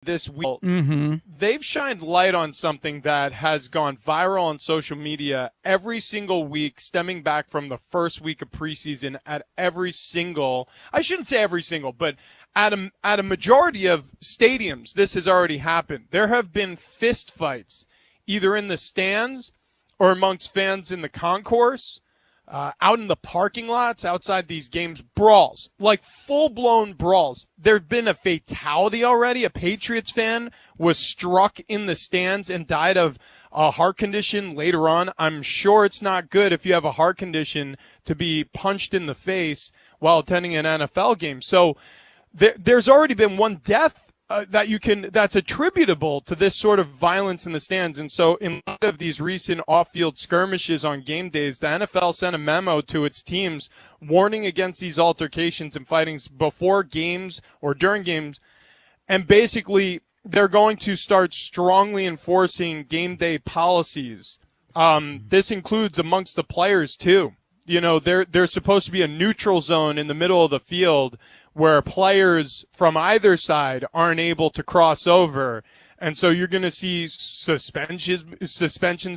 this week, they've shined light on something that has gone viral on social media every single week, stemming back from the first week of preseason at every single, I shouldn't say every single, but at a majority of stadiums, this has already happened. There have been fist fights, either in the stands or amongst fans in the concourse, out in the parking lots, outside these games, brawls, like full-blown brawls. There's been a fatality already. A Patriots fan was struck in the stands and died of a heart condition later on. I'm sure it's not good if you have a heart condition to be punched in the face while attending an NFL game. So there's already been one death that's attributable to this sort of violence in the stands. And so in light of these recent off-field skirmishes on game days, the NFL sent a memo to its teams warning against these altercations and fightings before games or during games. And basically, they're going to start strongly enforcing game day policies. This includes amongst the players too. You know, there's supposed to be a neutral zone in the middle of the field where players from either side aren't able to cross over. And so you're going to see suspensions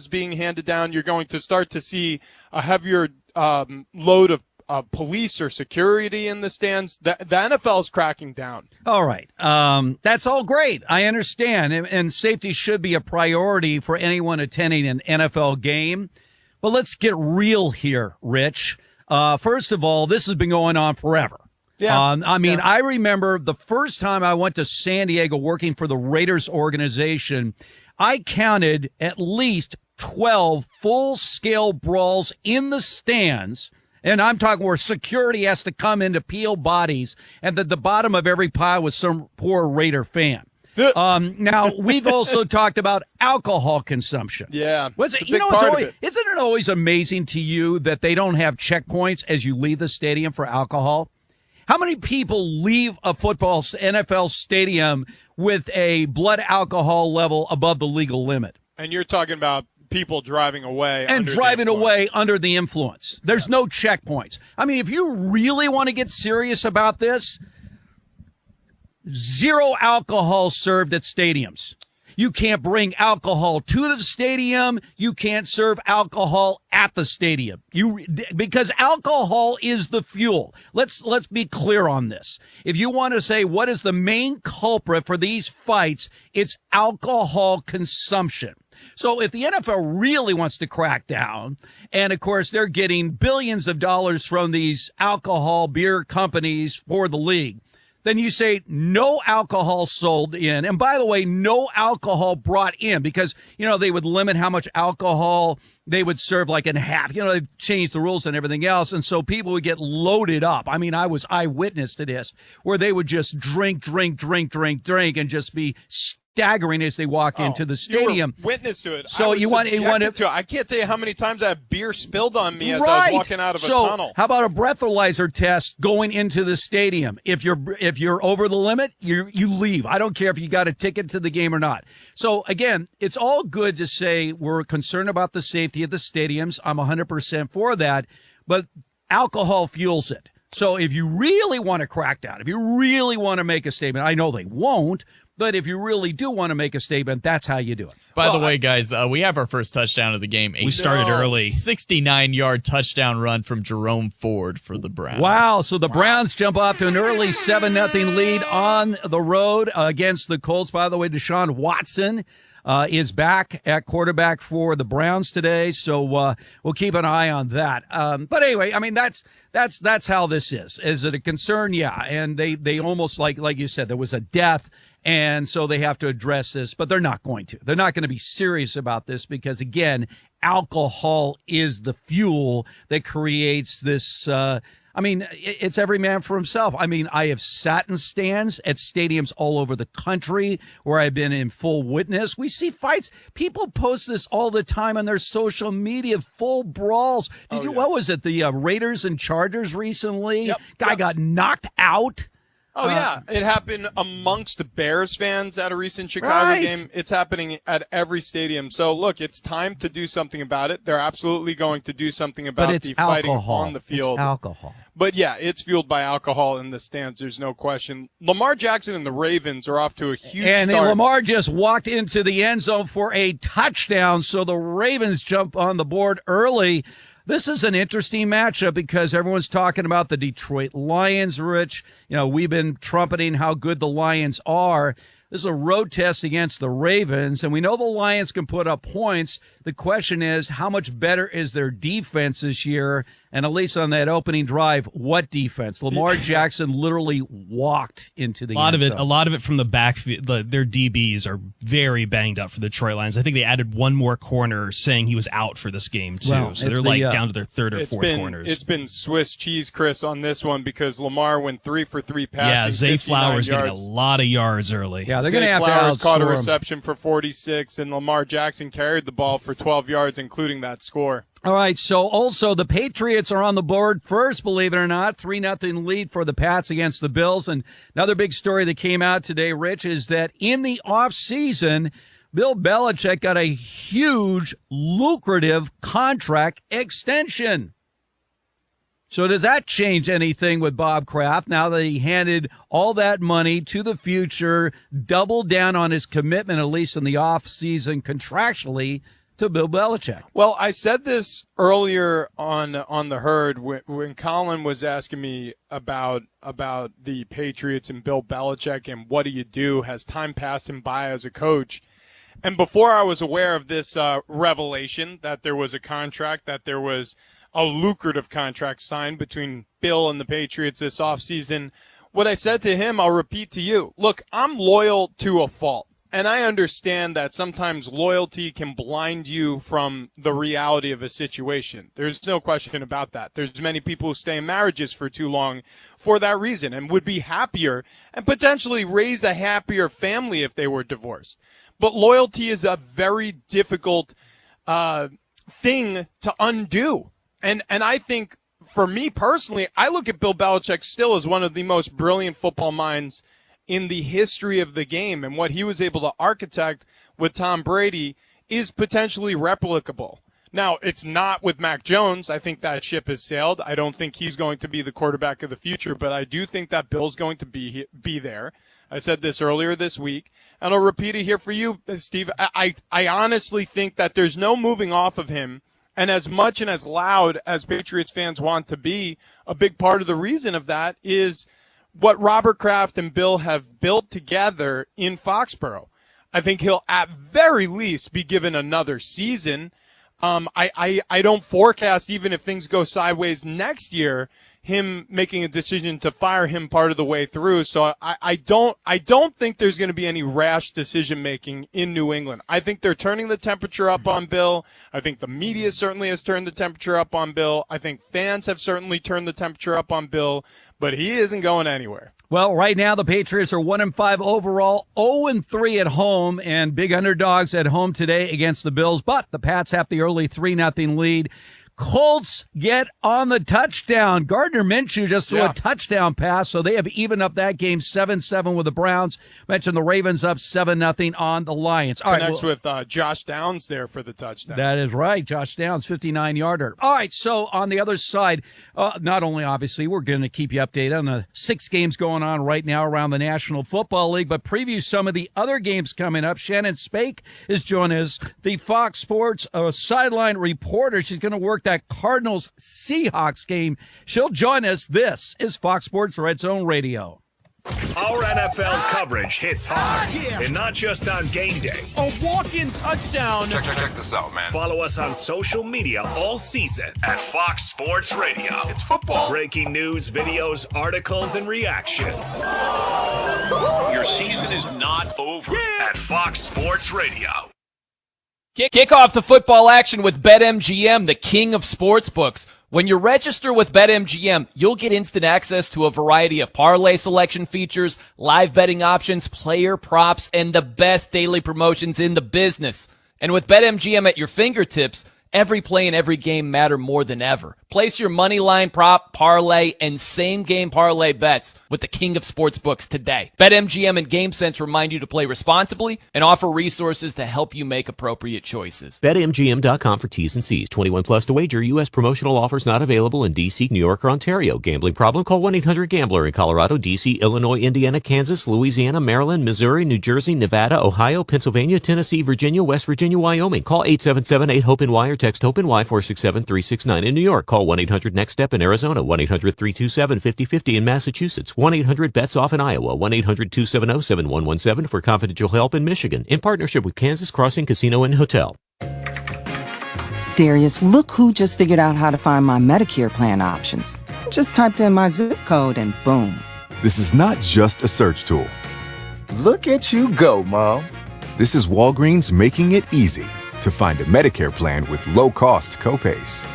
being handed down. You're going to start to see a heavier load of police or security in the stands. The NFL is cracking down. All right. That's all great. I understand. And safety should be a priority for anyone attending an NFL game. But let's get real here, Rich. First of all, this has been going on forever. Yeah. I remember the first time I went to San Diego working for the Raiders organization, I counted at least 12 full-scale brawls in the stands. And I'm talking where security has to come in to peel bodies, and at the bottom of every pile was some poor Raider fan. Now, we've also talked about alcohol consumption. Yeah. Isn't it always amazing to you that they don't have checkpoints as you leave the stadium for alcohol? How many people leave a NFL stadium with a blood alcohol level above the legal limit? And you're talking about people driving away. Under the influence. There's no checkpoints. I mean, if you really want to get serious about this, zero alcohol served at stadiums. You can't bring alcohol to the stadium. You can't serve alcohol at the stadium. Because alcohol is the fuel. Let's be clear on this. If you want to say what is the main culprit for these fights, it's alcohol consumption. So if the NFL really wants to crack down, and of course they're getting billions of dollars from these alcohol beer companies for the league, then you say no alcohol sold in. And by the way, no alcohol brought in because, they would limit how much alcohol they would serve like in half. They've changed the rules and everything else. And so people would get loaded up. I mean, I was eyewitness to this where they would just drink and just be staggering as they walk into the stadium. You were witness to it. So you want to. I can't tell you how many times I have beer spilled on me as I was walking out of a tunnel. How about a breathalyzer test going into the stadium? If you're over the limit, you leave. I don't care if you got a ticket to the game or not. So again, it's all good to say we're concerned about the safety of the stadiums. I'm 100% for that, but alcohol fuels it. So if you really want to crack down, if you really want to make a statement, I know they won't, but if you really do want to make a statement, that's how you do it. By the way, guys, we have our first touchdown of the game. We started early. 69-yard touchdown run from Jerome Ford for the Browns. Wow, so the Browns jump off to an early 7-0 lead on the road against the Colts. By the way, Deshaun Watson is back at quarterback for the Browns today, so we'll keep an eye on that. But anyway, I mean that's how this is. Is it a concern? Yeah, and they almost like you said, there was a death. And so they have to address this, but they're not going to. They're not going to be serious about this because, again, alcohol is the fuel that creates this. It's every man for himself. I mean, I have sat in stands at stadiums all over the country where I've been in full witness. We see fights. People post this all the time on their social media, full brawls. What was it? The Raiders and Chargers recently? Guy got knocked out. Oh, yeah. It happened amongst Bears fans at a recent Chicago game. It's happening at every stadium. So, look, it's time to do something about it. They're absolutely going to do something about the fighting on the field. It's alcohol. But, yeah, it's fueled by alcohol in the stands. There's no question. Lamar Jackson and the Ravens are off to a huge start. And Lamar just walked into the end zone for a touchdown, so the Ravens jump on the board early. This is an interesting matchup because everyone's talking about the Detroit Lions, Rich. You know, we've been trumpeting how good the Lions are. This is a road test against the Ravens, and we know the Lions can put up points. The question is, how much better is their defense this year? And at least on that opening drive, what defense? Lamar Jackson literally walked into the end zone. A lot of it from the backfield. Their DBs are very banged up for the Detroit Lions. I think they added one more corner saying he was out for this game, too. Well, so they're down to their third or fourth corners. It's been Swiss cheese, Chris, on this one because Lamar went 3 for 3 passing. Yeah, Zay Flowers yards. getting a lot of yards early. Yeah, they're going to have Flowers to caught a outscore him. reception for 46, and Lamar Jackson carried the ball for 12 yards, including that score. All right, so also the Patriots are on the board first, believe it or not, 3-0 lead for the Pats against the Bills. And another big story that came out today, Rich, is that in the offseason, Bill Belichick got a huge, lucrative contract extension. So does that change anything with Bob Kraft now that he handed all that money to the future, doubled down on his commitment, at least in the offseason contractually, to Bill Belichick? Well, I said this earlier on the herd when Colin was asking me about the Patriots and Bill Belichick and what do you do? Has time passed him by as a coach? And before I was aware of this revelation that there was a contract, that there was a lucrative contract signed between Bill and the Patriots this offseason, what I said to him, I'll repeat to you. Look, I'm loyal to a fault. And I understand that sometimes loyalty can blind you from the reality of a situation. There's no question about that. There's many people who stay in marriages for too long for that reason and would be happier and potentially raise a happier family if they were divorced. But loyalty is a very difficult thing to undo. And I think, for me personally, I look at Bill Belichick still as one of the most brilliant football minds in the history of the game, and what he was able to architect with Tom Brady is potentially replicable. Now, it's not with Mac Jones. I think that ship has sailed. I don't think he's going to be the quarterback of the future, but I do think that Bill's going to be there. I said this earlier this week, and I'll repeat it here for you, Steve. I honestly think that there's no moving off of him, and as much and as loud as Patriots fans want to be, a big part of the reason of that is what Robert Kraft and Bill have built together in Foxborough. I think he'll at very least be given another season. I don't forecast, even if things go sideways next year, him making a decision to fire him part of the way through. So I don't think there's going to be any rash decision making in New England. I think they're turning the temperature up on Bill. I think the media certainly has turned the temperature up on Bill. I think fans have certainly turned the temperature up on Bill, but he isn't going anywhere. Well, right now the Patriots are 1-5 overall, 0-3 at home, and big underdogs at home today against the Bills. But the Pats have the early 3-0 lead. Colts get on the touchdown. Gardner Minshew just threw a touchdown pass, so they have evened up that game 7-7 with the Browns. Mentioned the Ravens up 7-0 on the Lions. Connects with Josh Downs there for the touchdown. That is right. Josh Downs, 59-yarder. All right, so on the other side, not only obviously we're going to keep you updated on the 6 games going on right now around the National Football League, but preview some of the other games coming up. Shannon Spake is joining us, the Fox Sports sideline reporter. She's going to work that Cardinals-Seahawks game. She'll join us. This is Fox Sports Red Zone Radio. Our NFL coverage hits hard, and not just on game day. A walk-in touchdown. Check this out, man. Follow us on social media all season at Fox Sports Radio. It's football. Breaking news, videos, articles, and reactions. Your season is not over. At Fox Sports Radio. Kick off the football action with BetMGM, the king of sportsbooks. When you register with BetMGM, you'll get instant access to a variety of parlay selection features, live betting options, player props, and the best daily promotions in the business. And with BetMGM at your fingertips, Every play in every game matter more than ever. Place your money line, prop, parlay, and same-game parlay bets with the king of sportsbooks today. BetMGM and GameSense remind you to play responsibly and offer resources to help you make appropriate choices. BetMGM.com for T's and C's. 21 plus to wager. U.S. promotional offers not available in D.C., New York, or Ontario. Gambling problem? Call 1-800-GAMBLER in Colorado, D.C., Illinois, Indiana, Kansas, Louisiana, Maryland, Missouri, New Jersey, Nevada, Ohio, Pennsylvania, Tennessee, Virginia, West Virginia, Wyoming. Call 877-8-HOPE-NY or text HOPE-NY 467-369 in New York. Call 1-800-NEXT-STEP in Arizona, 1-800-327-5050 in Massachusetts, 1-800-BETS-OFF in Iowa, 1-800-270-7117 for confidential help in Michigan, in partnership with Kansas Crossing Casino and Hotel. Darius, look who just figured out how to find my Medicare plan options. Just typed in my zip code and boom. This is not just a search tool. Look at you go, Mom. This is Walgreens making it easy to find a Medicare plan with low-cost copays.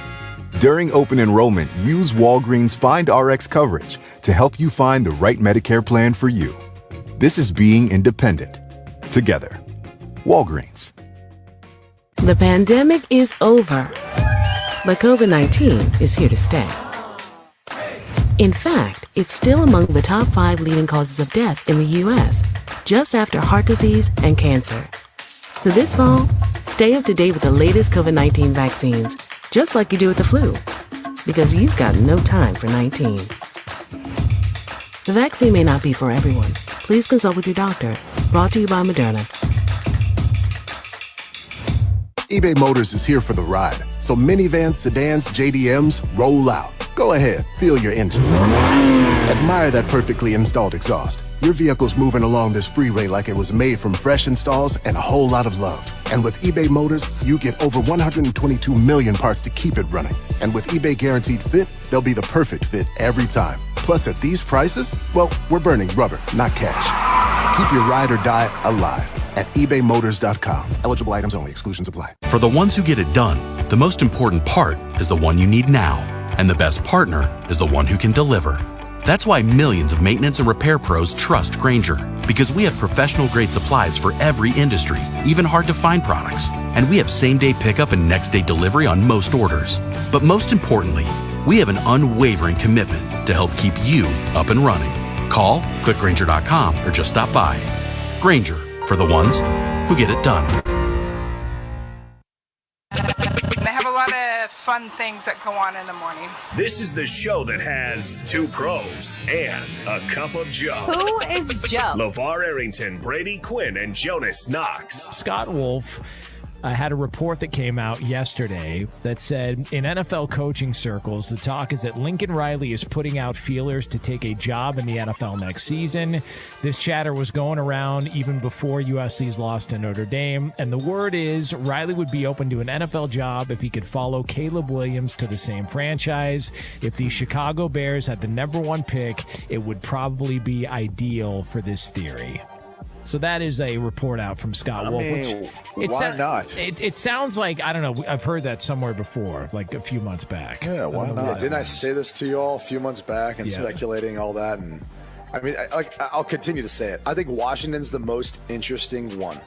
During open enrollment, use Walgreens Find RX coverage to help you find the right Medicare plan for you. This is being independent. Together. Walgreens. The pandemic is over, but COVID-19 is here to stay. In fact, it's still among the top 5 leading causes of death in the U.S., just after heart disease and cancer. So this fall, stay up to date with the latest COVID-19 vaccines, just like you do with the flu, because you've got no time for 19. The vaccine may not be for everyone. Please consult with your doctor. Brought to you by Moderna. eBay Motors is here for the ride. So minivans, sedans, JDMs, roll out. Go ahead, feel your engine. Admire that perfectly installed exhaust. Your vehicle's moving along this freeway like it was made from fresh installs and a whole lot of love. And with eBay Motors, you get over 122 million parts to keep it running. And with eBay Guaranteed Fit, they'll be the perfect fit every time. Plus, at these prices, well, we're burning rubber, not cash. Keep your ride or die alive at ebaymotors.com. Eligible items only. Exclusions apply. For the ones who get it done, the most important part is the one you need now. And the best partner is the one who can deliver. That's why millions of maintenance and repair pros trust Grainger, because we have professional-grade supplies for every industry, even hard-to-find products. And we have same-day pickup and next-day delivery on most orders. But most importantly, we have an unwavering commitment to help keep you up and running. Call, click Grainger.com, or just stop by. Grainger, for the ones who get it done. They have a lot of fun things that go on in the morning. This is the show that has 2 pros and a cup of Joe. Who is Joe? LeVar Arrington, Brady Quinn, and Jonas Knox. Scott Wolf had a report that came out yesterday that said in NFL coaching circles, the talk is that Lincoln Riley is putting out feelers to take a job in the NFL next season. This chatter was going around even before USC's loss to Notre Dame, and the word is Riley would be open to an NFL job if he could follow Caleb Williams to the same franchise. If the Chicago Bears had the #1 pick, it would probably be ideal for this theory. So that is a report out from Scott Wolf. Why not? It sounds like, I don't know, I've heard that somewhere before, like a few months back. Yeah, why not? Yeah, didn't I say this to you all a few months back and speculating all that? And I mean, I'll continue to say it. I think Washington's the most interesting one.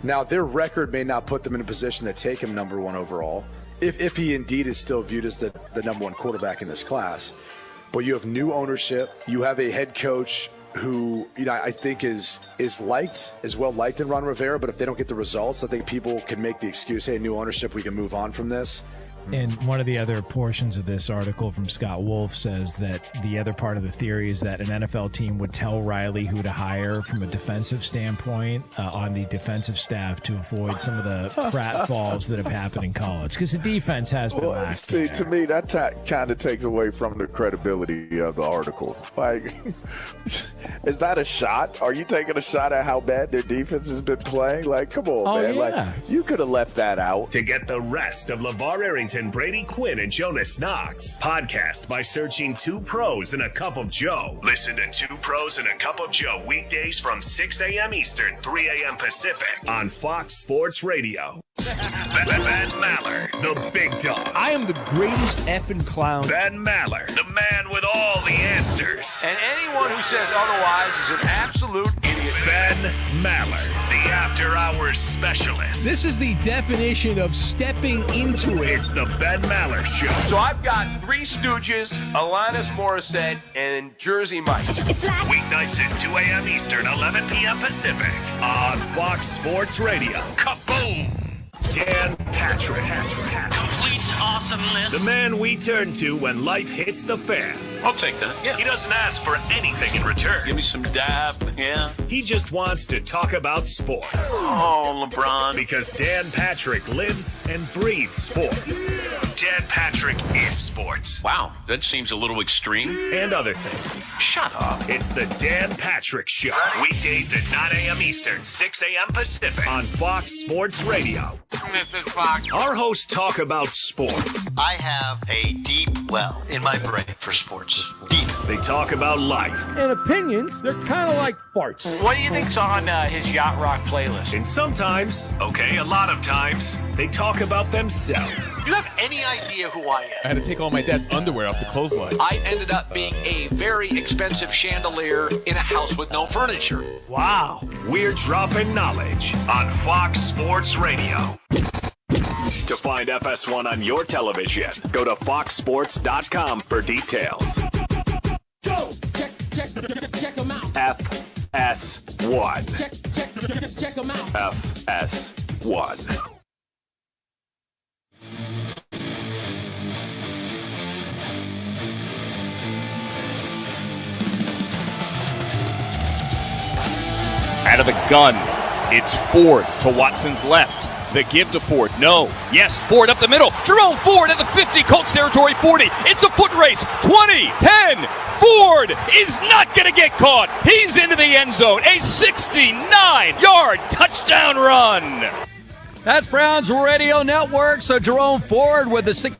Now, their record may not put them in a position to take him #1 overall, if he indeed is still viewed as the #1 quarterback in this class. But you have new ownership. You have a head coach who, I think is well liked in Ron Rivera, but if they don't get the results, I think people can make the excuse, hey, new ownership, we can move on from this. And one of the other portions of this article from Scott Wolf says that the other part of the theory is that an NFL team would tell Riley who to hire from a defensive standpoint on the defensive staff to avoid some of the pratfalls that have happened in college, because the defense has been lacking. See, to me, that kind of takes away from the credibility of the article. Like, is that a shot? Are you taking a shot at how bad their defense has been playing? Like, come on, man. Yeah. Like, you could have left that out. To get the rest of LeVar Arrington, Brady Quinn, and Jonas Knox, podcast by searching 2 Pros and a Cup of Joe. Listen to 2 Pros and a Cup of Joe weekdays from 6 a.m. Eastern, 3 a.m. Pacific on Fox Sports Radio. Ben Maller, the big dog. I am the greatest effing clown. Ben Maller, the man with all the answers. And anyone who says otherwise is an absolute idiot. Ben Maller, the after-hours specialist. This is the definition of stepping into it. It's the Ben Maller Show. So I've got Three Stooges, Alanis Morissette, and Jersey Mike. Weeknights at 2 a.m. Eastern, 11 p.m. Pacific on Fox Sports Radio. Kaboom! Dan Patrick. Complete awesomeness. The man we turn to when life hits the fan. I'll take that. Yeah. He doesn't ask for anything in return. Give me some dab. Yeah. He just wants to talk about sports. Oh, LeBron. Because Dan Patrick lives and breathes sports. Dan Patrick is sports. Wow, that seems a little extreme. And other things. Shut up. It's the Dan Patrick Show. Weekdays at 9 a.m. Eastern, 6 a.m. Pacific on Fox Sports Radio. This is Fox. Our hosts talk about sports. I have a deep well in my brain for sports. Deep. They talk about life. And opinions, they're kind of like farts. What do you think's on his Yacht Rock playlist? And sometimes, okay, a lot of times, they talk about themselves. Do you have any idea who I am? I had to take all my dad's underwear off the clothesline. I ended up being a very expensive chandelier in a house with no furniture. Wow. We're dropping knowledge on Fox Sports Radio. To find FS1 on your television, go to foxsports.com for details. Go! Check them out. FS1. Check them out. FS1. Out of the gun, it's Ford to Watson's left. The give to Ford. No. Yes, Ford up the middle. Jerome Ford at the 50. Colts territory 40. It's a foot race. 20, 10. Ford is not going to get caught. He's into the end zone. A 69-yard touchdown run. That's Browns Radio Network. So Jerome Ford with the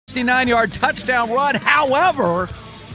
69-yard touchdown run. However,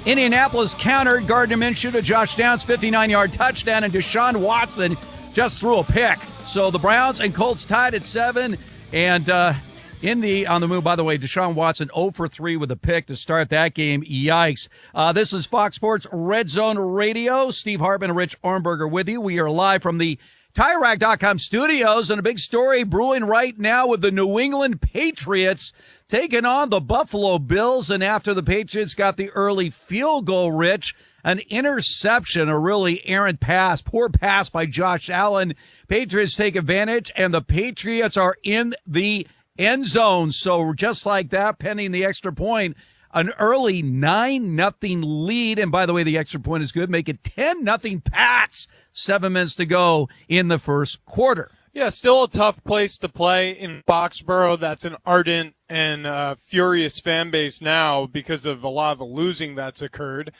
Indianapolis countered Gardner Minshew to Josh Downs' 59-yard touchdown, and Deshaun Watson just threw a pick. So the Browns and Colts tied at 7. And Indy on the move. By the way, Deshaun Watson 0 for 3 with a pick to start that game. Yikes. This is Fox Sports Red Zone Radio. Steve Hartman and Rich Armberger with you. We are live from the TireRack.com studios, and a big story brewing right now with the New England Patriots taking on the Buffalo Bills. And after the Patriots got the early field goal, Rich, an interception, a really errant pass, poor pass by Josh Allen. Patriots take advantage, and the Patriots are in the end zone. So just like that, pending the extra point, an early 9-0 lead. And by the way, the extra point is good. Make it 10-0 Pats. 7 minutes to go in the first quarter. Yeah, still a tough place to play in Foxborough. That's an ardent and furious fan base now because of a lot of the losing that's occurred.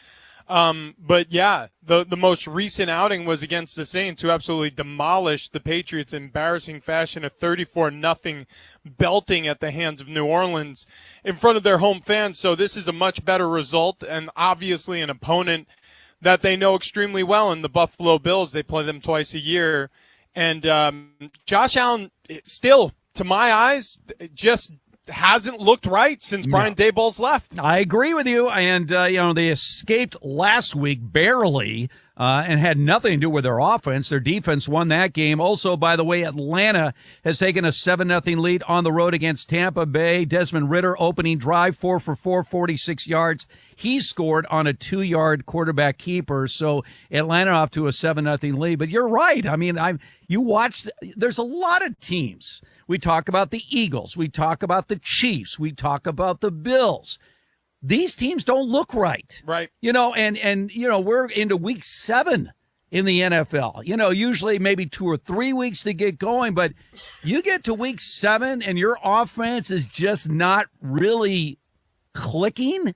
But yeah, the most recent outing was against the Saints, who absolutely demolished the Patriots in embarrassing fashion, a 34-0 belting at the hands of New Orleans in front of their home fans. So this is a much better result, and obviously an opponent that they know extremely well in the Buffalo Bills. They play them twice a year. And Josh Allen, still, to my eyes, just hasn't looked right since Brian Daboll's left. I agree with you. And, they escaped last week barely and had nothing to do with their offense. Their defense won that game. Also, by the way, Atlanta has taken a 7-0 lead on the road against Tampa Bay. Desmond Ridder opening drive, 4 for 4, 46 yards. He scored on a 2-yard quarterback keeper. So Atlanta off to a 7-0 lead. But you're right. I mean, you watched. There's a lot of teams. We talk about the Eagles. We talk about the Chiefs. We talk about the Bills. These teams don't look right. Right. And we're into week 7 in the NFL. Usually maybe 2 or 3 weeks to get going, but you get to week 7 and your offense is just not really clicking.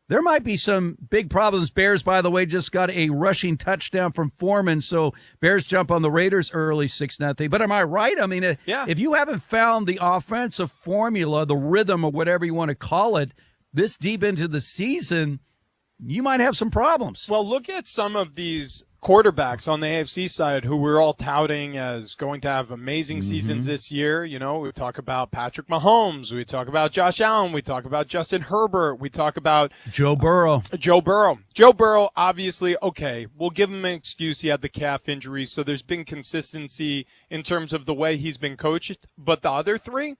There might be some big problems. Bears, by the way, just got a rushing touchdown from Foreman, so Bears jump on the Raiders early 6-0. But am I right? I mean, if you haven't found the offensive formula, the rhythm, or whatever you want to call it, this deep into the season, you might have some problems. Well, look at some of these quarterbacks on the AFC side who we're all touting as going to have amazing seasons this year. You know, we talk about Patrick Mahomes, we talk about Josh Allen, we talk about Justin Herbert, we talk about Joe Burrow. Joe Burrow, obviously, okay, we'll give him an excuse. He had the calf injury, so there's been consistency in terms of the way he's been coached. But the other three,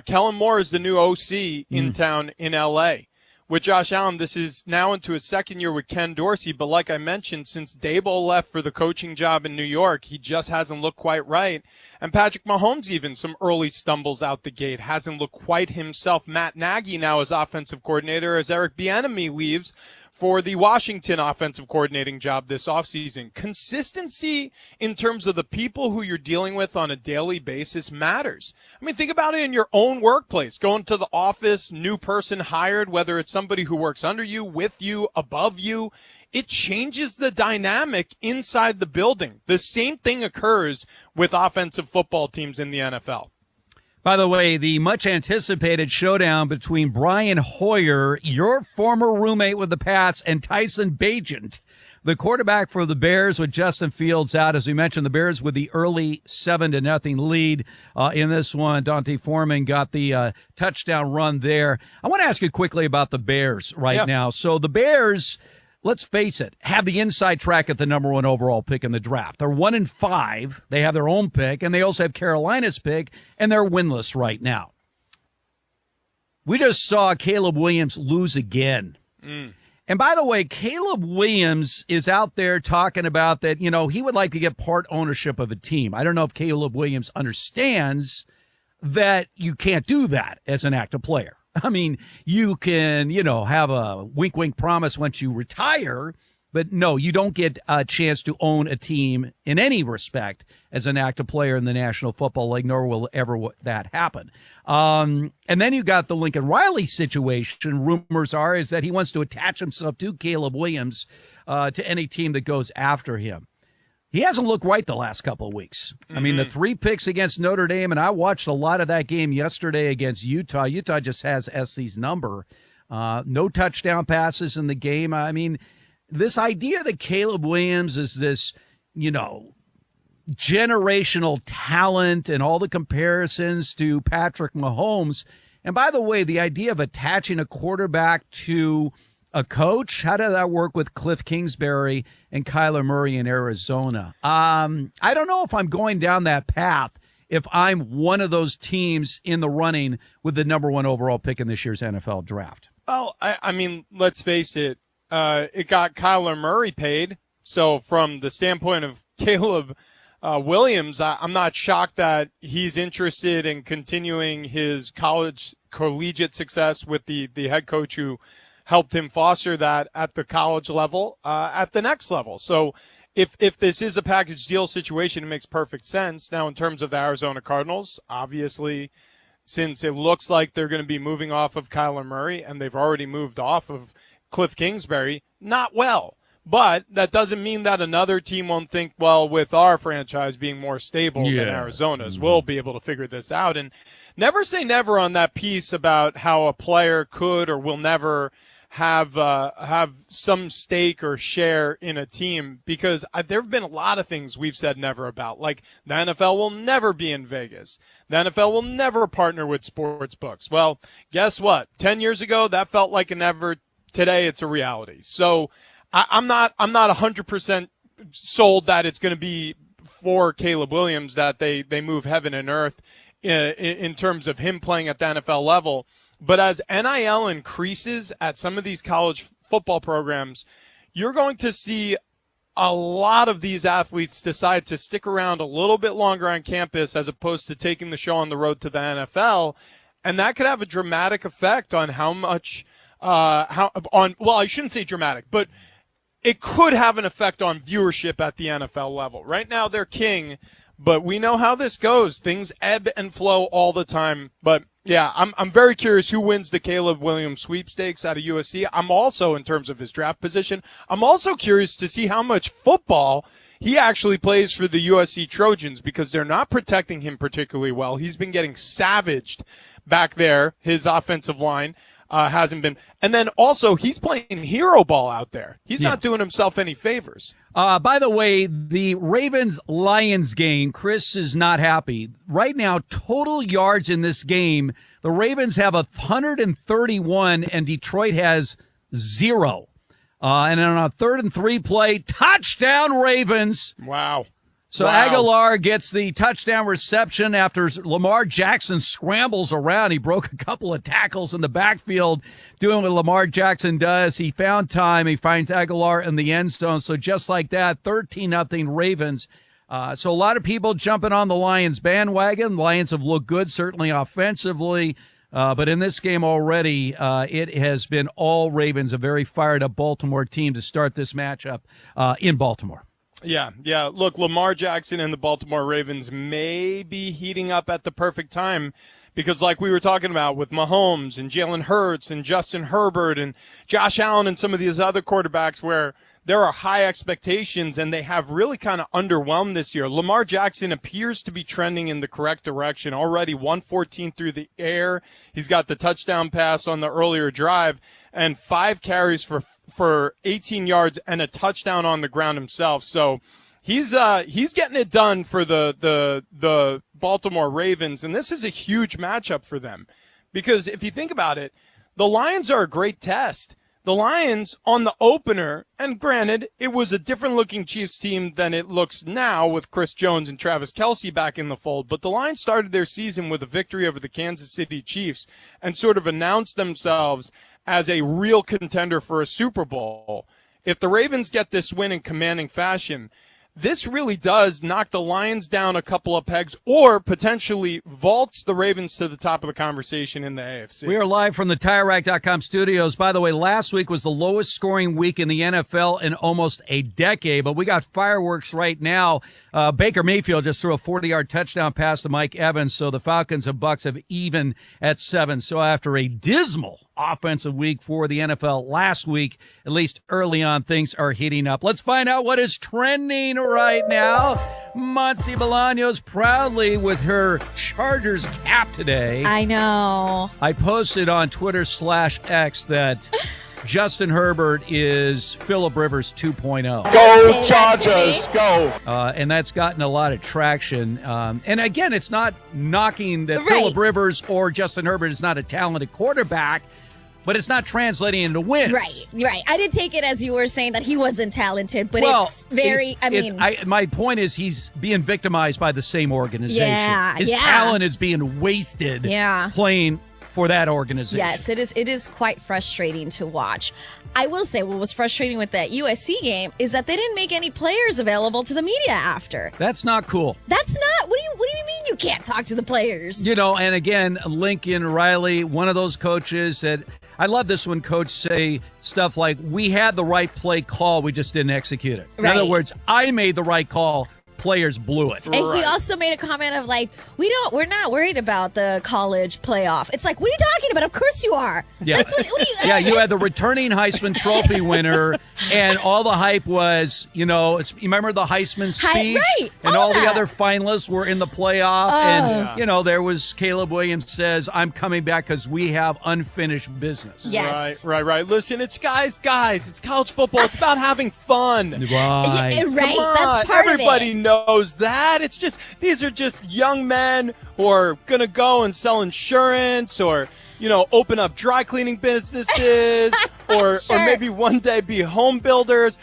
Kellen Moore is the new OC in town in L.A. With Josh Allen, this is now into his second year with Ken Dorsey. But like I mentioned, since Daboll left for the coaching job in New York, he just hasn't looked quite right. And Patrick Mahomes, even some early stumbles out the gate, hasn't looked quite himself. Matt Nagy now is offensive coordinator as Eric Bieniemy leaves for the Washington offensive coordinating job this offseason. Consistency in terms of the people who you're dealing with on a daily basis matters. I mean, think about it in your own workplace. Going to the office, new person hired, whether it's somebody who works under you, with you, above you, it changes the dynamic inside the building. The same thing occurs with offensive football teams in the NFL. By the way, the much-anticipated showdown between Brian Hoyer, your former roommate with the Pats, and Tyson Bagent, the quarterback for the Bears, with Justin Fields out. As we mentioned, the Bears with the early 7-0 lead in this one. Dante Foreman got the touchdown run there. I want to ask you quickly about the Bears now. So the Bears, let's face it, have the inside track at the number 1 overall pick in the draft. They're 1-5. They have their own pick, and they also have Carolina's pick, and they're winless right now. We just saw Caleb Williams lose again. And by the way, Caleb Williams is out there talking about that, you know, he would like to get part ownership of a team. I don't know if Caleb Williams understands that you can't do that as an active player. I mean, you can, you know, have a wink promise once you retire, but no, you don't get a chance to own a team in any respect as an active player in the National Football League, nor will ever that happen. And then you got the Lincoln Riley situation. Rumors are is that he wants to attach himself to Caleb Williams to any team that goes after him. He hasn't looked right the last couple of weeks. I mean, the 3 picks against Notre Dame, and I watched a lot of that game yesterday against Utah. Utah just has SC's number. No touchdown passes in the game. I mean, this idea that Caleb Williams is this, you know, generational talent and all the comparisons to Patrick Mahomes. And by the way, the idea of attaching a quarterback to a coach, how did that work with Cliff Kingsbury and Kyler Murray in Arizona? I don't know if I'm going down that path if I'm one of those teams in the running with the number 1 overall pick in this year's NFL draft. Well, I mean, let's face it. It got Kyler Murray paid. So from the standpoint of Caleb Williams, I'm not shocked that he's interested in continuing his collegiate success with the head coach who helped him foster that at the college level, at the next level. So if this is a package deal situation, it makes perfect sense. Now, in terms of the Arizona Cardinals, obviously, since it looks like they're going to be moving off of Kyler Murray and they've already moved off of Cliff Kingsbury, not well. But that doesn't mean that another team won't think, well, with our franchise being more stable than Arizona's, we'll be able to figure this out. And never say never on that piece about how a player could or will never have some stake or share in a team, because there have been a lot of things we've said never about, like the NFL will never be in Vegas. The NFL will never partner with sports books. Well, guess what? 10 years ago, that felt like a never. Today, it's a reality. So I'm not 100% sold that it's going to be for Caleb Williams that they move heaven and earth in terms of him playing at the NFL level. But as NIL increases at some of these college football programs, you're going to see a lot of these athletes decide to stick around a little bit longer on campus as opposed to taking the show on the road to the NFL. And that could have a dramatic effect on how much, well, I shouldn't say dramatic, but it could have an effect on viewership at the NFL level. Right now they're king, but we know how this goes. Things ebb and flow all the time. But yeah, I'm very curious who wins the Caleb Williams sweepstakes out of USC. I'm also, in terms of his draft position, I'm also curious to see how much football he actually plays for the USC Trojans, because they're not protecting him particularly well. He's been getting savaged back there, his offensive line. hasn't been. And then also he's playing hero ball out there. He's not doing himself any favors. By the way, the Ravens-Lions game, Chris is not happy. Right now, total yards in this game, the Ravens have 131 and Detroit has 0. And on a 3rd and 3 play, touchdown Ravens. Wow. So Aguilar gets the touchdown reception after Lamar Jackson scrambles around. He broke a couple of tackles in the backfield doing what Lamar Jackson does. He found time. He finds Aguilar in the end zone. So just like that, 13-0 Ravens. So a lot of people jumping on the Lions bandwagon. The Lions have looked good, certainly offensively. But in this game already, it has been all Ravens, a very fired-up Baltimore team to start this matchup in Baltimore. Yeah. Look, Lamar Jackson and the Baltimore Ravens may be heating up at the perfect time because like we were talking about with Mahomes and Jalen Hurts and Justin Herbert and Josh Allen and some of these other quarterbacks where there are high expectations and they have really kind of underwhelmed this year. Lamar Jackson appears to be trending in the correct direction. Already 114 through the air. He's got the touchdown pass on the earlier drive and 5 carries for 18 yards and a touchdown on the ground himself. So he's getting it done for the Baltimore Ravens, and this is a huge matchup for them because if you think about it, the Lions are a great test. The Lions on the opener, and granted, it was a different-looking Chiefs team than it looks now with Chris Jones and Travis Kelce back in the fold, but the Lions started their season with a victory over the Kansas City Chiefs and sort of announced themselves as a real contender for a Super Bowl. If the Ravens get this win in commanding fashion, this really does knock the Lions down a couple of pegs or potentially vaults the Ravens to the top of the conversation in the AFC. We are live from the TireRack.com studios. By the way, last week was the lowest scoring week in the NFL in almost a decade, but we got fireworks right now. Baker Mayfield just threw a 40-yard touchdown pass to Mike Evans, so the Falcons and Bucks have even at 7. So after a dismal offensive week for the NFL last week, at least early on, things are heating up. Let's find out what is trending right now. Monty Bolaños proudly with her Chargers cap today. I know. I posted on Twitter/X that Justin Herbert is Phillip Rivers 2.0. Go Chargers, go! And that's gotten a lot of traction. And again, it's not knocking that Phillip Rivers or Justin Herbert is not a talented quarterback, but it's not translating into wins. Right. I did take it as you were saying that he wasn't talented, but it's very, my point is he's being victimized by the same organization. Yeah, His talent is being wasted playing for that organization. Yes, it is quite frustrating to watch. I will say what was frustrating with that USC game is that they didn't make any players available to the media after. That's not cool. That's not. What do you mean you can't talk to the players? You know, and again, Lincoln Riley, one of those coaches that I love this when coaches say stuff like, we had the right play call, we just didn't execute it. In other words, I made the right call, players blew it. And he also made a comment of like, we're not worried about the college playoff. It's like, what are you talking about? Of course you are. Yeah. That's what you Yeah, you had the returning Heisman Trophy winner, and all the hype was, you remember the Heisman speech? And all the other finalists were in the playoff, and, there was Caleb Williams says, I'm coming back because we have unfinished business. Yes. Right. Listen, it's guys, it's college football. It's about having fun. Right. Come on. That's part Everybody of it. knows that. It's just, these are just young men who are going to go and sell insurance or, open up dry cleaning businesses or maybe one day be home builders.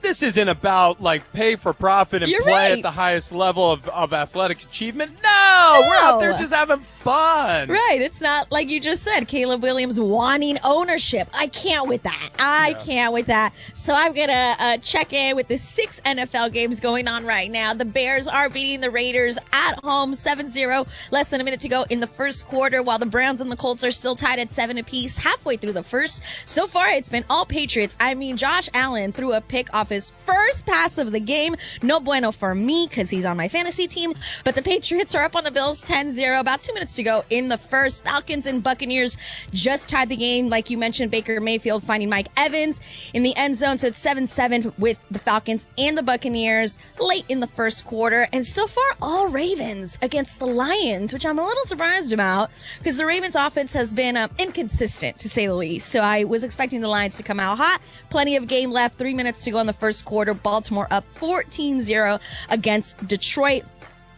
This isn't about pay for profit and play at the highest level of athletic achievement. No, we're out there just having fun. Right. It's not like you just said, Caleb Williams wanting ownership. I can't with that. I can't with that. So I'm going to check in with the 6 NFL games going on right now. The Bears are beating the Raiders at home 7-0. Less than a minute to go in the first quarter, while the Browns and the Colts are still tied at 7 apiece halfway through the first. So far, it's been all Patriots. Josh Allen threw a pick off his first pass of the game. No bueno for me because he's on my fantasy team. But the Patriots are up on the Bills 10-0. About 2 minutes to go in the first. Falcons and Buccaneers just tied the game. Like you mentioned, Baker Mayfield finding Mike Evans in the end zone. So it's 7-7 with the Falcons and the Buccaneers late in the first quarter. And so far, all Ravens against the Lions, which I'm a little surprised about because the Ravens offense has been inconsistent, to say the least. So I was expecting the Lions to come out hot. Plenty of game left. 3 minutes to go in the first quarter. Baltimore up 14-0 against Detroit.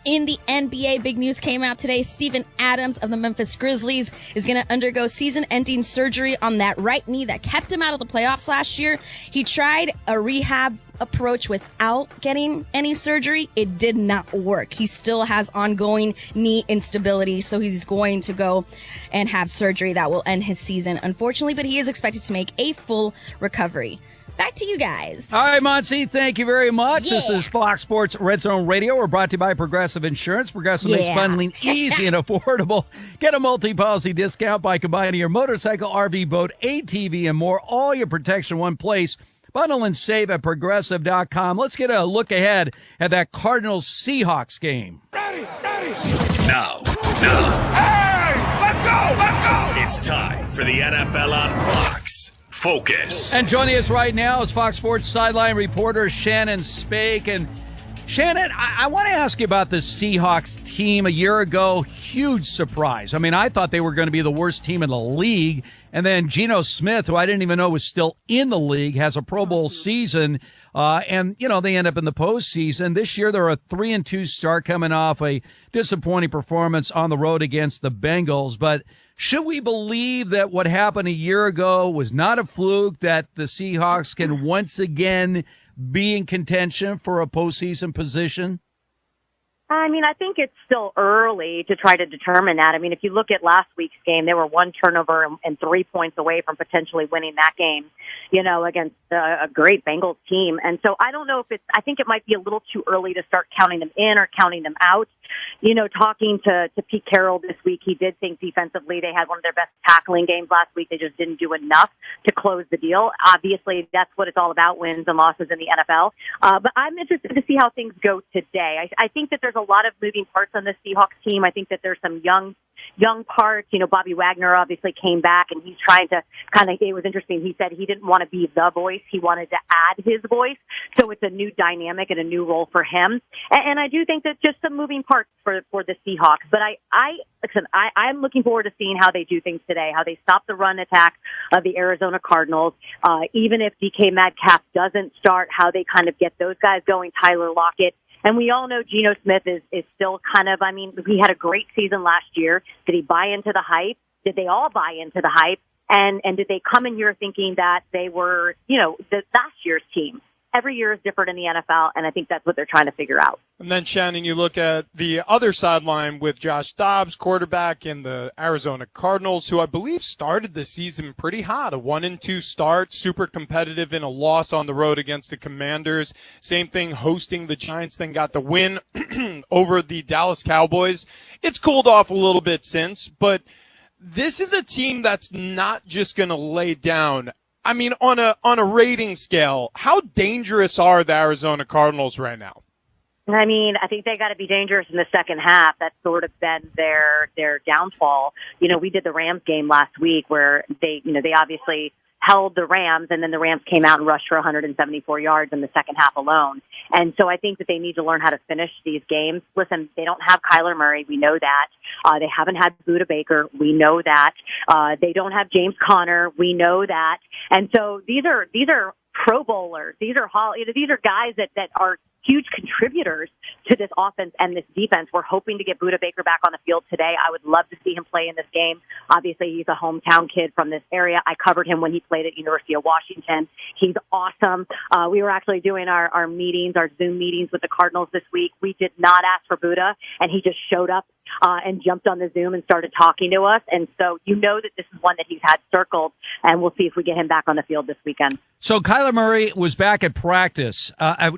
In the NBA, big news came out today. Steven Adams of the Memphis Grizzlies is going to undergo season-ending surgery on that right knee that kept him out of the playoffs last year. He tried a rehab approach without getting any surgery. It did not work. He still has ongoing knee instability, so he's going to go and have surgery that will end his season, unfortunately, but he is expected to make a full recovery. Back to you guys. All right, Monty, thank you very much. Yeah. This is Fox Sports Red Zone Radio. We're brought to you by Progressive Insurance. Progressive makes bundling easy and affordable. Get a multi-policy discount by combining your motorcycle, RV, boat, ATV, and more. All your protection in one place. Bundle and save at Progressive.com. Let's get a look ahead at that Cardinals-Seahawks game. Now. Hey, let's go! It's time for the NFL on Fox. Focus. And joining us right now is Fox Sports sideline reporter Shannon Spake. And Shannon, I want to ask you about the Seahawks team a year ago. Huge surprise. I mean, I thought they were going to be the worst team in the league. And then Geno Smith, who I didn't even know was still in the league, has a Pro Bowl season. And, you know, they end up in the postseason. This year, they're a 3-2 start coming off a disappointing performance on the road against the Bengals. But should we believe that what happened a year ago was not a fluke, that the Seahawks can once again be in contention for a postseason position? I mean, I think it's still early to try to determine that. I mean, if you look at last week's game, they were 1 turnover and 3 points away from potentially winning that game, you know, against a great Bengals team. And so I don't know if I think it might be a little too early to start counting them in or counting them out. You know, talking to Pete Carroll this week, he did think defensively they had one of their best tackling games last week. They just didn't do enough to close the deal. Obviously, that's what it's all about, wins and losses in the NFL. But I'm interested to see how things go today. I think that there's a lot of moving parts on the Seahawks team. I think that there's some young parts. You know, Bobby Wagner obviously came back, and he's trying to it was interesting. He said he didn't want to be the voice. He wanted to add his voice. So it's a new dynamic and a new role for him. And I do think that just some moving parts for the Seahawks. But I'm looking forward to seeing how they do things today, how they stop the run attack of the Arizona Cardinals. Even if DK Metcalf doesn't start, how they kind of get those guys going, Tyler Lockett. And we all know Geno Smith is still he had a great season last year. Did he buy into the hype? Did they all buy into the hype? And did they come in here thinking that they were, you know, the last year's team? Every year is different in the NFL, and I think that's what they're trying to figure out. And then, Shannon, you look at the other sideline with Josh Dobbs, quarterback in the Arizona Cardinals, who I believe started the season pretty hot. A 1-2 start, super competitive in a loss on the road against the Commanders. Same thing hosting the Giants, then got the win over the Dallas Cowboys. It's cooled off a little bit since, but this is a team that's not just going to lay down. I mean, on a rating scale, how dangerous are the Arizona Cardinals right now? I mean, I think they got to be dangerous in the second half. That's sort of been their downfall. You know, we did the Rams game last week where they obviously held the Rams, and then the Rams came out and rushed for 174 yards in the second half alone. And so I think that they need to learn how to finish these games. Listen, they don't have Kyler Murray. We know that. They haven't had Budda Baker. We know that. They don't have James Conner. We know that. And so these are Pro Bowlers. These are guys that are huge contributors to this offense and this defense. We're hoping to get Budda Baker back on the field today. I would love to see him play in this game. Obviously, he's a hometown kid from this area. I covered him when he played at University of Washington. He's awesome. We were actually doing our meetings, our Zoom meetings with the Cardinals this week. We did not ask for Budda, and he just showed up and jumped on the Zoom and started talking to us. And so you know that this is one that he's had circled, and we'll see if we get him back on the field this weekend. So Kyler Murray was back at practice.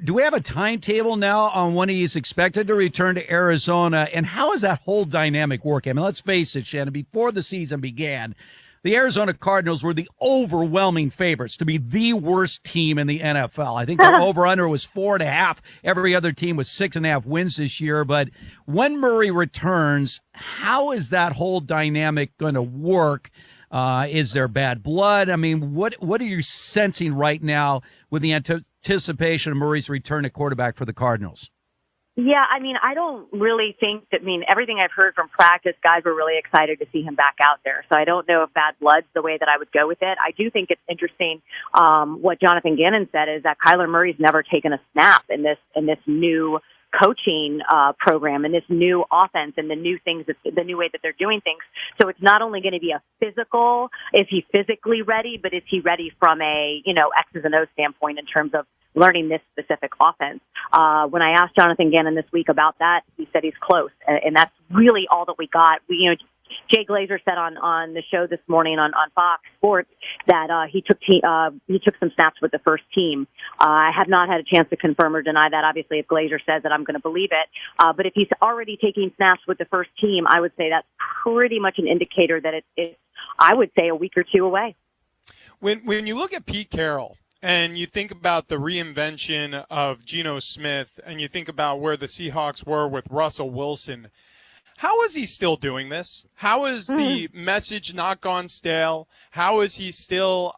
Do we have a timetable now on when he's expected to return to Arizona, and how is that whole dynamic working? I mean, let's face it, Shannon, before the season began, the Arizona Cardinals were the overwhelming favorites to be the worst team in the NFL. I think their over-under was 4.5. Every other team was 6.5 wins this year. But when Murray returns, how is that whole dynamic going to work? Is there bad blood? I mean, what are you sensing right now with the anticipation of Murray's return at quarterback for the Cardinals? Yeah, I mean, I don't really think that, everything I've heard from practice, guys were really excited to see him back out there. So I don't know if bad blood's the way that I would go with it. I do think it's interesting, what Jonathan Gannon said is that Kyler Murray's never taken a snap in this new coaching program and this new offense and the new way that they're doing things. So it's not only going to be a physical, is he physically ready, but is he ready from a, X's and O's standpoint in terms of learning this specific offense. When I asked Jonathan Gannon this week about that, he said he's close, and that's really all that we got. Jay Glazer said on the show this morning on Fox Sports that he took some snaps with the first team. I have not had a chance to confirm or deny that. Obviously, if Glazer says that, I'm going to believe it. But if he's already taking snaps with the first team, I would say that's pretty much an indicator that it's I would say, a week or two away. When you look at Pete Carroll, and you think about the reinvention of Geno Smith, and you think about where the Seahawks were with Russell Wilson, how is he still doing this? How is the message not gone stale? How is he still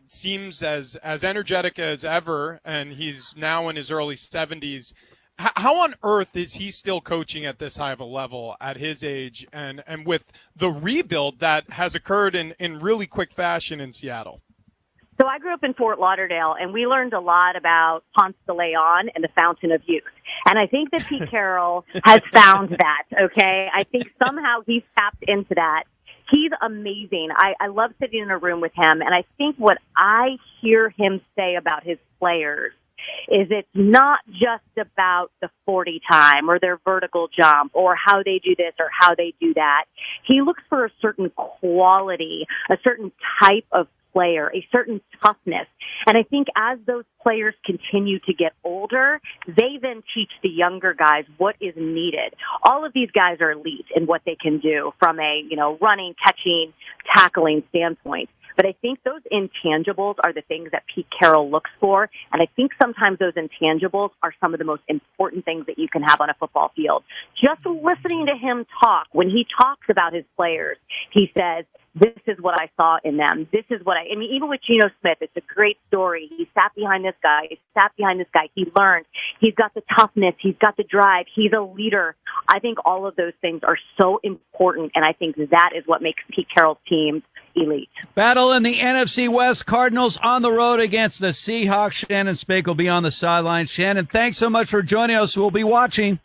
seems as energetic as ever, and he's now in his early 70s? How on earth is he still coaching at this high of a level at his age and with the rebuild that has occurred in really quick fashion in Seattle? So I grew up in Fort Lauderdale, and we learned a lot about Ponce de Leon and the Fountain of Youth. And I think that Pete Carroll has found that, okay? I think somehow he's tapped into that. He's amazing. I love sitting in a room with him, and I think what I hear him say about his players is it's not just about the 40 time or their vertical jump or how they do this or how they do that. He looks for a certain quality, a certain type of player, a certain toughness. And I think as those players continue to get older, they then teach the younger guys what is needed. All of these guys are elite in what they can do from a, running, catching, tackling standpoint. But I think those intangibles are the things that Pete Carroll looks for. And I think sometimes those intangibles are some of the most important things that you can have on a football field. Just listening to him talk, when he talks about his players, he says, this is what I saw in them. This is what even with Geno Smith, it's a great story. He sat behind this guy. He learned. He's got the toughness. He's got the drive. He's a leader. I think all of those things are so important, and I think that is what makes Pete Carroll's teams elite. Battle in the NFC West. Cardinals on the road against the Seahawks. Shannon Spake will be on the sideline. Shannon, thanks so much for joining us. We'll be watching.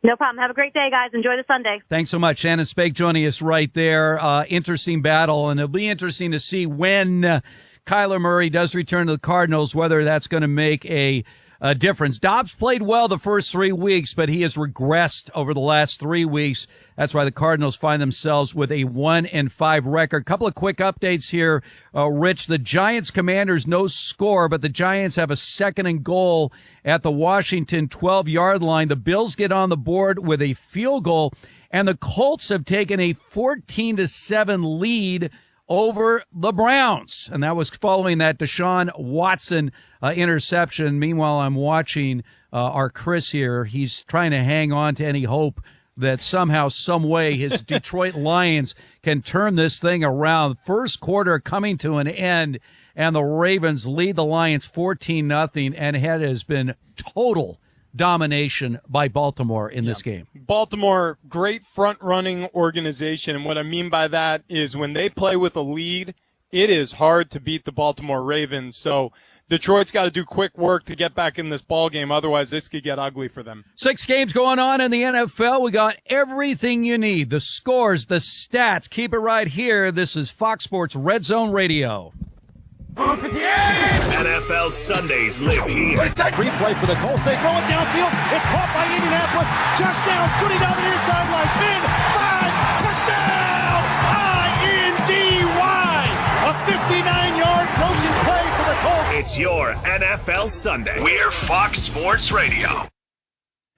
No problem. Have a great day, guys. Enjoy the Sunday. Thanks so much. Shannon Spake joining us right there. Interesting battle, and it'll be interesting to see when Kyler Murray does return to the Cardinals, whether that's going to make a difference. Dobbs played well the first 3 weeks, but he has regressed over the last 3 weeks. That's why the Cardinals find themselves with a 1-5 record. Couple of quick updates here, Rich. The Giants-Commanders, no score, but the Giants have a 2nd and goal at the Washington 12-yard line. The Bills get on the board with a field goal, and the Colts have taken a 14-7 lead over the Browns. And that was following that Deshaun Watson interception. Meanwhile, I'm watching our Chris here. He's trying to hang on to any hope that somehow, some way, his Detroit Lions can turn this thing around. First quarter coming to an end, and the Ravens lead the Lions 14-0, and it has been total domination by Baltimore in this game. Baltimore, great front-running organization, and what I mean by that is when they play with a lead, it is hard to beat the Baltimore Ravens. So Detroit's got to do quick work to get back in this ball game. Otherwise, this could get ugly for them. 6 games going on in the NFL. We got everything you need, the scores, the stats. Keep it right here. This is Fox Sports Red Zone Radio. NFL Sundays live here. Free play for the Colts. They throw it downfield. It's caught by Indianapolis. Touchdown. Scooting down the near sideline. 10, 5, touchdown. INDY. A 59-yard broken play for the Colts. It's your NFL Sunday. We're Fox Sports Radio.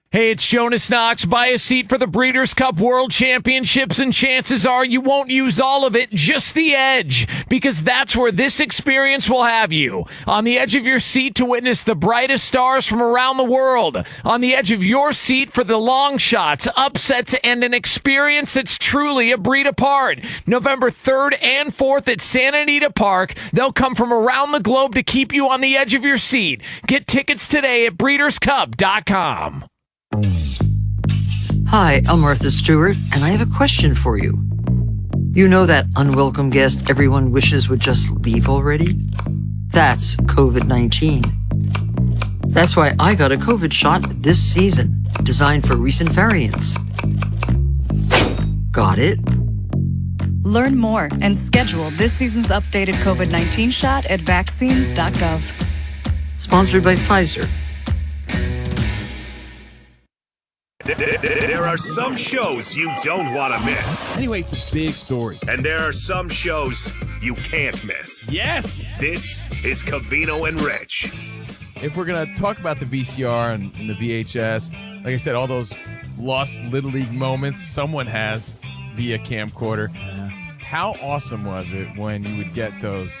Hey, it's Jonas Knox. Buy a seat for the Breeders' Cup World Championships, and chances are you won't use all of it, just the edge, because that's where this experience will have you. On the edge of your seat to witness the brightest stars from around the world. On the edge of your seat for the long shots, upsets, and an experience that's truly a breed apart. November 3rd and 4th at Santa Anita Park. They'll come from around the globe to keep you on the edge of your seat. Get tickets today at breederscup.com. Hi, I'm Martha Stewart, and I have a question for you. You know that unwelcome guest everyone wishes would just leave already? That's COVID-19. That's why I got a COVID shot this season, designed for recent variants. Got it? Learn more and schedule this season's updated COVID-19 shot at vaccines.gov. Sponsored by Pfizer. There are some shows you don't want to miss. Anyway, it's a big story. And there are some shows you can't miss. Yes! This is Covino and Rich. If we're going to talk about the VCR and the VHS, like I said, all those lost Little League moments someone has via camcorder. How awesome was it when you would get those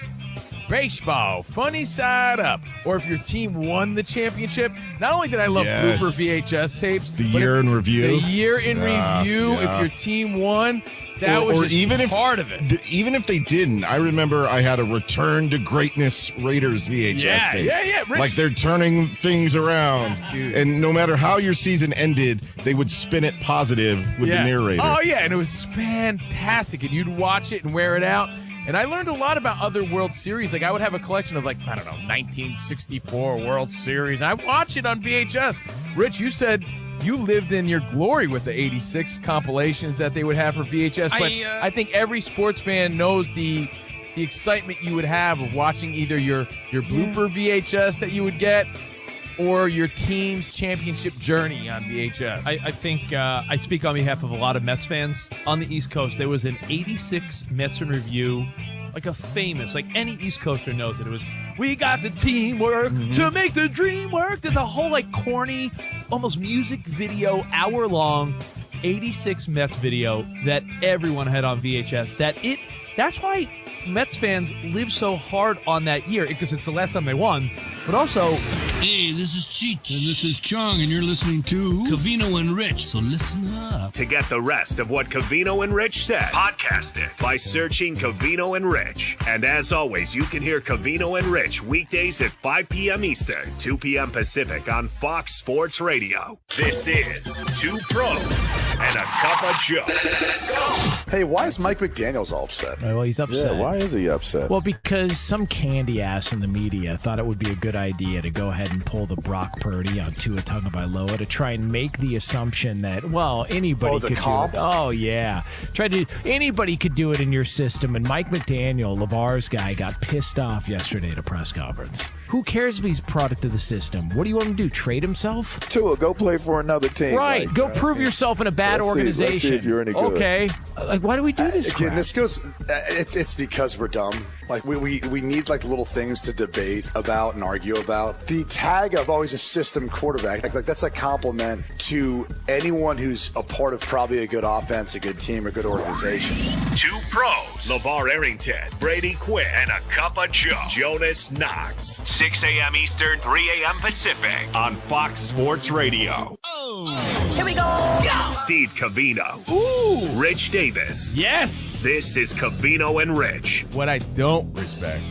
baseball, funny side up, or if your team won the championship? Not only did I love blooper VHS tapes, the year in review. The year in review, if your team won, that was just even part of it. Even if they didn't, I remember I had a Return to Greatness Raiders VHS tape. Yeah. Rich. Like they're turning things around. And no matter how your season ended, they would spin it positive with the narrator. Oh, yeah, and it was fantastic. And you'd watch it and wear it out. And I learned a lot about other World Series. Like, I would have a collection of, 1964 World Series. I watch it on VHS. Rich, you said you lived in your glory with the 86 compilations that they would have for VHS. But I think every sports fan knows the excitement you would have of watching either your blooper VHS that you would get or your team's championship journey on VHS. I think I speak on behalf of a lot of Mets fans on the East Coast. There was an 86 Mets in review, like a famous, like any East Coaster knows it. It was, we got the teamwork to make the dream work. There's a whole corny, almost music video, hour-long 86 Mets video that everyone had on VHS. That's why Mets fans live so hard on that year, because it's the last time they won, but also... Hey, this is Cheech. And this is Chung, and you're listening to Covino and Rich, so listen up. To get the rest of what Covino and Rich said, podcast it by searching Covino and Rich. And as always, you can hear Covino and Rich weekdays at 5 p.m. Eastern, 2 p.m. Pacific on Fox Sports Radio. This is Two Pros and a Cup of Joe. Let's go. Hey, why is Mike McDaniels all upset? Well, he's upset. Yeah, why is he upset? Well, because some candy ass in the media thought it would be a good idea to go ahead and pull the Brock Purdy on Tua Tagovailoa to try and make the assumption that, well, anybody could do it. Oh, yeah. Anybody could do it in your system. And Mike McDaniel, LeVar's guy, got pissed off yesterday at a press conference. Who cares if he's product of the system? What do you want him to do, trade himself? Tua, go play for another team. Right. Go prove yourself in a bad organization. Let's see if you're any good. Okay. Why do we do this crap? Again, this goes, it's because we're dumb. We need little things to debate about and argue about. The tag of always a system quarterback, that's a compliment to anyone who's a part of probably a good offense, a good team, a good organization. Two Pros, LeVar Arrington, Brady Quinn, and a Cup of Joe, Jonas Knox. 6 a.m. Eastern, 3 a.m. Pacific on Fox Sports Radio. Oh, here we go. Steve Covino. Ooh. Rich Davis. Yes. This is Covino and Rich. What I don't respect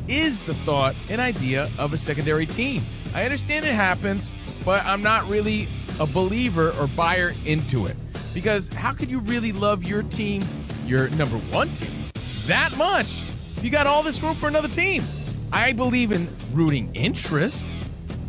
is the thought and idea of a secondary team. I understand it happens, but I'm not really a believer or buyer into it. Because how could you really love your team, your number one team, that much if you got all this room for another team? I believe in rooting interest.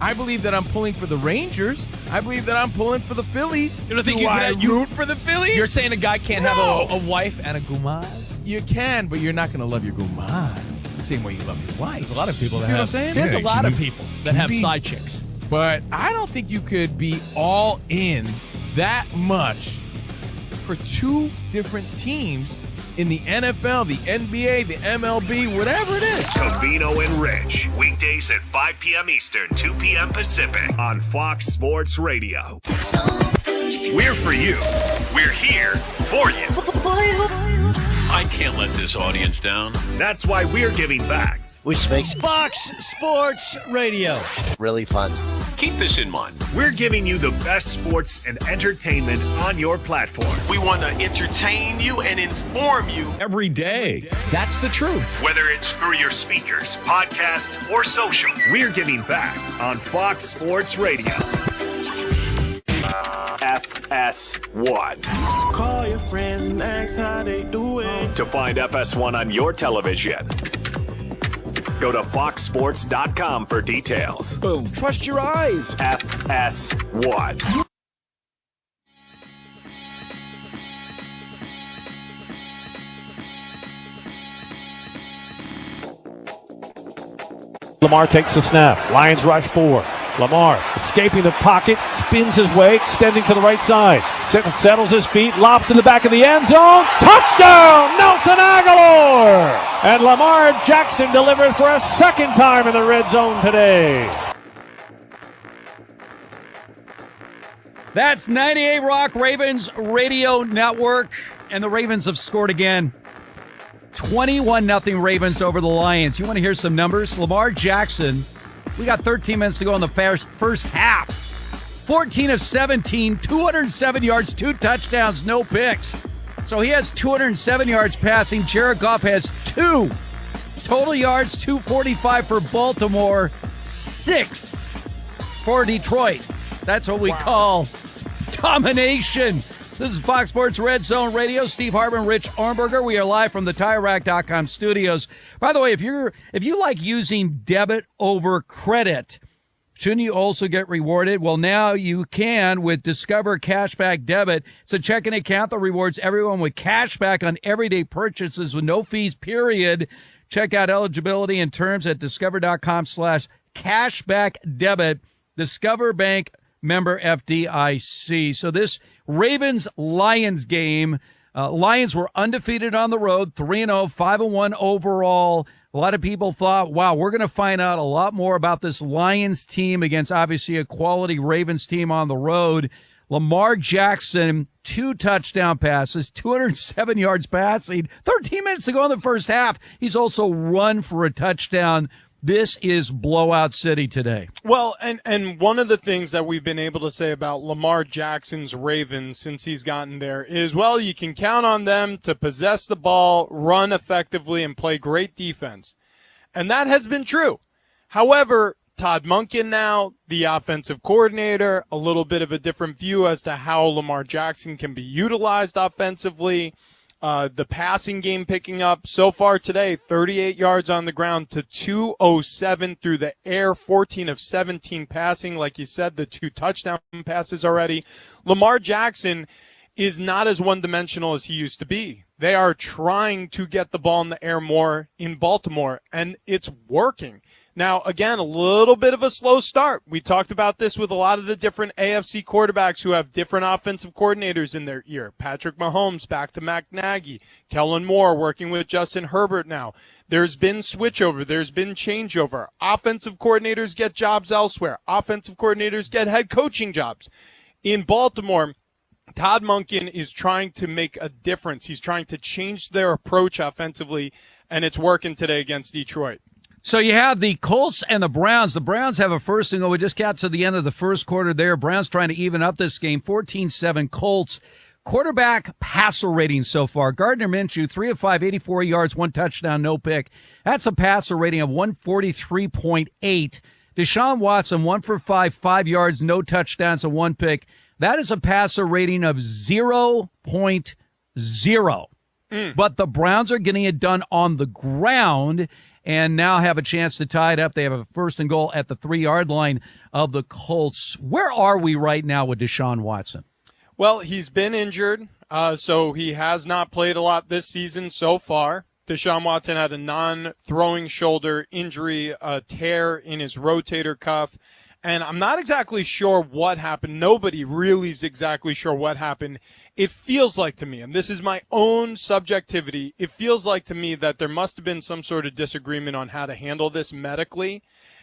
I believe that I'm pulling for the Rangers. I believe that I'm pulling for the Phillies. You don't think Do you I can root for the Phillies? You're saying a guy can't have a wife and a gumad? You can, but you're not going to love your gumad the same way you love your wife. There's a lot of people You that see have. what I'm saying? There's Yeah, a lot can of you- people that have side chicks. But I don't think you could be all in that much for two different teams in the NFL, the NBA, the MLB, whatever it is. Covino and Rich. Weekdays at 5 p.m. Eastern, 2 p.m. Pacific on Fox Sports Radio. We're for you. We're here for you. I can't let this audience down. That's why we're giving back. Which makes Fox Sports Radio really fun. Keep this in mind. We're giving you the best sports and entertainment on your platform. We want to entertain you and inform you every day. That's the truth. Whether it's through your speakers, podcast, or social, we're giving back on Fox Sports Radio. FS1. Call your friends and ask how they doing. To find FS1 on your television, go to foxsports.com for details. Boom. Trust your eyes. FS1. Lamar takes the snap. Lions rush 4. Lamar escaping the pocket, spins his way, extending to the right side. Settles his feet, lobs in the back of the end zone. Touchdown, Nelson Aguilar! And Lamar Jackson delivered for a second time in the red zone today. That's 98 Rock Ravens Radio Network, and the Ravens have scored again. 21-0 Ravens over the Lions. You want to hear some numbers? Lamar Jackson, we got 13 minutes to go in the first half. 14 of 17, 207 yards, 2 touchdowns, no picks. So he has 207 yards passing. Jared Goff has 2. Total yards, 245 for Baltimore, 6 for Detroit. That's what we call domination. This is Fox Sports Red Zone Radio. Steve Harbin, Rich Armberger. We are live from the TireRack.com studios. By the way, if you like using debit over credit, shouldn't you also get rewarded? Well, now you can with Discover Cashback Debit. It's a checking account that rewards everyone with cashback on everyday purchases with no fees, period. Check out eligibility and terms at discover.com/cashbackdebit. Discover Bank, member FDIC. So this Ravens-Lions game, Lions were undefeated on the road, 3-0, 5-1 overall. A lot of people thought, wow, we're going to find out a lot more about this Lions team against obviously a quality Ravens team on the road. Lamar Jackson, 2 touchdown passes, 207 yards passing, 13 minutes to go in the first half. He's also run for a touchdown. This is blowout city today. Well, and one of the things that we've been able to say about Lamar Jackson's Ravens since he's gotten there is, well, you can count on them to possess the ball, run effectively, and play great defense. And that has been true. However, Todd Monken now, the offensive coordinator, a little bit of a different view as to how Lamar Jackson can be utilized offensively. The passing game picking up so far today, 38 yards on the ground to 207 through the air, 14 of 17 passing. Like you said, the 2 touchdown passes already. Lamar Jackson is not as one-dimensional as he used to be. They are trying to get the ball in the air more in Baltimore, and it's working. Now, again, a little bit of a slow start. We talked about this with a lot of the different AFC quarterbacks who have different offensive coordinators in their ear. Patrick Mahomes back to Matt Nagy. Kellen Moore working with Justin Herbert now. There's been switchover. There's been changeover. Offensive coordinators get jobs elsewhere. Offensive coordinators get head coaching jobs. In Baltimore, Todd Monken is trying to make a difference. He's trying to change their approach offensively, and it's working today against Detroit. So you have the Colts and the Browns. The Browns have a first and goal. We just got to the end of the first quarter there. Browns trying to even up this game. 14-7 Colts. Quarterback passer rating so far. Gardner Minshew, 3 of 5, 84 yards, 1 touchdown, no pick. That's a passer rating of 143.8. Deshaun Watson, 1 for 5, 5 yards, no touchdowns, and 1 pick. That is a passer rating of 0.0. But the Browns are getting it done on the ground and now have a chance to tie it up. They have a first and goal at the 3-yard line of the Colts. Where are we right now with Deshaun Watson? Well, he's been injured, so he has not played a lot this season so far. Deshaun Watson had a non-throwing shoulder injury, a tear in his rotator cuff, And I'm not exactly sure what happened. Nobody really is exactly sure what happened. It feels like to me, and this is my own subjectivity, it feels like to me that there must have been some sort of disagreement on how to handle this medically.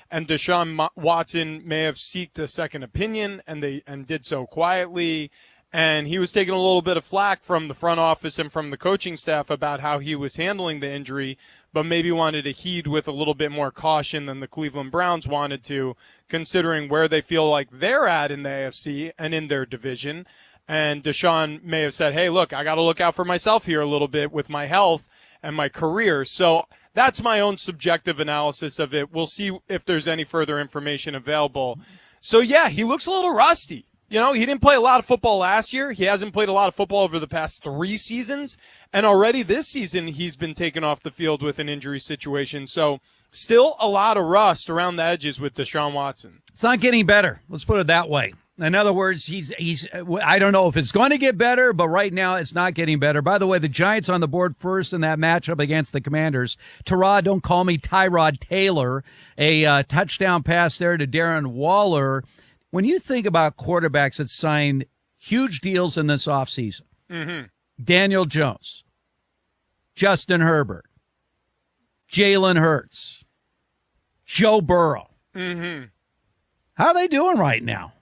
And Deshaun Watson may have sought a second opinion, and did so quietly. And he was taking a little bit of flack from the front office and from the coaching staff about how he was handling the injury, but maybe wanted to heed with a little bit more caution than the Cleveland Browns wanted to, considering where they feel like they're at in the AFC and in their division. And Deshaun may have said, hey, look, I got to look out for myself here a little bit with my health and my career. So that's my own subjective analysis of it. We'll see if there's any further information available. So, yeah, he looks a little rusty. You know, he didn't play a lot of football last year. He hasn't played a lot of football over the past 3 seasons. And already this season, he's been taken off the field with an injury situation. So still a lot of rust around the edges with Deshaun Watson. It's not getting better. Let's put it that way. In other words, he's I don't know if it's going to get better, but right now it's not getting better. By the way, the Giants on the board first in that matchup against the Commanders. Tyrod, don't call me Tyrod Taylor, a touchdown pass there to Darren Waller. When you think about quarterbacks that signed huge deals in this offseason, Daniel Jones, Justin Herbert, Jalen Hurts, Joe Burrow, how are they doing right now?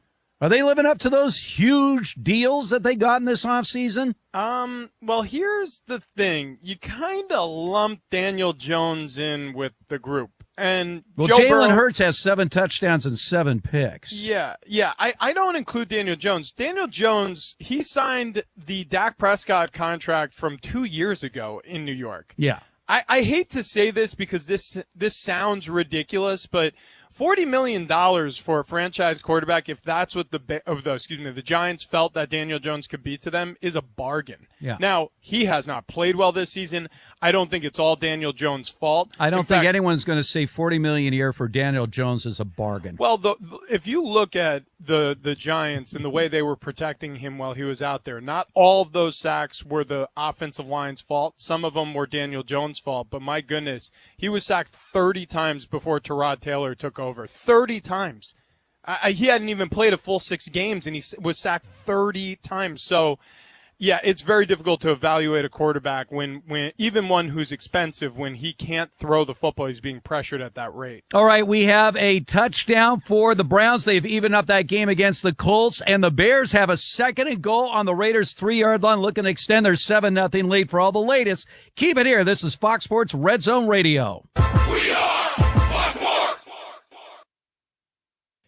Are they living up to those huge deals that they got in this offseason? Well, here's the thing. You kind of lump Daniel Jones in with the group. And Jalen Hurts has 7 touchdowns and 7 picks. Yeah. I don't include Daniel Jones. Daniel Jones, he signed the Dak Prescott contract from 2 years ago in New York. Yeah. I hate to say this because this sounds ridiculous, but $40 million for a franchise quarterback, if that's what the Giants felt that Daniel Jones could be to them, is a bargain. Yeah. Now, he has not played well this season. I don't think it's all Daniel Jones' fault. I don't think anyone's going to say $40 million a year for Daniel Jones is a bargain. Well, if you look at the Giants and the way they were protecting him while he was out there, not all of those sacks were the offensive line's fault. Some of them were Daniel Jones' fault, but my goodness, he was sacked 30 times before Tyrod Taylor took over. 30 times. He hadn't even played a full 6 games, and he was sacked 30 times. So, yeah, it's very difficult to evaluate a quarterback when even one who's expensive, when he can't throw the football, he's being pressured at that rate. All right, we have a touchdown for the Browns. They've evened up that game against the Colts, and the Bears have a 2nd and goal on the Raiders' 3-yard line, looking to extend their 7-0 lead. For all the latest, keep it here. This is Fox Sports Red Zone Radio. We are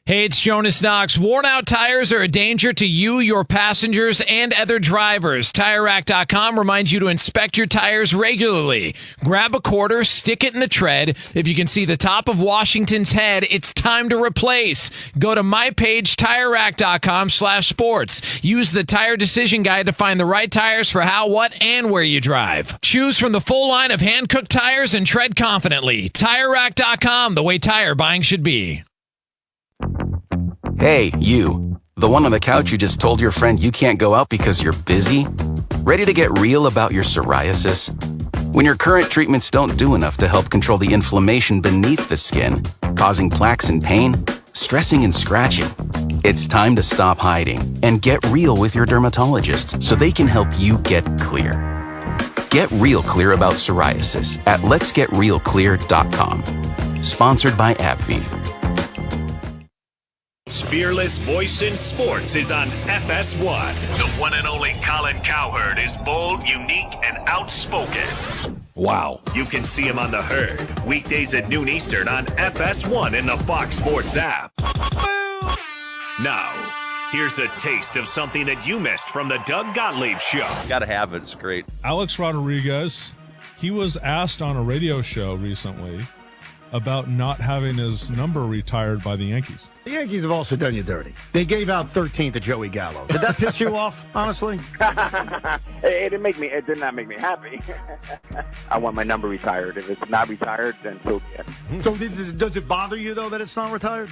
Hey, it's Jonas Knox. Worn-out tires are a danger to you, your passengers, and other drivers. TireRack.com reminds you to inspect your tires regularly. Grab a quarter, stick it in the tread. If you can see the top of Washington's head, it's time to replace. Go to my page, TireRack.com/sports. Use the Tire Decision Guide to find the right tires for how, what, and where you drive. Choose from the full line of hand-cooked tires and tread confidently. TireRack.com, the way tire buying should be. Hey, you. The one on the couch who just told your friend you can't go out because you're busy? Ready to get real about your psoriasis? When your current treatments don't do enough to help control the inflammation beneath the skin, causing plaques and pain, stressing and scratching, it's time to stop hiding and get real with your dermatologist so they can help you get clear. Get real clear about psoriasis at letsgetrealclear.com. Sponsored by AbbVie. Fearless voice in sports is on FS1. The one and only Colin Cowherd is bold, unique, and outspoken. Wow. You can see him on The Herd, weekdays at noon Eastern on FS1 in the Fox Sports app. Now, here's a taste of something that you missed from the Doug Gottlieb Show. Gotta have it. It's great. Alex Rodriguez, he was asked on a radio show recently about not having his number retired by the Yankees. The Yankees have also done you dirty. They gave out 13 to Joey Gallo. Did that piss you off, honestly? It did not make me happy. I want my number retired. If it's not retired, then so be it. So does it bother you, though, that it's not retired?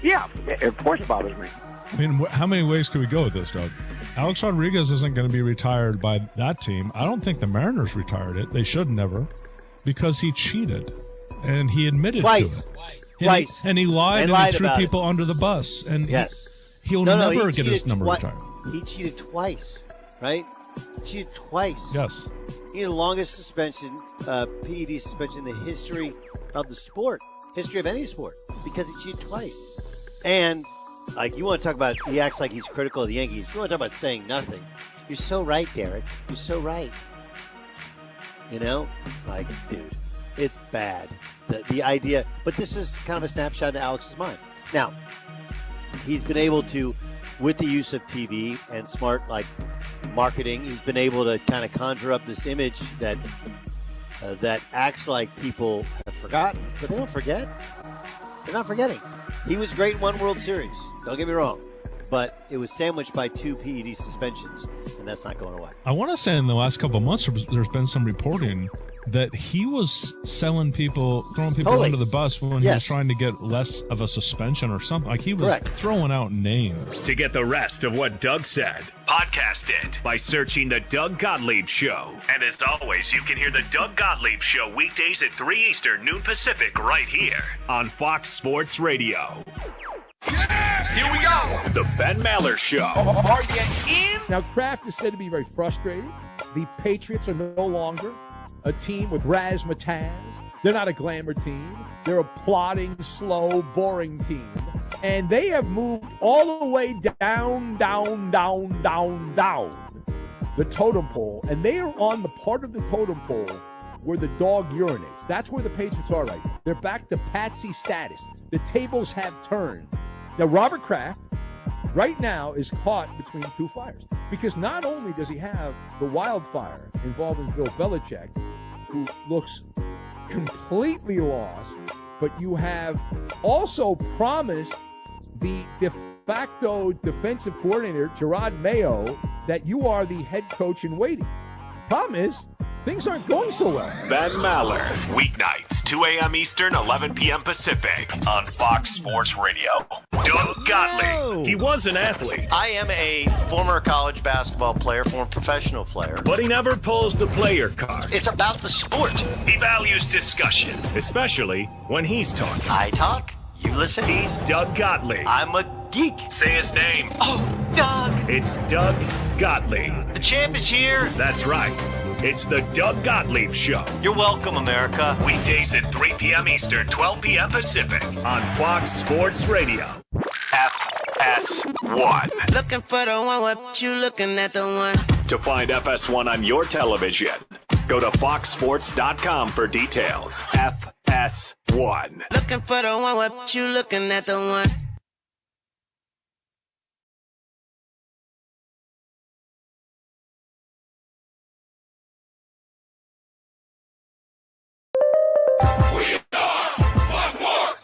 Yeah, of course it bothers me. I mean, how many ways could we go with this, Doug? Alex Rodriguez isn't going to be retired by that team. I don't think the Mariners retired it. They should never, because he cheated. And he admitted Twice. to it. Twice. And he lied And and, lied he threw about it. people under the bus. And Yes. he'll he never get his cheated number retired. He cheated twice, right? He cheated twice. Yes. He had the longest suspension, PED suspension in the history of the sport, history of any sport, because he cheated twice. And, like, you want to talk about, he acts like he's critical of the Yankees. You want to talk about saying nothing. You're so right, Derek. You're so right. You know? Like, dude, it's bad. The idea, but this is kind of a snapshot in Alex's mind. Now, he's been able to, with the use of TV and smart, like, marketing, he's been able to kind of conjure up this image that that acts like people have forgotten, but they don't forget. They're not forgetting. He was great in one World Series. Don't get me wrong. But it was sandwiched by 2 PED suspensions, and that's not going away. I want to say in the last couple of months, there's been some reporting that he was selling people, throwing people under the bus when he was trying to get less of a suspension or something. Like he was throwing out names. To get the rest of what Doug said, podcast it by searching The Doug Gottlieb Show. And as always, you can hear The Doug Gottlieb Show weekdays at 3 Eastern, noon Pacific, right here on Fox Sports Radio. Here we go. The Ben Maller Show. Are you in? Now, Kraft is said to be very frustrated. The Patriots are no longer a team with razzmatazz. They're not a glamour team. They're a plodding, slow, boring team. And they have moved all the way down the totem pole. And they are on the part of the totem pole where the dog urinates. That's where the Patriots are right now. They're back to patsy status. The tables have turned. Now, Robert Kraft right now is caught between 2 fires because not only does he have the wildfire involving Bill Belichick, who looks completely lost, but you have also promised the de facto defensive coordinator, Gerard Mayo, that you are the head coach in waiting. Problem is, things aren't going so well. Ben Maller, weeknights, 2 a.m. Eastern, 11 p.m. Pacific, on Fox Sports Radio. Doug Gottlieb. He was an athlete. I am a former college basketball player, former professional player. But he never pulls the player card. It's about the sport. He values discussion, especially when he's talking. I talk, you listen. He's Doug Gottlieb. I'm a geek. Say his name. Oh, Doug. It's Doug Gottlieb. The champ is here. That's right. It's the Doug Gottlieb Show. You're welcome, America. Weekdays at 3 p.m. Eastern, 12 p.m. Pacific on Fox Sports Radio. FS1. Looking for the one, what you looking at the one? To find FS1 on your television, go to foxsports.com for details. FS1. Looking for the one, what you looking at the one?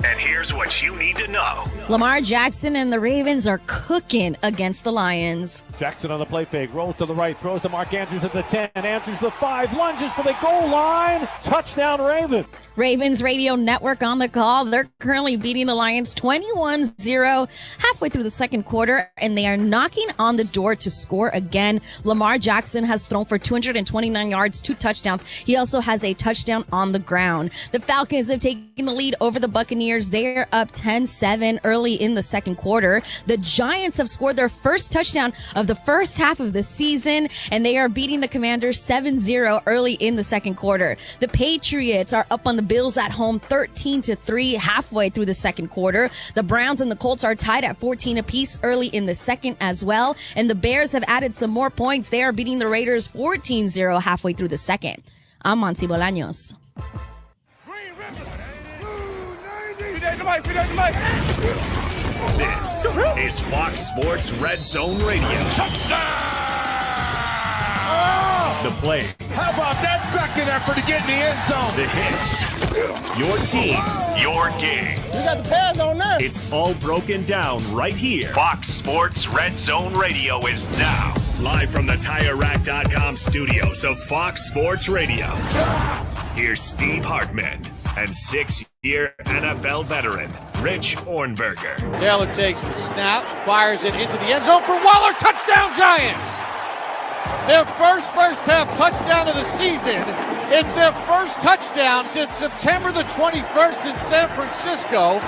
And here's what you need to know. Lamar Jackson and the Ravens are cooking against the Lions. Jackson on the play fake, rolls to the right, throws to Mark Andrews at the 10, Andrews the 5, lunges for the goal line. Touchdown Ravens. Ravens Radio Network on the call. They're currently beating the Lions 21-0 halfway through the second quarter, and they are knocking on the door to score again. Lamar Jackson has thrown for 229 yards, 2 touchdowns. He also has a touchdown on the ground. The Falcons have taken the lead over the Buccaneers. They're up 10-7 early in the second quarter. The Giants have scored their first touchdown of the first half of the season, and they are beating the Commanders 7-0 early in the second quarter. The Patriots are up on the Bills at home 13-3 halfway through the second quarter. The Browns and the Colts are tied at 14 apiece early in the second as well, and the Bears have added some more points. They are beating the Raiders 14-0 halfway through the second. I'm Monty Bolaños. This is Fox Sports Red Zone Radio. The play. How about that second effort to get in the end zone? The hit. Your team, your game. You got the pads on that. It's all broken down right here. Fox Sports Red Zone Radio is now live from the TireRack.com studios of Fox Sports Radio. Here's Steve Hartman and 6-year NFL veteran Rich Ornberger. Taylor takes the snap, fires it into the end zone for Waller. Touchdown, Giants! Their first half touchdown of the season It's their first touchdown since September the 21st in San Francisco.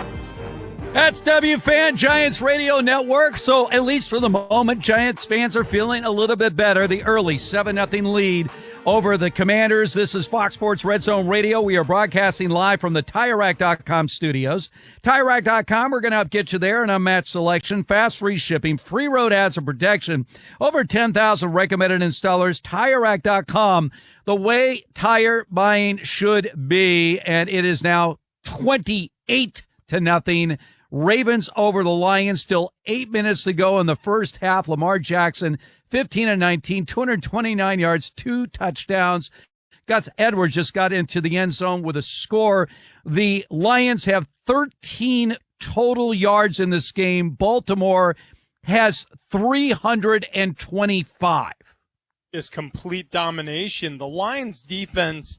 That's WFAN Giants Radio Network. So at least for the moment, Giants fans are feeling a little bit better. The early 7-0 lead over the Commanders. This is Fox Sports Red Zone Radio. We are broadcasting live from the TireRack.com studios. TireRack.com, we're going to get you there. An unmatched selection, fast free shipping, free road ads and protection. Over 10,000 recommended installers. TireRack.com, the way tire buying should be. And it is now 28-0. Ravens over the Lions. Still 8 minutes to go in the first half. Lamar Jackson, 15-19, 229 yards, 2 touchdowns. Gus Edwards just got into the end zone with a score. The Lions have 13 total yards in this game. Baltimore has 325. Just complete domination. The Lions defense,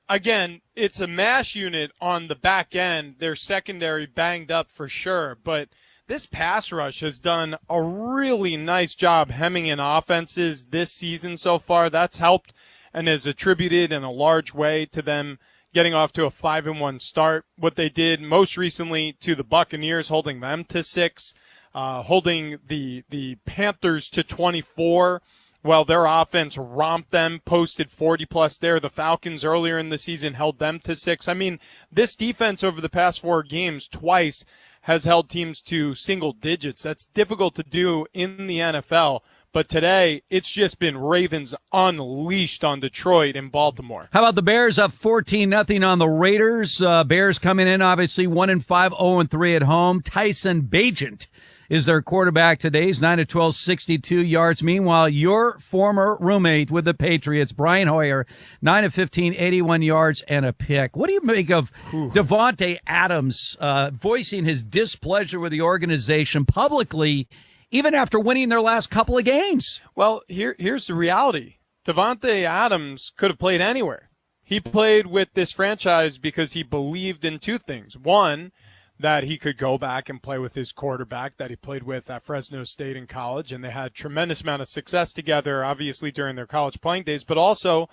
again, it's a mash unit on the back end. Their secondary banged up for sure, but this pass rush has done a really nice job hemming in offenses this season so far. That's helped and is attributed in a large way to them getting off to a 5-1 start. What they did most recently to the Buccaneers, holding them to 6, holding the Panthers to 24. Well, their offense romped them, posted 40-plus there. The Falcons earlier in the season held them to 6. I mean, this defense over the past 4 games twice has held teams to single digits. That's difficult to do in the NFL. But today, it's just been Ravens unleashed on Detroit and Baltimore. How about the Bears up 14-0 on the Raiders? Bears coming in, obviously, 1-5, 0-3 at home. Tyson Bagent is their quarterback today. He's 9-12, 62 yards. Meanwhile, your former roommate with the Patriots, Brian Hoyer, 9-15, 81 yards and a pick. What do you make of Davante Adams voicing his displeasure with the organization publicly, even after winning their last couple of games? Well, here's the reality. Davante Adams could have played anywhere. He played with this franchise because he believed in 2 things. One, that he could go back and play with his quarterback that he played with at Fresno State in college, and they had a tremendous amount of success together, obviously, during their college playing days, but also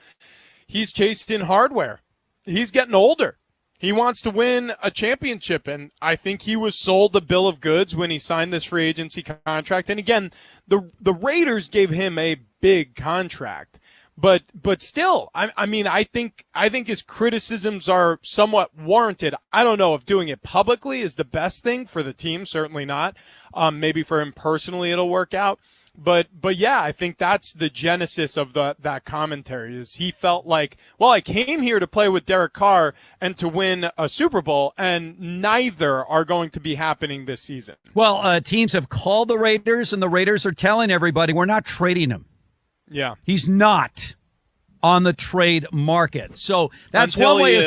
he's chased in hardware. He's getting older. He wants to win a championship, and I think he was sold a bill of goods when he signed this free agency contract. And again, the Raiders gave him a big contract. But still, I mean, I think his criticisms are somewhat warranted. I don't know if doing it publicly is the best thing for the team. Certainly not. Maybe for him personally, it'll work out. But yeah, I think that's the genesis of that commentary. Is he felt like, well, I came here to play with Derek Carr and to win a Super Bowl, and neither are going to be happening this season. Well, teams have called the Raiders, and the Raiders are telling everybody we're not trading him. Yeah. He's not on the trade market. So that's until one way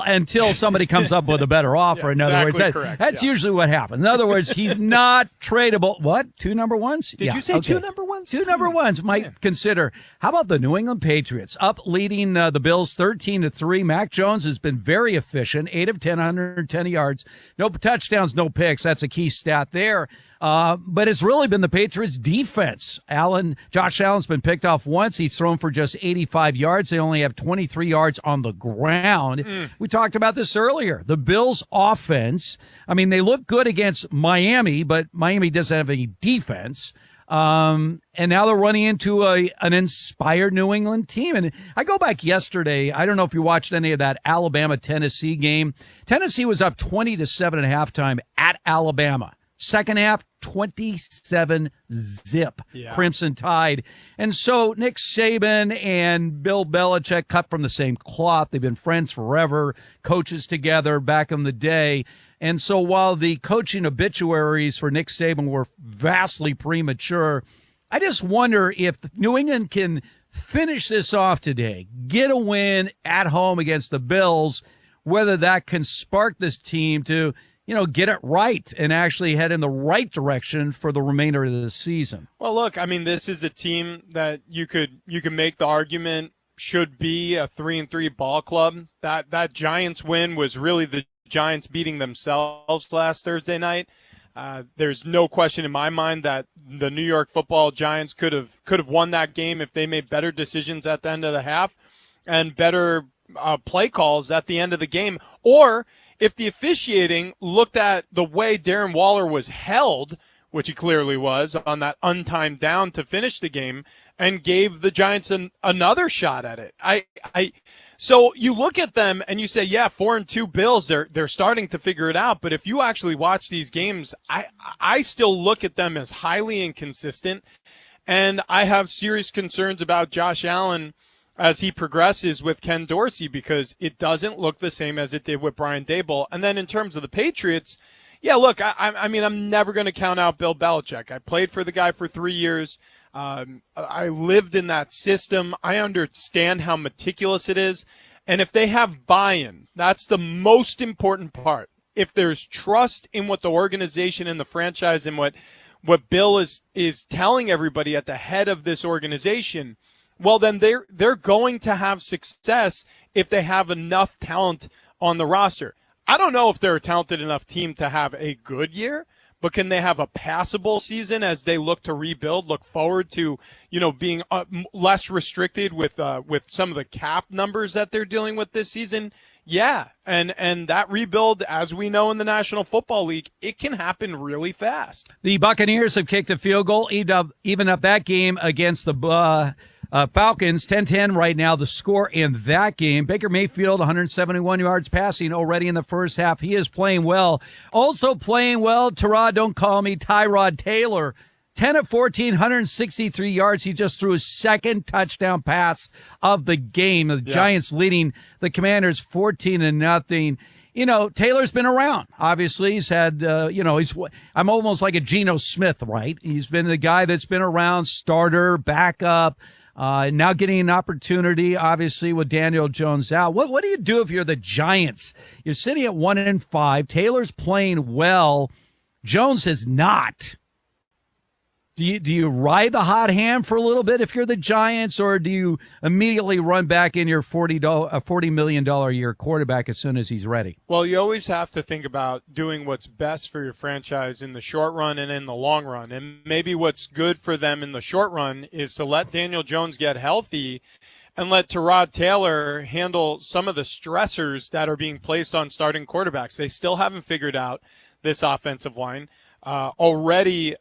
until somebody comes up with a better offer. Yeah, in other words, correct. That's usually what happens. In other words, he's not tradable. What? 2 number ones? Did you say 2 number ones? 2 number ones might consider. How about the New England Patriots up leading the Bills 13-3? Mac Jones has been very efficient, 8 of 10, 110 yards, no touchdowns, no picks. That's a key stat there. But it's really been the Patriots' defense. Josh Allen's been picked off once. He's thrown for just 85 yards. They only have 23 yards on the ground. We talked about this earlier. The Bills' offense, I mean, they look good against Miami, but Miami doesn't have any defense. And now they're running into an inspired New England team. And I go back yesterday. I don't know if you watched any of that Alabama-Tennessee game. Tennessee was up 20-7 at halftime at Alabama. Second half, 27-zip, Crimson Tide. And so Nick Saban and Bill Belichick cut from the same cloth. They've been friends forever, coaches together back in the day. And so while the coaching obituaries for Nick Saban were vastly premature, I just wonder if New England can finish this off today, get a win at home against the Bills, whether that can spark this team to get it right and actually head in the right direction for the remainder of the season. Well, look, I mean, this is a team that you could make the argument should be a 3-3 ball club. That Giants win was really the Giants beating themselves last Thursday night. There's no question in my mind that the New York Football Giants could have won that game if they made better decisions at the end of the half. and better play calls at the end of the game, or if the officiating looked at the way Darren Waller was held, which he clearly was, on that untimed down to finish the game, and gave the Giants another shot at it. So you look at them and you say, yeah, 4-2 Bills, they're starting to figure it out. But if you actually watch these games, I still look at them as highly inconsistent, and I have serious concerns about Josh Allen as he progresses with Ken Dorsey, because it doesn't look the same as it did with Brian Daboll. And then in terms of the Patriots, yeah, look, I mean, I'm never going to count out Bill Belichick. I played for the guy for 3 years. I lived in that system. I understand how meticulous it is. And if they have buy-in, that's the most important part. If there's trust in what the organization and the franchise and what Bill is telling everybody at the head of this organization, well, then they're going to have success if they have enough talent on the roster. I don't know if they're a talented enough team to have a good year, but can they have a passable season as they look to rebuild, look forward to, being less restricted with some of the cap numbers that they're dealing with this season? Yeah. And that rebuild, as we know in the National Football League, it can happen really fast. The Buccaneers have kicked a field goal, even up that game against the Falcons. 10-10 right now, the score in that game. Baker Mayfield, 171 yards passing already in the first half. He is playing well. Also playing well, don't call me Tyrod Taylor. 10 of 14, 163 yards. He just threw his second touchdown pass of the game. The Giants leading the Commanders 14-0. Taylor's been around. Obviously, he's had, I'm almost like a Geno Smith, right? He's been the guy that's been around, starter, backup, now getting an opportunity, obviously, with Daniel Jones out. What do you do if you're the Giants? You're sitting at 1-5. Taylor's playing well. Jones has not. Do you ride the hot hand for a little bit if you're the Giants, or do you immediately run back in your $40 million a year quarterback as soon as he's ready? Well, you always have to think about doing what's best for your franchise in the short run and in the long run. And maybe what's good for them in the short run is to let Daniel Jones get healthy and let Tyrod Taylor handle some of the stressors that are being placed on starting quarterbacks. They still haven't figured out this offensive line. Already,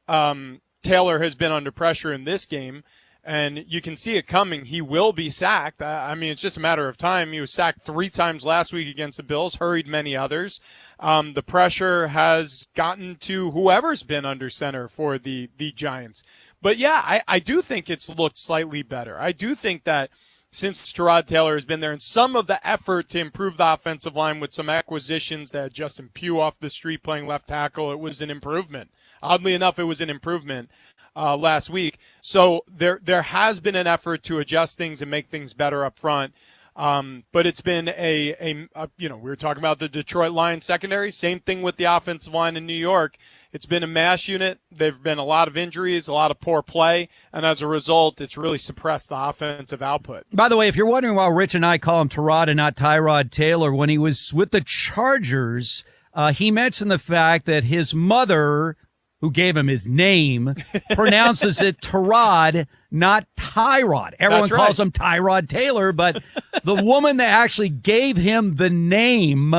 Taylor has been under pressure in this game, and you can see it coming. He will be sacked. I mean, it's just a matter of time. He was sacked 3 times last week against the Bills, hurried many others. The pressure has gotten to whoever's been under center for the Giants. But, yeah, I do think it's looked slightly better. I do think that since Tyrod Taylor has been there, and some of the effort to improve the offensive line with some acquisitions that Justin Pugh off the street playing left tackle, it was an improvement. Oddly enough, it was an improvement last week. So there has been an effort to adjust things and make things better up front. But it's been we were talking about the Detroit Lions secondary. Same thing with the offensive line in New York. It's been a mash unit. There've been a lot of injuries, a lot of poor play, and as a result, it's really suppressed the offensive output. By the way, if you're wondering why Rich and I call him Tyrod and not Tyrod Taylor, when he was with the Chargers, he mentioned the fact that his mother, who gave him his name, pronounces it Tyrod, not Tyrod. Everyone calls him Tyrod Taylor, but the woman that actually gave him the name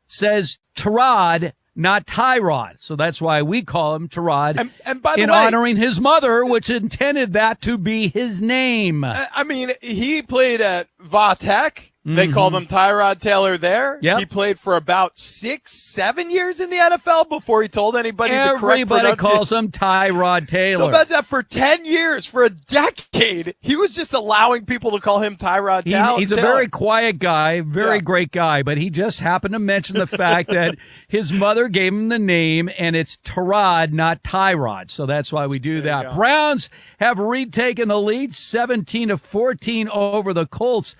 says Tyrod, not Tyrod. So that's why we call him Tyrod, and by the in way, honoring his mother, which intended that to be his name. I mean, he played at Va-Tech. They called him Tyrod Taylor there. Yep. He played for about 6-7 years in the NFL before he told anybody the correct pronunciation. Everybody calls him Tyrod Taylor. So that's that for 10 years, for a decade, he was just allowing people to call him Tyrod Taylor. He's a very quiet guy, very great guy, but he just happened to mention the fact that his mother gave him the name, and it's Tyrod, not Tyrod. So that's why we do that. Browns have retaken the lead 17-14 over the Colts.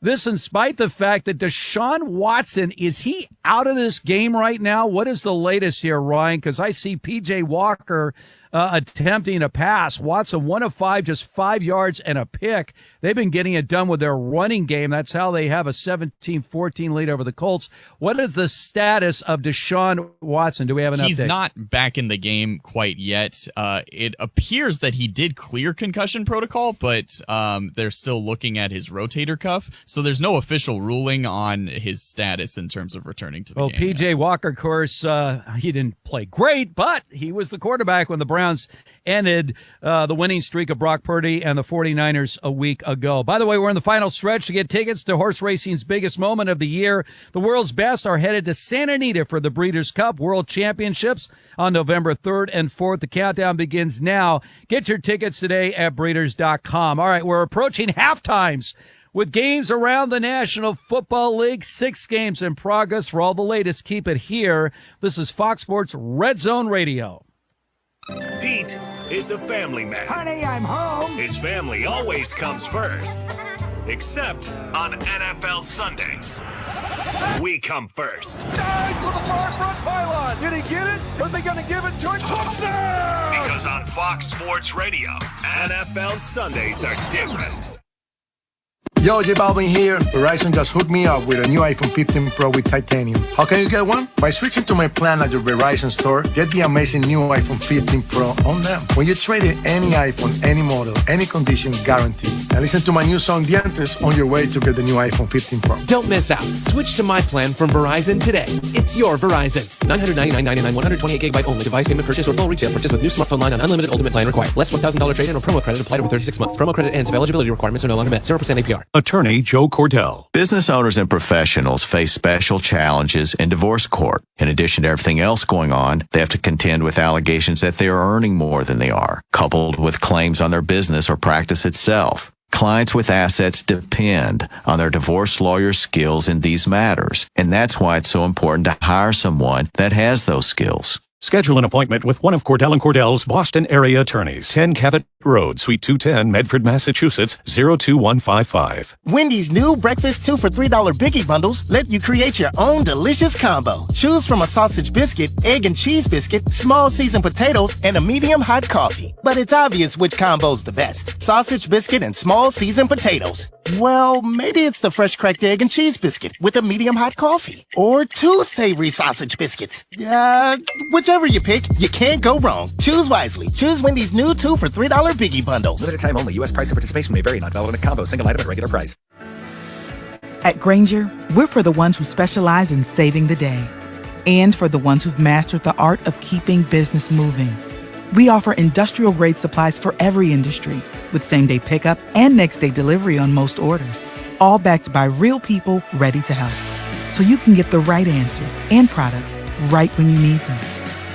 This in spite the fact that Deshaun Watson, is he out of this game right now? What is the latest here, Ryan? Because I see P.J. Walker attempting a pass. Watson 1 of 5, just 5 yards and a pick. They've been getting it done with their running game. That's how they have a 17-14 lead over the Colts. What is the status of Deshaun Watson? Do we have an update? He's not back in the game quite yet. It appears that he did clear concussion protocol, but they're still looking at his rotator cuff. So there's no official ruling on his status in terms of returning to the game. P.J. Walker, of course, he didn't play great, but he was the quarterback when the Browns ended the winning streak of Brock Purdy and the 49ers a week ago. By the way, we're in the final stretch to get tickets to horse racing's biggest moment of the year. The world's best are headed to Santa Anita for the Breeders' Cup World Championships on November 3rd and 4th. The countdown begins now. Get your tickets today at Breeders.com. All right, we're approaching halftimes with games around the National Football League. 6 games in progress. For all the latest, keep it here. This is Fox Sports Red Zone Radio. Pete is a family man. Honey, I'm home. His family always comes first. Except on NFL Sundays. We come first. Dives to the far front pylon. Did he get it? Are they going to give it to him? Touchdown! Because on Fox Sports Radio, NFL Sundays are different. Yo, J Balvin here. Verizon just hooked me up with a new iPhone 15 Pro with titanium. How can you get one? By switching to my plan at your Verizon store, get the amazing new iPhone 15 Pro on them. When you trade in any iPhone, any model, any condition, guaranteed. And listen to my new song, Dientes, on your way to get the new iPhone 15 Pro. Don't miss out. Switch to my plan from Verizon today. It's your Verizon. $999.99, 128 gigabyte only. Device payment purchase or full retail purchase with new smartphone line on unlimited ultimate plan required. Less $1,000 trade-in or promo credit applied over 36 months. Promo credit ends if eligibility requirements are no longer met. 0% APR. Attorney Joe Cordell. Business owners and professionals face special challenges in divorce court. In addition to everything else going on, they have to contend with allegations that they are earning more than they are, coupled with claims on their business or practice itself. Clients with assets depend on their divorce lawyer's skills in these matters, and that's why it's so important to hire someone that has those skills. Schedule an appointment with one of Cordell & Cordell's Boston area attorneys. 10 Cabot Road, Suite 210, Medford, Massachusetts, 02155. Wendy's new breakfast 2 for $3 Biggie bundles let you create your own delicious combo. Choose from a sausage biscuit, egg and cheese biscuit, small seasoned potatoes, and a medium hot coffee. But it's obvious which combo's the best. Sausage biscuit and small seasoned potatoes. Well, maybe it's the fresh cracked egg and cheese biscuit with a medium hot coffee. Or 2 savory sausage biscuits. Whichever you pick, you can't go wrong. Choose wisely. Choose Wendy's new 2 for $3 Biggie bundles. Limited time only. U.S. price and participation may vary. Not valid in a combo. Single item at regular price. At Grainger, we're for the ones who specialize in saving the day. And for the ones who've mastered the art of keeping business moving. We offer industrial-grade supplies for every industry, with same-day pickup and next-day delivery on most orders. All backed by real people ready to help. So you can get the right answers and products right when you need them.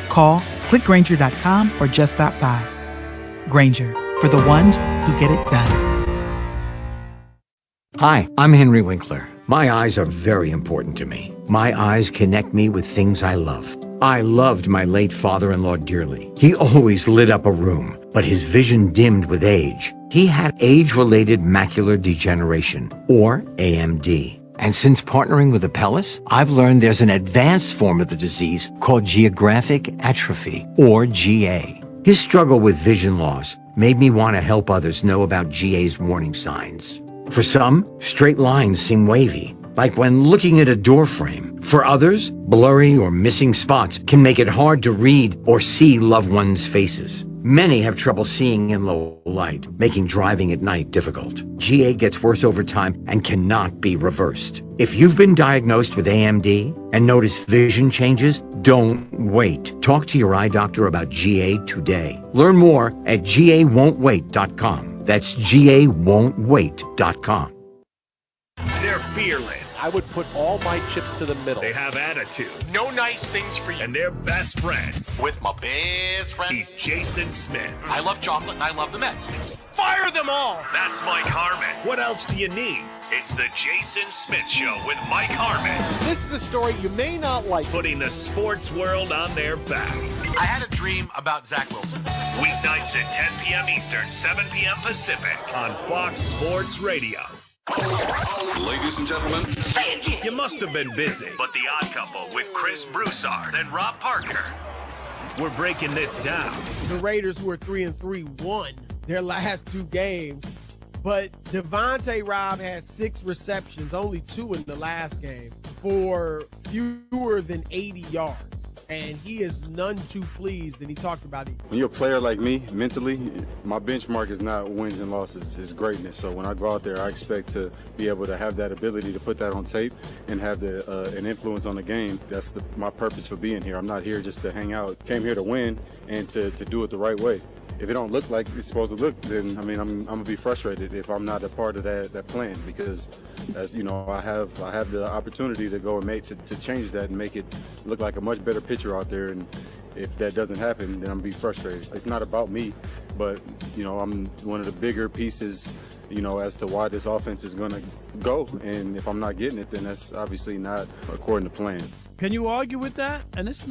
Call, clickgrainger.com, or just stop by. Grainger, for the ones who get it done. Hi, I'm Henry Winkler. My eyes are very important to me. My eyes connect me with things I love. I loved my late father-in-law dearly. He always lit up a room, but his vision dimmed with age. He had age-related macular degeneration, or AMD. And since partnering with Apellis, I've learned there's an advanced form of the disease called geographic atrophy, or GA. His struggle with vision loss made me want to help others know about GA's warning signs. For some, straight lines seem wavy, like when looking at a door frame. For others, blurry or missing spots can make it hard to read or see loved ones' faces. Many have trouble seeing in low light, making driving at night difficult. GA gets worse over time and cannot be reversed. If you've been diagnosed with AMD and notice vision changes, don't wait. Talk to your eye doctor about GA today. Learn more at GAWon'tWait.com. That's GAWon'tWait.com. They're fearless. I would put all my chips to the middle. They have attitude. No nice things for you. And they're best friends. With my best friend. He's Jason Smith. I love chocolate and I love the Mets. Fire them all. That's Mike Harmon. What else do you need? It's the Jason Smith Show with Mike Harmon. This is a story you may not like. Putting the sports world on their back. I had a dream about Zach Wilson. Weeknights at 10 p.m. Eastern, 7 p.m. Pacific on Fox Sports Radio. Ladies and gentlemen, you must have been busy, but The Odd Couple with Chris Broussard and Rob Parker We're breaking this down. The Raiders, who are 3-3, won their last 2 games. But Devontae Robb had 6 receptions, only 2 in the last game, for fewer than 80 yards. And he is none too pleased, and he talked about it. When you're a player like me, mentally, my benchmark is not wins and losses, it's greatness. So when I go out there, I expect to be able to have that ability to put that on tape and have an influence on the game. That's my purpose for being here. I'm not here just to hang out. Came here to win and to do it the right way. If it don't look like it's supposed to look, then I'm gonna be frustrated if I'm not a part of that plan, because as you know, I have the opportunity to go and to change that and make it look like a much better picture out there. And if that doesn't happen, then I'm gonna be frustrated. It's not about me, but you know, I'm one of the bigger pieces, you know, as to why this offense is gonna go. And if I'm not getting it, then that's obviously not according to plan. Can you argue with that? And this is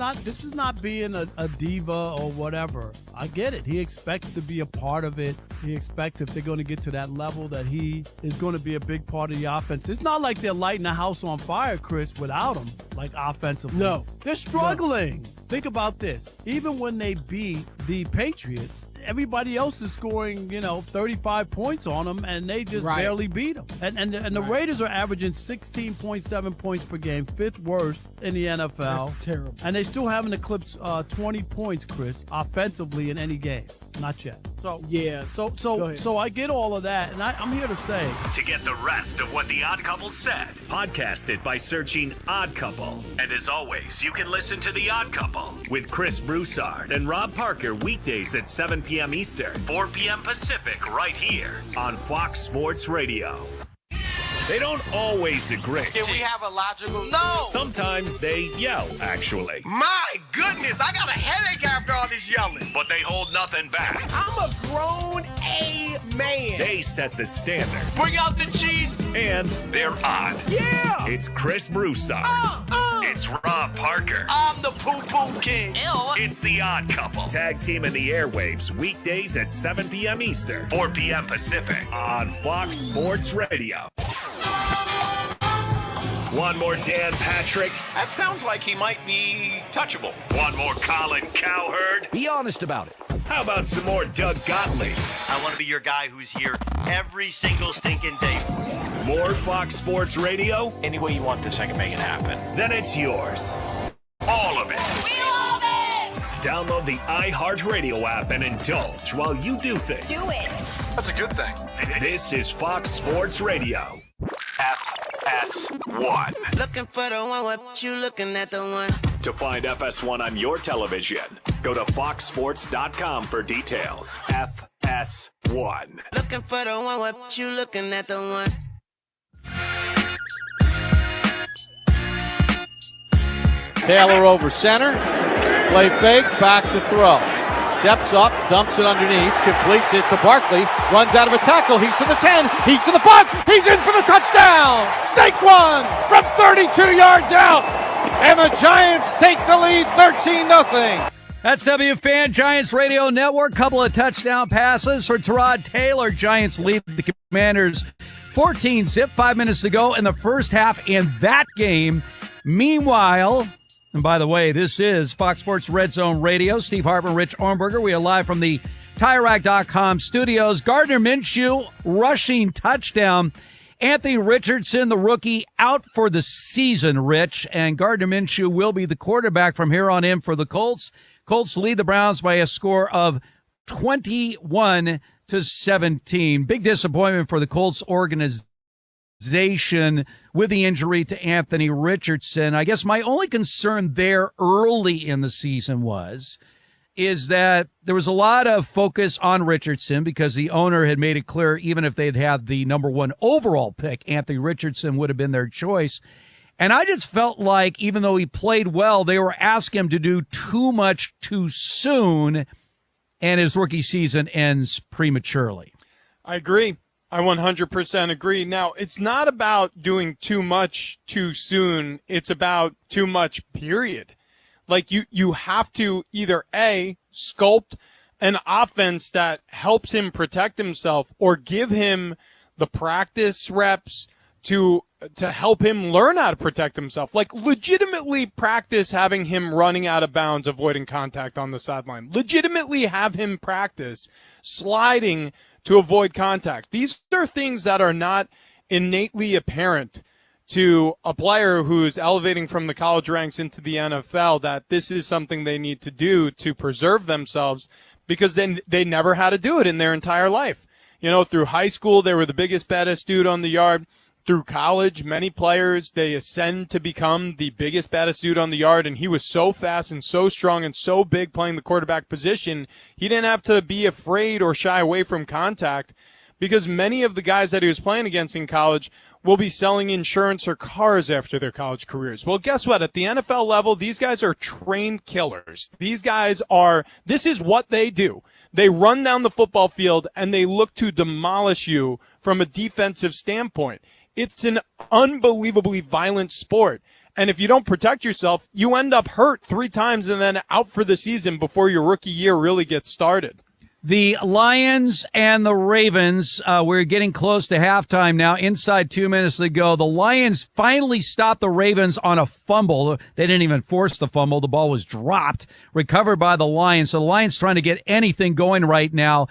not being a diva or whatever. I get it. He expects to be a part of it. He expects if they're going to get to that level that he is going to be a big part of the offense. It's not like they're lighting the house on fire, Chris, without him, like offensively. No. They're struggling. No. Think about this. Even when they beat the Patriots, everybody else is scoring, 35 points on them, and they just barely beat them. And the Raiders are averaging 16.7 points per game, 5th worst in the NFL. That's terrible. And they still haven't eclipsed 20 points, Chris, offensively in any game. Not yet. So yeah. So I get all of that, and I'm here to say. To get the rest of what the Odd Couple said, podcast it by searching Odd Couple. And as always, you can listen to the Odd Couple with Chris Broussard and Rob Parker weekdays at 7 p.m. Eastern, 4 p.m. Pacific, right here on Fox Sports Radio. They don't always agree. Can we have a logical... No! Sometimes they yell, actually. My goodness, I got a headache after all this yelling. But they hold nothing back. I'm a grown man. They set the standard. Bring out the cheese. And they're odd. Yeah! It's Chris Broussard. It's Rob Parker. I'm the poo-poo king. Ew. It's the Odd Couple. Tag team in the airwaves weekdays at 7 p.m. Eastern, 4 p.m. Pacific on Fox Sports Radio. One more Dan Patrick. That sounds like he might be touchable. One more Colin Cowherd. Be honest about it. How about some more Doug Gottlieb? I want to be your guy who's here every single stinking day. More Fox Sports Radio? Any way you want this, I can make it happen. Then it's yours. All of it. We love it! Download the iHeartRadio app and indulge while you do things. Do it. That's a good thing. This is Fox Sports Radio. FS1. Looking for the one, what you looking at the one? To find FS1 on your television, go to foxsports.com for details. FS1. Looking for the one, what you looking at the one? Taylor over center. Play fake, back to throw. Steps up, dumps it underneath, completes it to Barkley, runs out of a tackle, he's to the 10, he's to the 5, he's in for the touchdown! Saquon from 32 yards out, and the Giants take the lead 13-0. That's WFAN Giants Radio Network. Couple of touchdown passes for Tyrod Taylor. Giants lead the Commanders 14-zip, 5 minutes to go in the first half in that game. Meanwhile, and by the way, this is Fox Sports Red Zone Radio. Steve Harper, Rich Ornberger. We are live from the TireRack.com studios. Gardner Minshew rushing touchdown. Anthony Richardson, the rookie, out for the season, Rich. And Gardner Minshew will be the quarterback from here on in for the Colts. Colts lead the Browns by a score of 21-17. Big disappointment for the Colts organization with the injury to Anthony Richardson. I guess my only concern there early in the season is that there was a lot of focus on Richardson because the owner had made it clear even if they'd had the number 1 overall pick, Anthony Richardson would have been their choice. And I just felt like even though he played well, they were asking him to do too much too soon, and his rookie season ends prematurely. I agree. I 100% agree. Now, it's not about doing too much too soon. It's about too much, period. Like, you have to either, A, sculpt an offense that helps him protect himself or give him the practice reps to help him learn how to protect himself. Like, legitimately practice having him running out of bounds, avoiding contact on the sideline. Legitimately have him practice sliding to avoid contact. These are things that are not innately apparent to a player who's elevating from the college ranks into the NFL, that this is something they need to do to preserve themselves, because then they never had to do it in their entire life. You know, through high school, they were the biggest, baddest dude on the yard. Through college, many players, they ascend to become the biggest, baddest dude on the yard, and he was so fast and so strong and so big playing the quarterback position, he didn't have to be afraid or shy away from contact, because many of the guys that he was playing against in college will be selling insurance or cars after their college careers. Well, guess what? At the NFL level, these guys are trained killers. These guys this is what they do. They run down the football field and they look to demolish you from a defensive standpoint. It's an unbelievably violent sport. And if you don't protect yourself, you end up hurt 3 times and then out for the season before your rookie year really gets started. The Lions and the Ravens, we're getting close to halftime now. Inside 2 minutes to go. The Lions finally stopped the Ravens on a fumble. They didn't even force the fumble. The ball was dropped, recovered by the Lions. So the Lions trying to get anything going right now.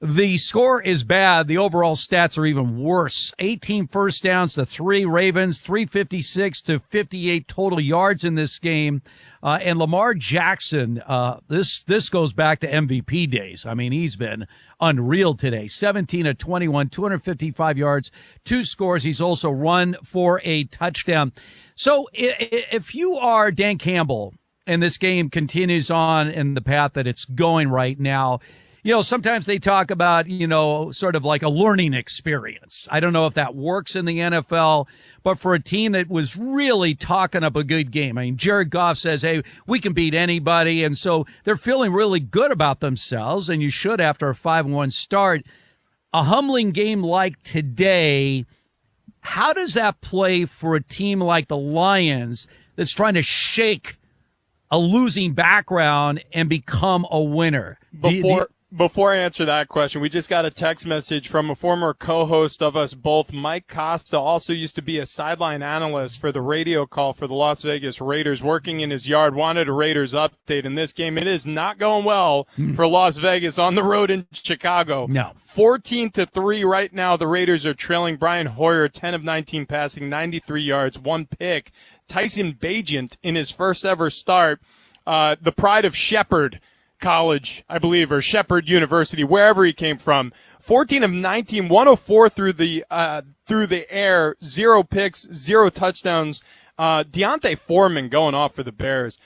The score is bad. The overall stats are even worse. 18 first downs to 3 Ravens, 356 to 58 total yards in this game. And Lamar Jackson, this goes back to MVP days. I mean, he's been unreal today. 17 of 21, 255 yards, 2 scores. He's also run for a touchdown. So if you are Dan Campbell and this game continues on in the path that it's going right now, you know, sometimes they talk about, you know, sort of like a learning experience. I don't know if that works in the NFL, but for a team that was really talking up a good game. I mean, Jared Goff says, hey, we can beat anybody. And so they're feeling really good about themselves, and you should after a 5-1 start. A humbling game like today, how does that play for a team like the Lions that's trying to shake a losing background and become a winner? Before I answer that question, we just got a text message from a former co-host of us both. Mike Costa also used to be a sideline analyst for the radio call for the Las Vegas Raiders, working in his yard, wanted a Raiders update in this game. It is not going well for Las Vegas on the road in Chicago. No. 14-3 right now. The Raiders are trailing. Brian Hoyer, 10 of 19 passing, 93 yards, 1 pick. Tyson Bagent in his first ever start, the pride of Shepherd College, I believe, or Shepherd University, wherever he came from. 14 of 19, 104 through the air, 0 picks, 0 touchdowns. Deontay Foreman going off for the Bears.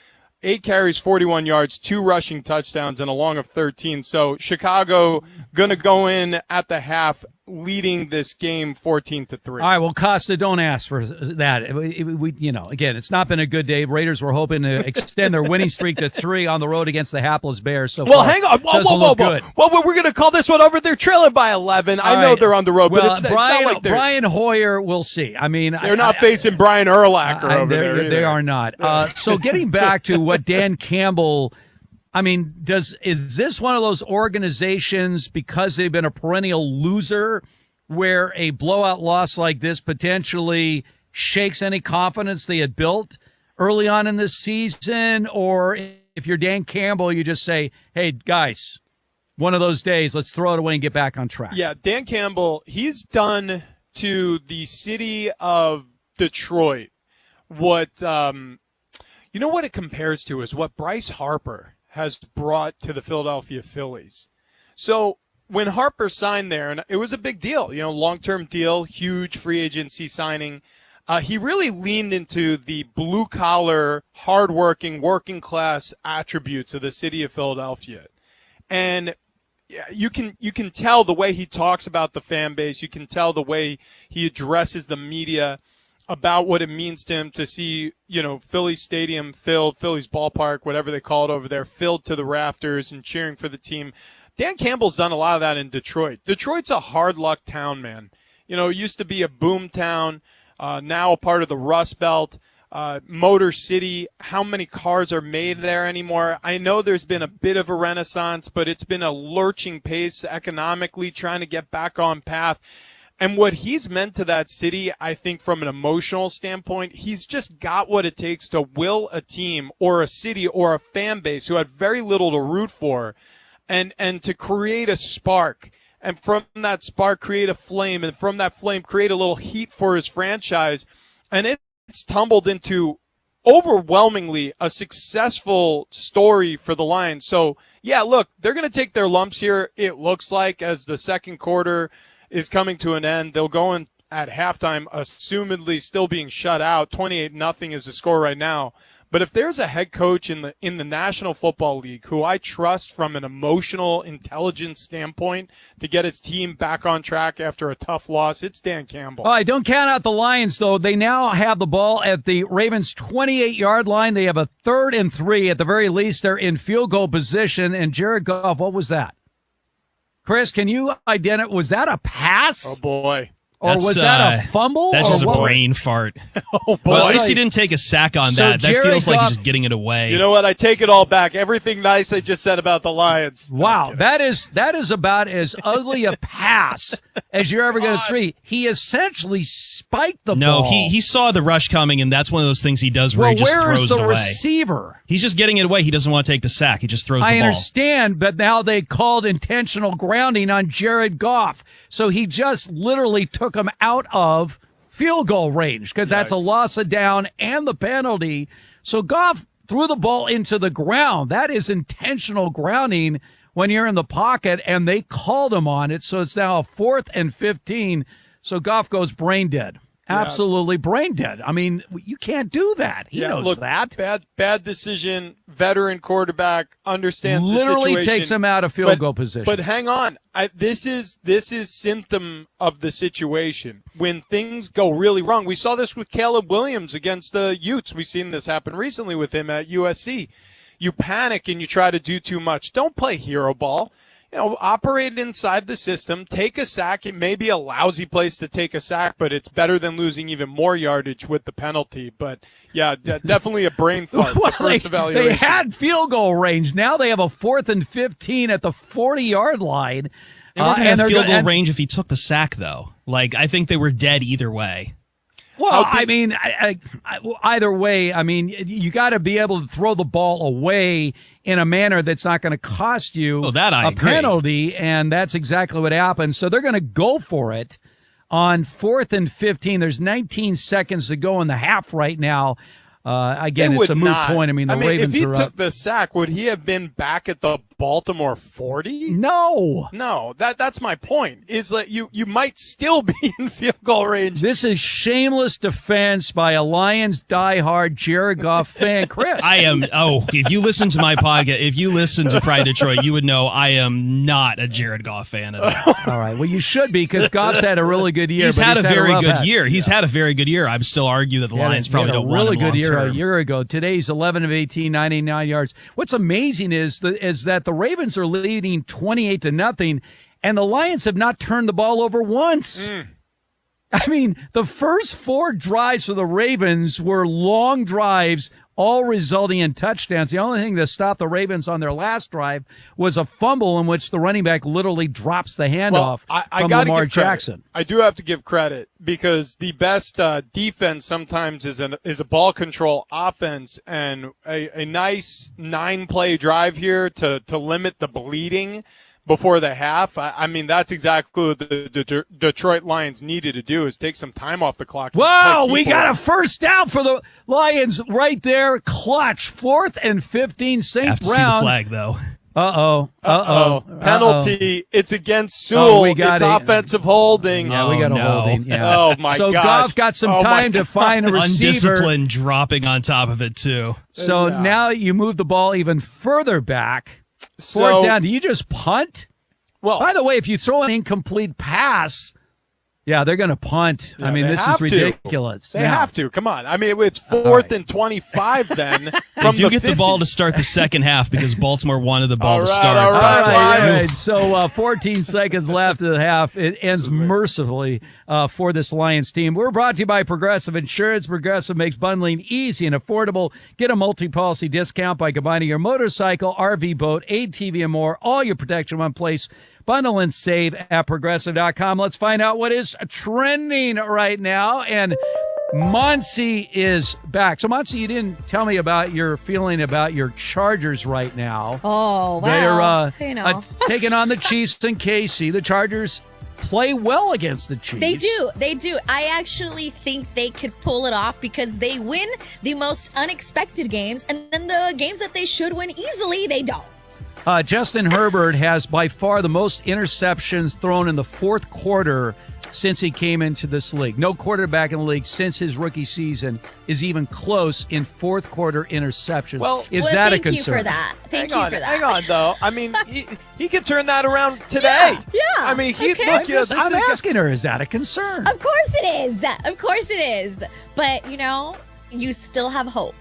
8 carries, 41 yards, 2 rushing touchdowns, and a long of 13. So Chicago going to go in at the half, leading this game 14-3. All right, well, Costa, don't ask for that. We, you know, again, it's not been a good day. Raiders were hoping to extend their winning streak to 3 on the road against the hapless Bears. So well, far, hang on. Whoa. Well, we're going to call this one over. They're trailing by 11. I know they're on the road, well, but it's not like they're... Brian Hoyer, we'll see. I mean, they're not facing Brian Urlacher over there either. They are not. So getting back to what Dan Campbell... I mean, is this one of those organizations, because they've been a perennial loser, where a blowout loss like this potentially shakes any confidence they had built early on in this season? Or if you're Dan Campbell, you just say, hey, guys, one of those days, let's throw it away and get back on track. Yeah, Dan Campbell, he's done to the city of Detroit what, you know what it compares to is what Bryce Harper has brought to the Philadelphia Phillies. So when Harper signed there, and it was a big deal, you know, long-term deal, huge free agency signing, he really leaned into the blue-collar, hard-working, working-class attributes of the city of Philadelphia. And you can tell the way he talks about the fan base. You can tell the way he addresses the media about what it means to him to see, you know, Philly Stadium filled, Philly's ballpark, whatever they call it over there, filled to the rafters and cheering for the team. Dan Campbell's done a lot of that in Detroit. Detroit's a hard luck town, man. You know, it used to be a boom town, now a part of the Rust Belt, Motor City. How many cars are made there anymore? I know there's been a bit of a renaissance, but it's been a lurching pace economically, trying to get back on path. And what he's meant to that city, I think from an emotional standpoint, he's just got what it takes to will a team or a city or a fan base who had very little to root for and to create a spark. And from that spark, create a flame. And from that flame, create a little heat for his franchise. And it's tumbled into overwhelmingly a successful story for the Lions. So, yeah, look, they're going to take their lumps here, it looks like, as the second quarter is coming to an end. They'll go in at halftime, assumedly still being shut out. 28-0 is the score right now. But if there's a head coach in the National Football League who I trust from an emotional intelligence standpoint to get his team back on track after a tough loss, it's Dan Campbell. All right, don't count out the Lions, though. They now have the ball at the Ravens' 28-yard line. They have a 3rd and 3. At the very least, they're in field goal position. And Jared Goff, what was that? Chris, can you identify? Was that a pass? Oh, boy. Or was that a fumble? That's just a what? brain fart. Oh, boy. Well, at least he didn't take a sack on that. That feels like he's just getting it away. You know what? I take it all back. Everything nice I just said about the Lions. Wow, that is about as ugly a pass as you're ever going to throw. He essentially spiked the ball. No, he saw the rush coming, and that's one of those things he does where he just throws it away. Where is the receiver? He's just getting it away. He doesn't want to take the sack. He just throws the ball. I understand, but now they called intentional grounding on Jared Goff. So he just literally took him out of field goal range because that's a loss of down and the penalty. So Goff threw the ball into the ground. That is intentional grounding when you're in the pocket, and they called him on it. So it's now a 4th and 15. So Goff goes brain dead. Absolutely brain dead. I mean, you can't do that. He knows that. Bad decision. Veteran quarterback understands literally the situation. takes him out of field goal position. But hang on, this is symptom of the situation when things go really wrong. We saw this with Caleb Williams against the Utes. We've seen this happen recently with him at USC. You panic and you try to do too much. Don't play hero ball. Operate inside the system, take a sack. It may be a lousy place to take a sack, but it's better than losing even more yardage with the penalty. But, yeah, definitely a brain fart. Well, first evaluation. They had field goal range. Now they have a 4th and 15 at the 40-yard line. They weren't going to have field goal range if he took the sack, though. Like, I think they were dead either way. Well, I mean, either way, I mean, you got to be able to throw the ball away in a manner that's not going to cost you a penalty, and that's exactly what happened. So they're going to go for it on 4th and 15. There's 19 seconds to go in the half right now. Again, it's a moot point. I mean, the Ravens if he are took up. the sack, would he have been back at the Baltimore 40? No. That's my point. Is that you might still be in field goal range. This is shameless defense by a Lions diehard Jared Goff fan, Chris. I am. If you listen to my podcast, if you listen to Pride Detroit, you would know I am not a Jared Goff fan at all. All right. Well, you should be because Goff's had a really good year. He's had a very good year. He's had a very good year. I would still argue that the Lions probably don't want him really good year long-term. a year ago. Today's 11 of 18, 99 yards. What's amazing is that the Ravens are leading 28-0, and the Lions have not turned the ball over once. I mean, the first 4 drives for the Ravens were long drives, all resulting in touchdowns. The only thing that stopped the Ravens on their last drive was a fumble in which the running back literally drops the handoff from Lamar Jackson. I do have to give credit because the best defense sometimes is a ball control offense, and a nice 9-play drive here to limit the bleeding before the half. I mean, that's exactly what the Detroit Lions needed to do, is take some time off the clock. Wow, we got a first down for the Lions right there. Clutch. 4th and 15, St. Have to Brown. see the flag, though. Penalty. It's against Sewell. It's offensive holding. Yeah, we got a holding. Yeah. Oh, my so gosh. Goff got some time to find a receiver. Undisciplined dropping on top of it, too. So now you move the ball even further back. 4th down. Do you just punt? Well, by the way, if you throw an incomplete pass, yeah, they're going to punt. Yeah, I mean, this is ridiculous. They have to. Come on. I mean, it's 4th and 25 then. They do get the ball to start the second half because Baltimore wanted the ball to start. All right. So 14 seconds left of the half. It ends mercifully for this Lions team. We're brought to you by Progressive Insurance. Progressive makes bundling easy and affordable. Get a multi-policy discount by combining your motorcycle, RV, boat, ATV, and more. All your protection in one place. Bundle and save at Progressive.com. Let's find out what is trending right now. And Monty is back. So, Monty, you didn't tell me about your feeling about your Chargers right now. Oh, wow. They're taking on the Chiefs and KC. The Chargers play well against the Chiefs. They do. I actually think they could pull it off because they win the most unexpected games, and then the games that they should win easily, they don't. Justin Herbert has by far the most interceptions thrown in the fourth quarter since he came into this league. No quarterback in the league since his rookie season is even close in fourth quarter interceptions. Is that a concern? Thank you for that. Thank you for that. Hang on, though. I mean, he could turn that around today. Yeah. I mean, I'm asking her, is that a concern? Of course it is. Of course it is. But, you still have hope.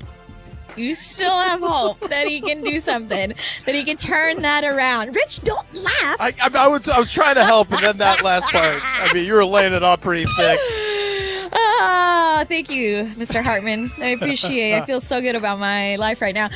You still have hope that he can do something, that he can turn that around. Rich, don't laugh. I was trying to help, and then that last part. I mean, you were laying it on pretty thick. Thank you, Mr. Hartman. I appreciate it. I feel so good about my life right now.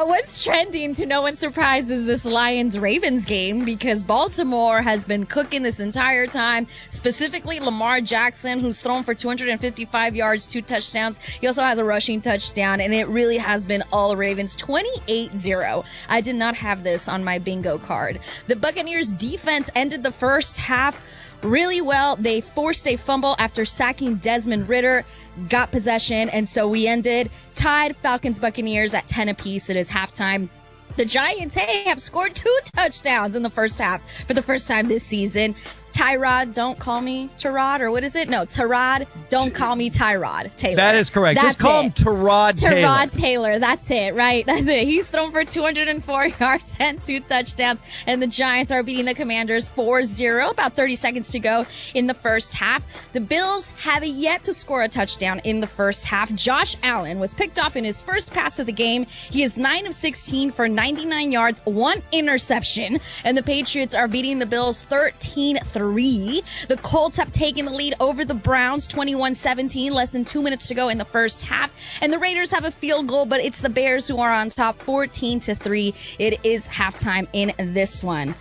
What's trending, to no one's surprise, is this Lions-Ravens game, because Baltimore has been cooking this entire time, specifically Lamar Jackson, who's thrown for 255 yards, 2 touchdowns. He also has a rushing touchdown, and it really has been all Ravens, 28-0. I did not have this on my bingo card. The Buccaneers defense ended the first half really well. They forced a fumble after sacking Desmond Ridder, got possession, and so we ended tied Falcons-Buccaneers at 10 apiece. It is halftime. The Giants, have scored 2 touchdowns in the first half for the first time this season. Tyrod, don't call me Tyrod, or what is it? No, Tyrod, don't call me Tyrod Taylor. That is correct. Just call him Tyrod Taylor. Tyrod Taylor, that's it, right? That's it. He's thrown for 204 yards and 2 touchdowns, and the Giants are beating the Commanders 4-0. About 30 seconds to go in the first half. The Bills have yet to score a touchdown in the first half. Josh Allen was picked off in his first pass of the game. He is 9 of 16 for 99 yards, 1 interception, and the Patriots are beating the Bills 13-3. The Colts have taken the lead over the Browns 21-17, less than 2 minutes to go in the first half. And the Raiders have a field goal, but it's the Bears who are on top 14-3. It is halftime in this one.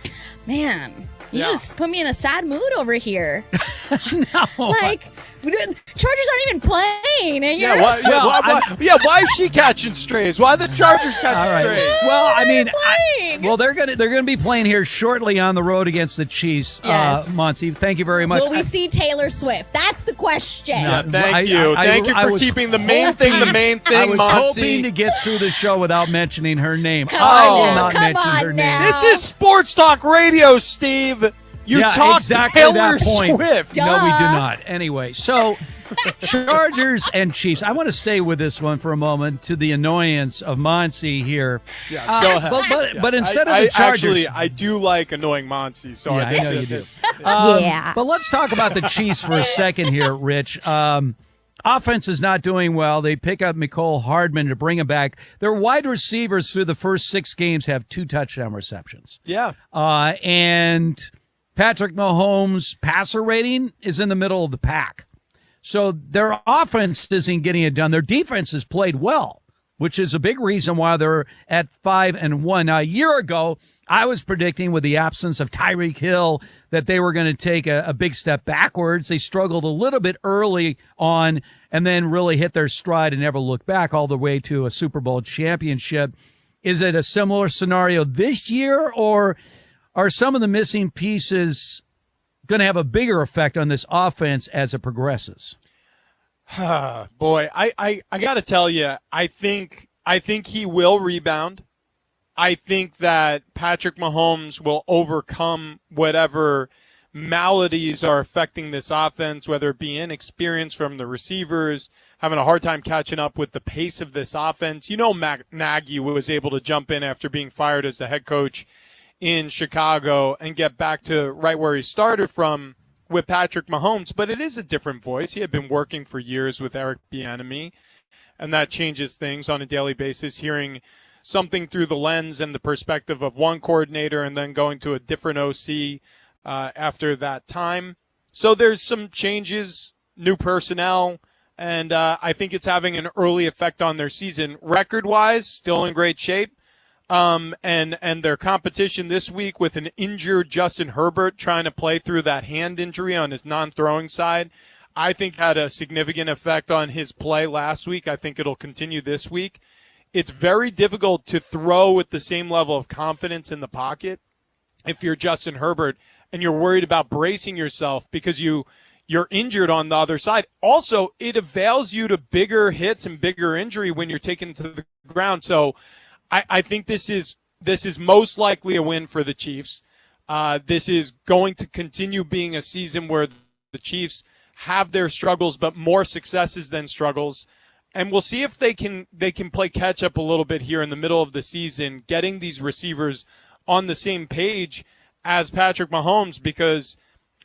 Man, you just put me in a sad mood over here. No. Chargers aren't even playing. And you're why is she catching strays? Why are the Chargers catching strays? Well, I mean, they're gonna be playing here shortly on the road against the Chiefs. Yes. Monty, thank you very much. Will we see Taylor Swift? That's the question. No, thank you for keeping the main thing. I was Monty. hoping to get through the show without mentioning her name. Come I will not mention her name. This is Sports Talk Radio, Steve. You talk exactly Taylor that point. Swift. Duh. No, we do not. Anyway, so Chargers and Chiefs. I want to stay with this one for a moment, to the annoyance of Monty here. Yes, go ahead. But instead of the Chargers, I do like annoying Monty. So I know you do. Yeah. But let's talk about the Chiefs for a second here, Rich. Offense is not doing well. They pick up Mecole Hardman to bring him back. Their wide receivers through the first 6 games have 2 touchdown receptions. Yeah. And Patrick Mahomes' passer rating is in the middle of the pack. So their offense isn't getting it done. Their defense has played well, which is a big reason why they're at 5-1. Now, a year ago, I was predicting with the absence of Tyreek Hill that they were going to take a big step backwards. They struggled a little bit early on and then really hit their stride and never looked back all the way to a Super Bowl championship. Is it a similar scenario this year, or are some of the missing pieces going to have a bigger effect on this offense as it progresses? Boy, I got to tell you, I think he will rebound. I think that Patrick Mahomes will overcome whatever maladies are affecting this offense, whether it be inexperience from the receivers, having a hard time catching up with the pace of this offense. Nagy was able to jump in after being fired as the head coach in Chicago and get back to right where he started from with Patrick Mahomes, but it is a different voice. He had been working for years with Eric Bieniemy, and that changes things on a daily basis, hearing something through the lens and the perspective of one coordinator and then going to a different OC after that time. So there's some changes, new personnel, and I think it's having an early effect on their season. Record-wise, still in great shape. and their competition this week with an injured Justin Herbert trying to play through that hand injury on his non-throwing side, I think had a significant effect on his play last week. I think it'll continue this week. It's very difficult to throw with the same level of confidence in the pocket if you're Justin Herbert and you're worried about bracing yourself because you're injured on the other side. Also, it avails you to bigger hits and bigger injury when you're taken to the ground. So I think this is most likely a win for the Chiefs. This is going to continue being a season where the Chiefs have their struggles, but more successes than struggles. And we'll see if they can play catch up a little bit here in the middle of the season, getting these receivers on the same page as Patrick Mahomes, because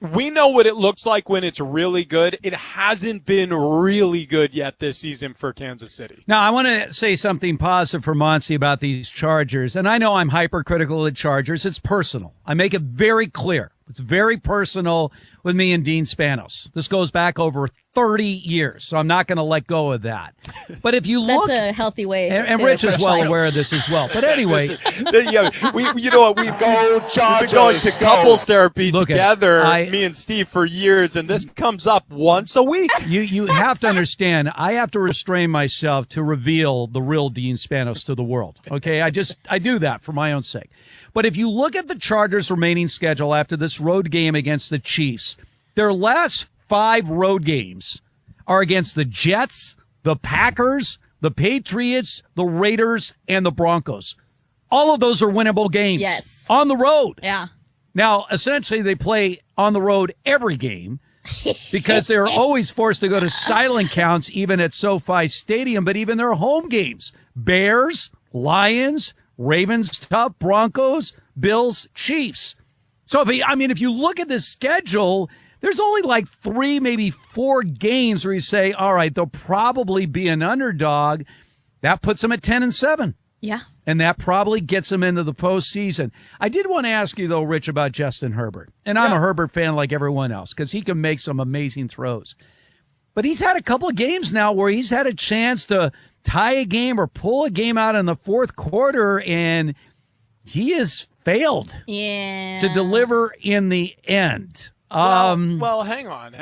we know what it looks like when it's really good. It hasn't been really good yet this season for Kansas City. Now, I want to say something positive for Monty about these Chargers. And I know I'm hypercritical of the Chargers. It's personal. I make it very clear. It's very personal with me and Dean Spanos. This goes back over 30 years, so I'm not going to let go of that. But if you look... That's a healthy way and to Rich is approach well life. aware of this as well. But anyway... You know what? We've been going to couples therapy together, me and Steve, for years, and this comes up once a week. You have to understand, I have to restrain myself to reveal the real Dean Spanos to the world. Okay? I do that for my own sake. But if you look at the Chargers' remaining schedule after this road game against the Chiefs, their last 5 road games are against the Jets, the Packers, the Patriots, the Raiders, and the Broncos. All of those are winnable games. Yes. On the road. Yeah. Now, essentially, they play on the road every game because they're always forced to go to silent counts even at SoFi Stadium, but even their home games. Bears, Lions, Ravens tough, Broncos, Bills, Chiefs. So if you look at this schedule, there's only like 3, maybe 4 games where you say, all right, they'll probably be an underdog. That puts them at 10-7. Yeah. And that probably gets them into the postseason. I did want to ask you, though, Rich, about Justin Herbert. And I'm a Herbert fan like everyone else because he can make some amazing throws. But he's had a couple of games now where he's had a chance to tie a game or pull a game out in the fourth quarter, and he has failed to deliver in the end. Well, hang on.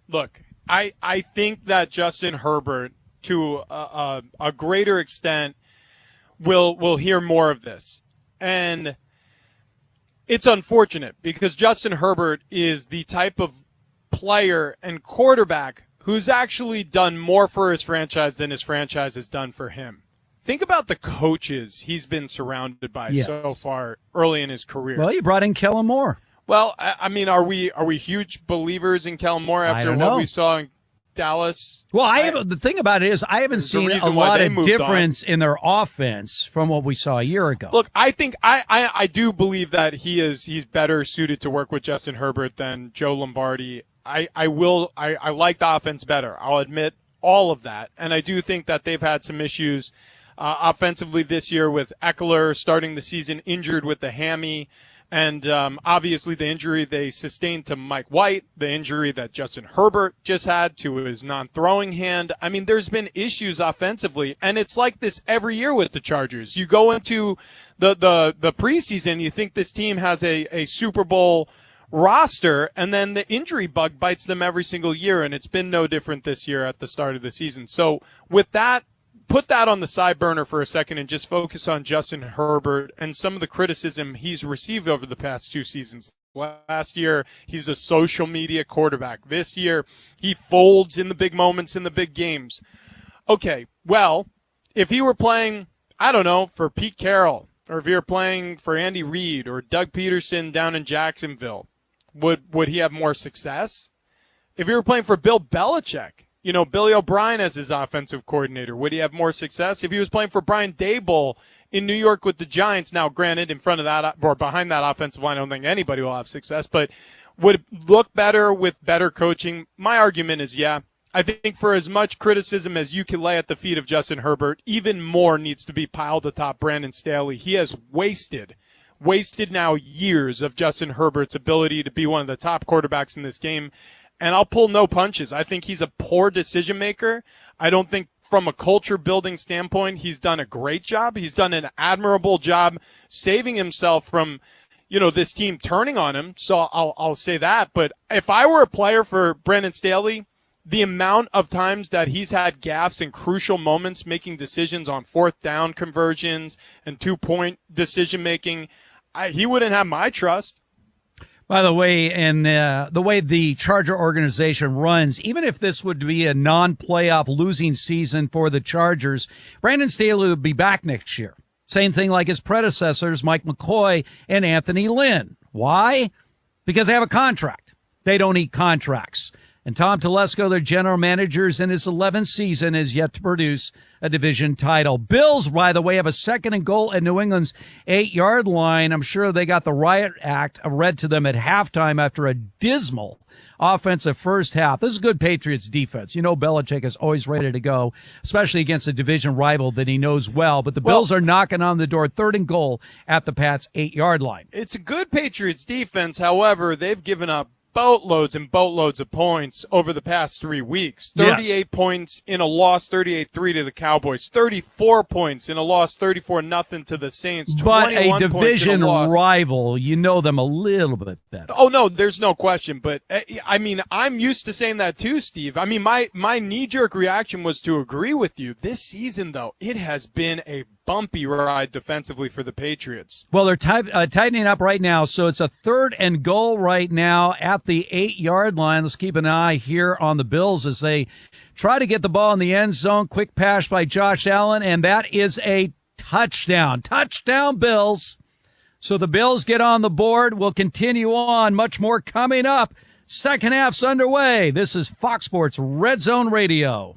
Look, I think that Justin Herbert, to a greater extent, will hear more of this. And it's unfortunate because Justin Herbert is the type of player and quarterback who's actually done more for his franchise than his franchise has done for him. Think about the coaches he's been surrounded by so far early in his career. Well, you brought in Kellen Moore. Well, I mean, are we huge believers in Kellen Moore after what we saw in Dallas? Well, the thing about it is I haven't seen a lot of difference in their offense from what we saw a year ago. Look, I think I do believe that he's better suited to work with Justin Herbert than Joe Lombardi. I like the offense better. I'll admit all of that. And I do think that they've had some issues offensively this year with Eckler starting the season injured with the hammy. And obviously the injury they sustained to Mike White, the injury that Justin Herbert just had to his non-throwing hand. I mean, there's been issues offensively, and it's like this every year with the Chargers. You go into the preseason, you think this team has a Super Bowl roster, and then the injury bug bites them every single year, and it's been no different this year at the start of the season. So with that, put that on the side burner for a second and just focus on Justin Herbert and some of the criticism he's received over the past 2 seasons. Last year, he's a social media quarterback. This year, he folds in the big moments in the big games. Okay, well, if he were playing, I don't know, for Pete Carroll, or if he were playing for Andy Reid or Doug Peterson down in Jacksonville, would he have more success? If he were playing for Bill Belichick, you know, Billy O'Brien as his offensive coordinator, would he have more success? If he was playing for Brian Daboll in New York with the Giants, now granted in front of that or behind that offensive line, I don't think anybody will have success, but would it look better with better coaching? My argument is yeah. I think for as much criticism as you can lay at the feet of Justin Herbert, even more needs to be piled atop Brandon Staley. He has wasted now years of Justin Herbert's ability to be one of the top quarterbacks in this game. and I'll pull no punches. I think he's a poor decision maker. I don't think from a culture building standpoint, he's done a great job. He's done an admirable job saving himself from, this team turning on him. So I'll say that. But if I were a player for Brandon Staley, the amount of times that he's had gaffes in crucial moments, making decisions on 4th down conversions and 2-point decision making, he wouldn't have my trust. By the way, and the way the Charger organization runs, even if this would be a non-playoff losing season for the Chargers, Brandon Staley would be back next year. Same thing like his predecessors, Mike McCoy and Anthony Lynn. Why? Because they have a contract. They don't eat contracts. And Tom Telesco, their general manager, is in his 11th season, has yet to produce a division title. Bills, by the way, have a 2nd and goal at New England's 8-yard line. I'm sure they got the riot act read to them at halftime after a dismal offensive first half. This is good Patriots defense. Belichick is always ready to go, especially against a division rival that he knows well. But the Bills are knocking on the door, 3rd and goal at the Pats' 8-yard line. It's a good Patriots defense. However, they've given up boatloads and boatloads of points over the past 3 weeks. 38 points in a loss, 38-3 to the Cowboys. 34 points in a loss, 34-0 to the Saints. But a division rival, you know them a little bit better. Oh, no, there's no question. But, I'm used to saying that too, Steve. My knee-jerk reaction was to agree with you. This season, though, it has been a bumpy ride defensively for the Patriots. Well, they're tightening up right now, so it's a 3rd and goal right now at the 8-yard line. Let's keep an eye here on the Bills as they try to get the ball in the end zone. Quick pass by Josh Allen, and that is a touchdown. Touchdown, Bills. So the Bills get on the board. We'll continue on. Much more coming up. Second half's underway. This is Fox Sports Red Zone Radio.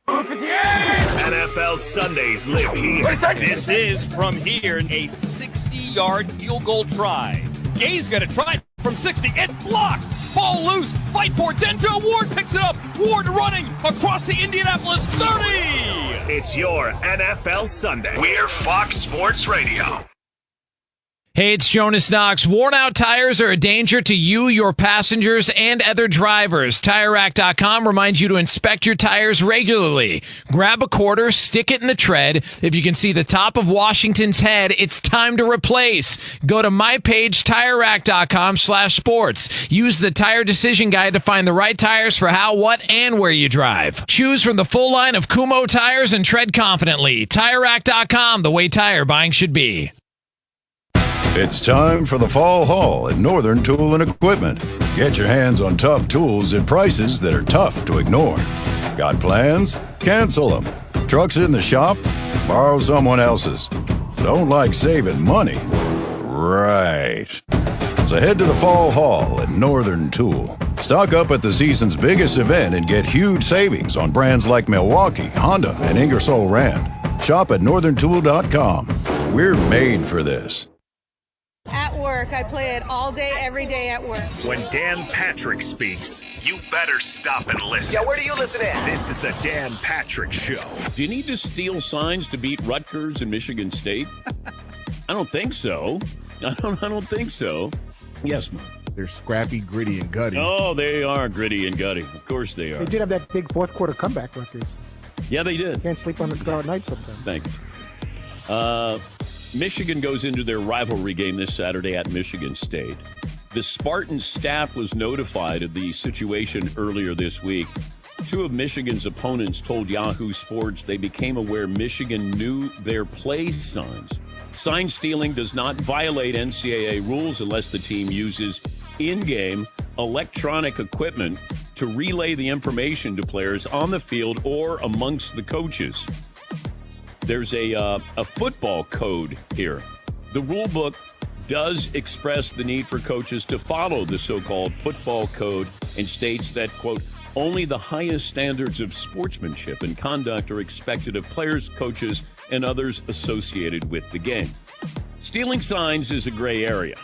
NFL Sundays live here. This is from here, a 60-yard field goal try. Gay's going to try from 60. It's blocked. Ball loose. Fight for Denzel Ward picks it up. Ward running across the Indianapolis 30. It's your NFL Sunday. We're Fox Sports Radio. Hey, it's Jonas Knox. Worn-out tires are a danger to you, your passengers, and other drivers. TireRack.com reminds you to inspect your tires regularly. Grab a quarter, stick it in the tread. If you can see the top of Washington's head, it's time to replace. Go to my page, TireRack.com/sports. Use the Tire Decision Guide to find the right tires for how, what, and where you drive. Choose from the full line of Kumho tires and tread confidently. TireRack.com, the way tire buying should be. It's time for the fall haul at Northern Tool and Equipment. Get your hands on tough tools at prices that are tough to ignore. Got plans? Cancel them. Trucks in the shop? Borrow someone else's. Don't like saving money? Right. So head to the fall haul at Northern Tool. Stock up at the season's biggest event and get huge savings on brands like Milwaukee, Honda, and Ingersoll Rand. Shop at northerntool.com. We're made for this. At work, I play it all day, every day at work. When Dan Patrick speaks, you better stop and listen. Yeah, where do you listen at? This is the Dan Patrick Show. Do you need to steal signs to beat Rutgers and Michigan State? I don't think so. I don't think so. Yes, Mark. They're scrappy, gritty, and gutty. Oh, they are gritty and gutty. Of course they are. They did have that big fourth quarter comeback, Rutgers. Yeah, they did. Can't sleep on the Scarlet Knights sometimes. Thanks. Michigan goes into their rivalry game this Saturday at Michigan State. The Spartans staff was notified of the situation earlier this week. Two of Michigan's opponents told Yahoo Sports they became aware Michigan knew their play signs. Sign stealing does not violate NCAA rules unless the team uses in-game electronic equipment to relay the information to players on the field or amongst the coaches. There's a football code here. The rule book does express the need for coaches to follow the so-called football code and states that, quote, only the highest standards of sportsmanship and conduct are expected of players, coaches, and others associated with the game. Stealing signs is a gray area.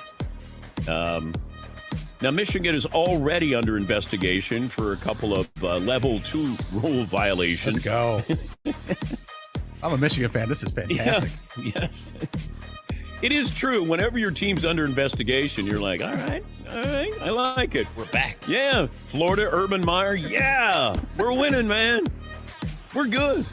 Now, Michigan is already under investigation for a couple of Level 2 rule violations. Let's go. I'm a Michigan fan. This is fantastic. Yeah, yes. It is true. Whenever your team's under investigation, you're like, all right, I like it. We're back. Yeah. Florida, Urban Meyer. Yeah. We're winning, man. We're good.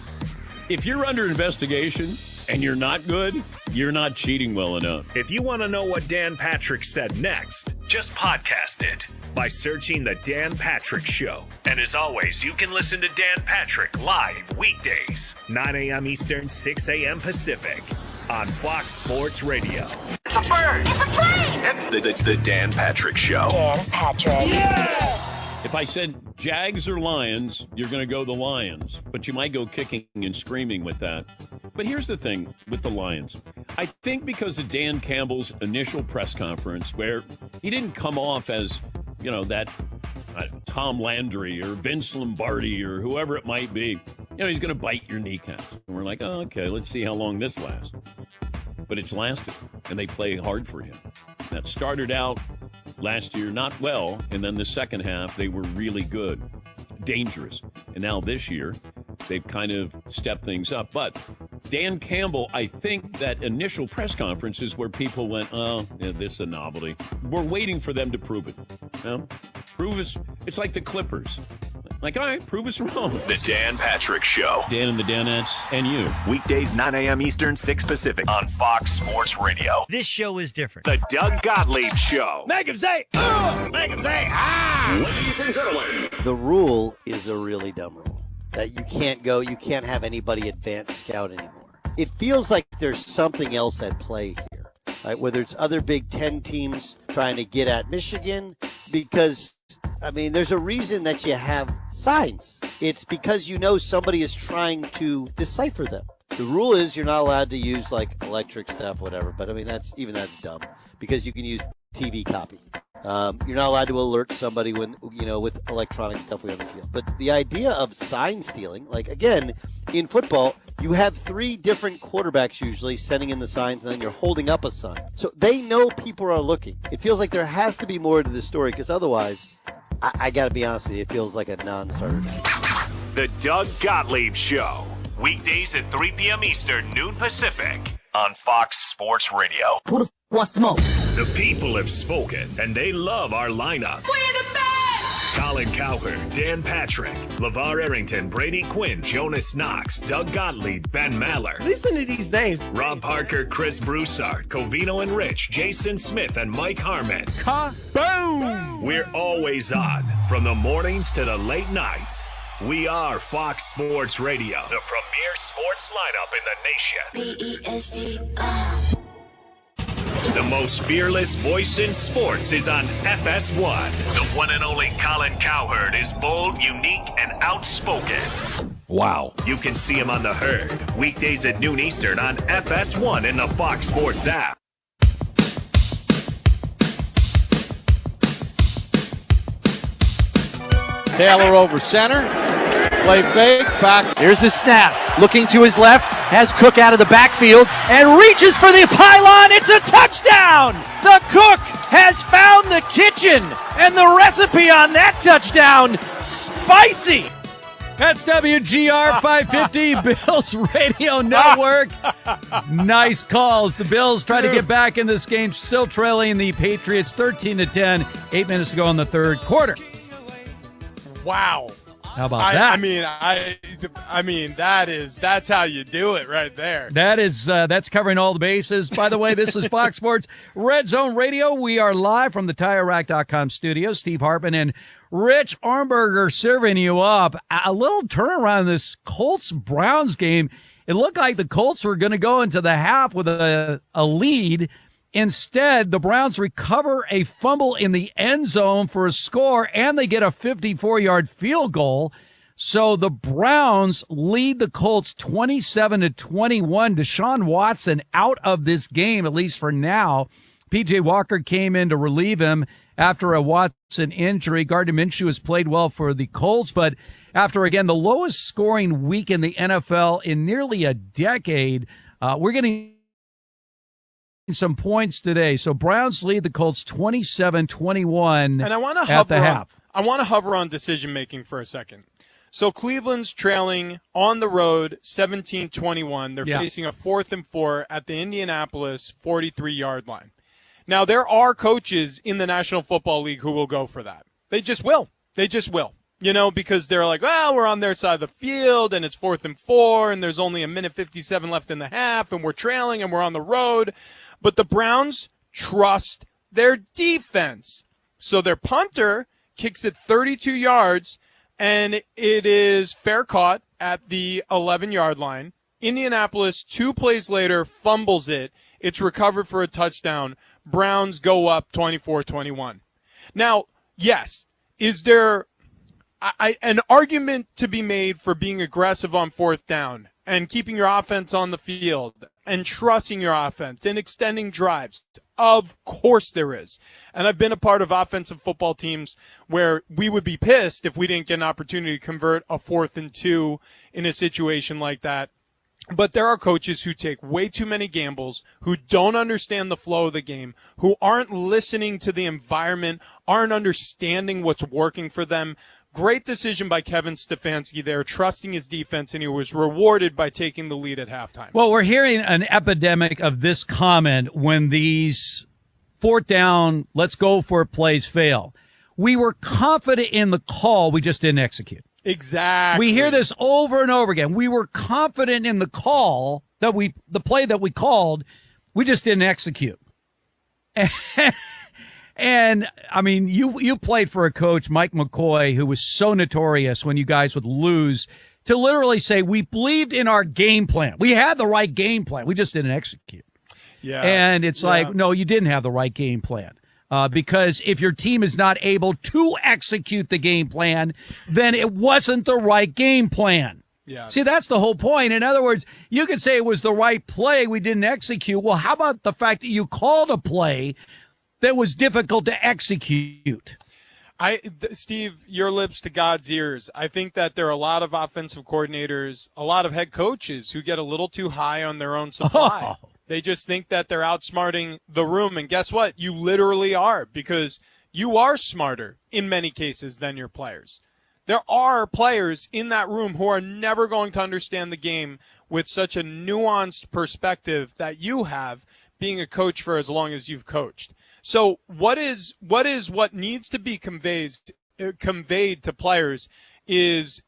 If you're under investigation and you're not good, you're not cheating well enough. If you want to know what Dan Patrick said next, just podcast it by searching The Dan Patrick Show. And as always, you can listen to Dan Patrick live weekdays, 9 a.m. Eastern, 6 a.m. Pacific, on Fox Sports Radio. It's a bird. It's a plane. The Dan Patrick Show. Dan Patrick. Yeah. If I said Jags or Lions, you're going to go the Lions, but you might go kicking and screaming with that. But here's the thing with the Lions. I think because of Dan Campbell's initial press conference, where he didn't come off as, that Tom Landry or Vince Lombardi or whoever it might be. He's going to bite your kneecaps. And we're like, oh, okay, let's see how long this lasts. But it's lasted, and they play hard for him. That started out last year not well, and then the second half, they were really good, dangerous. And now this year, they've kind of stepped things up. But Dan Campbell, I think that initial press conference is where people went, oh, yeah, this is a novelty. We're waiting for them to prove it. Prove us. It's like the Clippers. Like, all right, prove us wrong. The Dan Patrick Show. Dan and the Danettes and you. Weekdays, 9 a.m. Eastern, 6 Pacific, on Fox Sports Radio. This show is different. The Doug Gottlieb Show. Make him say, Make him say, Ladies and gentlemen. The rule is a really dumb rule. That you can't have anybody advance scout anymore. It feels like there's something else at play here. Right? Whether it's other Big Ten teams trying to get at Michigan, because there's a reason that you have signs. It's because somebody is trying to decipher them. The rule is you're not allowed to use electric stuff, whatever. But that's dumb because you can use TV copy. You're not allowed to alert somebody when with electronic stuff on the field. But the idea of sign stealing, again, in football, you have 3 different quarterbacks usually sending in the signs, and then you're holding up a sign. So they know people are looking. It feels like there has to be more to the story, because otherwise, I got to be honest with you, it feels like a non-starter. The Doug Gottlieb Show. Weekdays at 3 p.m. Eastern, noon Pacific, on Fox Sports Radio. Who the wants smoke? The people have spoken, and they love our lineup. We're the best! Colin Cowherd, Dan Patrick, LeVar Arrington, Brady Quinn, Jonas Knox, Doug Gottlieb, Ben Maller. Listen to these names. Rob Parker, Chris Broussard, Covino and Rich, Jason Smith, and Mike Harmon. Boom! We're always on, from the mornings to the late nights. We are Fox Sports Radio, the premier sports lineup in the nation. B-E-S-T, The most fearless voice in sports is on FS1. The one and only Colin Cowherd is bold, unique, and outspoken. Wow. You can see him on The Herd, weekdays at noon Eastern on FS1 in the Fox Sports app. Taylor over center. Play fake. Back. Here's the snap. Looking to his left. Has Cook out of the backfield and reaches for the pylon. It's a touchdown. The Cook has found the kitchen, and the recipe on that touchdown, spicy. That's WGR 550, Bills Radio Network. Nice calls. The Bills try to get back in this game, still trailing the Patriots 13-10, 8 minutes to go in the third quarter. Wow. How about that? That's how you do it right there. That's covering all the bases. By the way, this is Fox Sports Red Zone Radio. We are live from the TireRack.com studios. Steve Hartman and Rich Armberger serving you up. A little turnaround in this Colts-Browns game. It looked like the Colts were going to go into the half with a lead. Instead, the Browns recover a fumble in the end zone for a score, and they get a 54-yard field goal. So the Browns lead the Colts 27-21. Deshaun Watson out of this game, at least for now. P.J. Walker came in to relieve him after a Watson injury. Gardner Minshew has played well for the Colts, but after, again, the lowest scoring week in the NFL in nearly a decade, we're getting some points today. So Browns lead the Colts 27-21 and I want at the half. I want to hover on decision making for a second. So Cleveland's trailing on the road 17-21. They're facing a 4th and 4 at the Indianapolis 43-yard line. Now, there are coaches in the National Football League who will go for that. They just will. Because they're like, well, we're on their side of the field, and it's 4th and 4, and there's only 1:57 left in the half, and we're trailing, and we're on the road. But the Browns trust their defense. So their punter kicks it 32 yards, and it is fair caught at the 11-yard line. Indianapolis, 2 plays later, fumbles it. It's recovered for a touchdown. Browns go up 24-21. Now, yes, is there an argument to be made for being aggressive on 4th down and keeping your offense on the field and trusting your offense and extending drives? Of course there is. And I've been a part of offensive football teams where we would be pissed if we didn't get an opportunity to convert a 4th and 2 in a situation like that. But there are coaches who take way too many gambles, who don't understand the flow of the game, who aren't listening to the environment, aren't understanding what's working for them. Great decision by Kevin Stefanski there, trusting his defense, and he was rewarded by taking the lead at halftime. Well, we're hearing an epidemic of this comment when these 4th down, let's go for it plays fail. We were confident in the call, we just didn't execute. Exactly. We hear this over and over again. We were confident in the call the play that we called, we just didn't execute. And I mean, you played for a coach, Mike McCoy, who was so notorious when you guys would lose, to literally say, we believed in our game plan. We had the right game plan. We just didn't execute. Yeah. And it's like, no, you didn't have the right game plan. Because if your team is not able to execute the game plan, then it wasn't the right game plan. Yeah. See, that's the whole point. In other words, you could say it was the right play, we didn't execute. Well, how about the fact that you called a play that was difficult to execute? Steve, your lips to God's ears. I think that there are a lot of offensive coordinators, a lot of head coaches who get a little too high on their own supply. Oh. They just think that they're outsmarting the room. And guess what? You literally are, because you are smarter in many cases than your players. There are players in that room who are never going to understand the game with such a nuanced perspective that you have, being a coach for as long as you've coached. So what needs to be conveyed to players is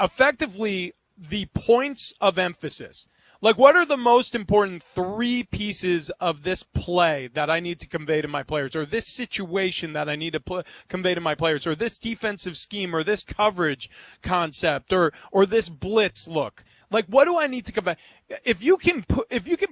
effectively the points of emphasis. Like, what are the most important 3 pieces of this play that I need to convey to my players, or this situation that I need to convey to my players, or this defensive scheme, or this coverage concept, or this blitz look? Like, what do I need to convey? If you can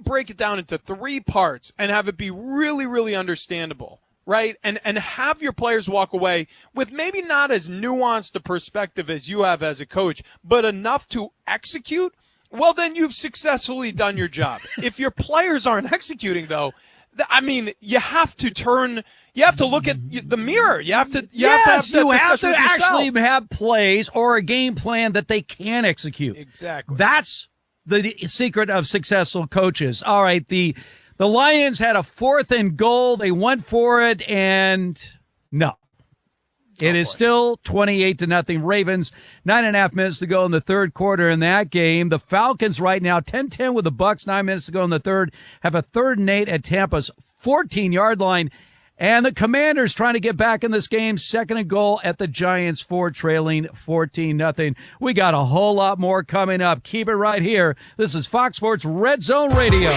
break it down into 3 parts and have it be really, really understandable, right? And have your players walk away with maybe not as nuanced a perspective as you have as a coach, but enough to execute, well, then you've successfully done your job. If your players aren't executing, though, I mean, you have to look at the mirror. You have to actually have plays or a game plan that they can execute. Exactly. That's the secret of successful coaches. All right, the Lions had a 4th and goal. They went for it, and no. It is still 28-0 Ravens. 9.5 minutes to go in the third quarter in that game. The Falcons right now 10-10 with the Bucks. 9 minutes to go in the third. Have a 3rd and 8 at Tampa's 14-yard line. And the Commanders trying to get back in this game. 2nd and goal at the Giants 4, trailing 14-0. We got a whole lot more coming up. Keep it right here. This is Fox Sports Red Zone Radio.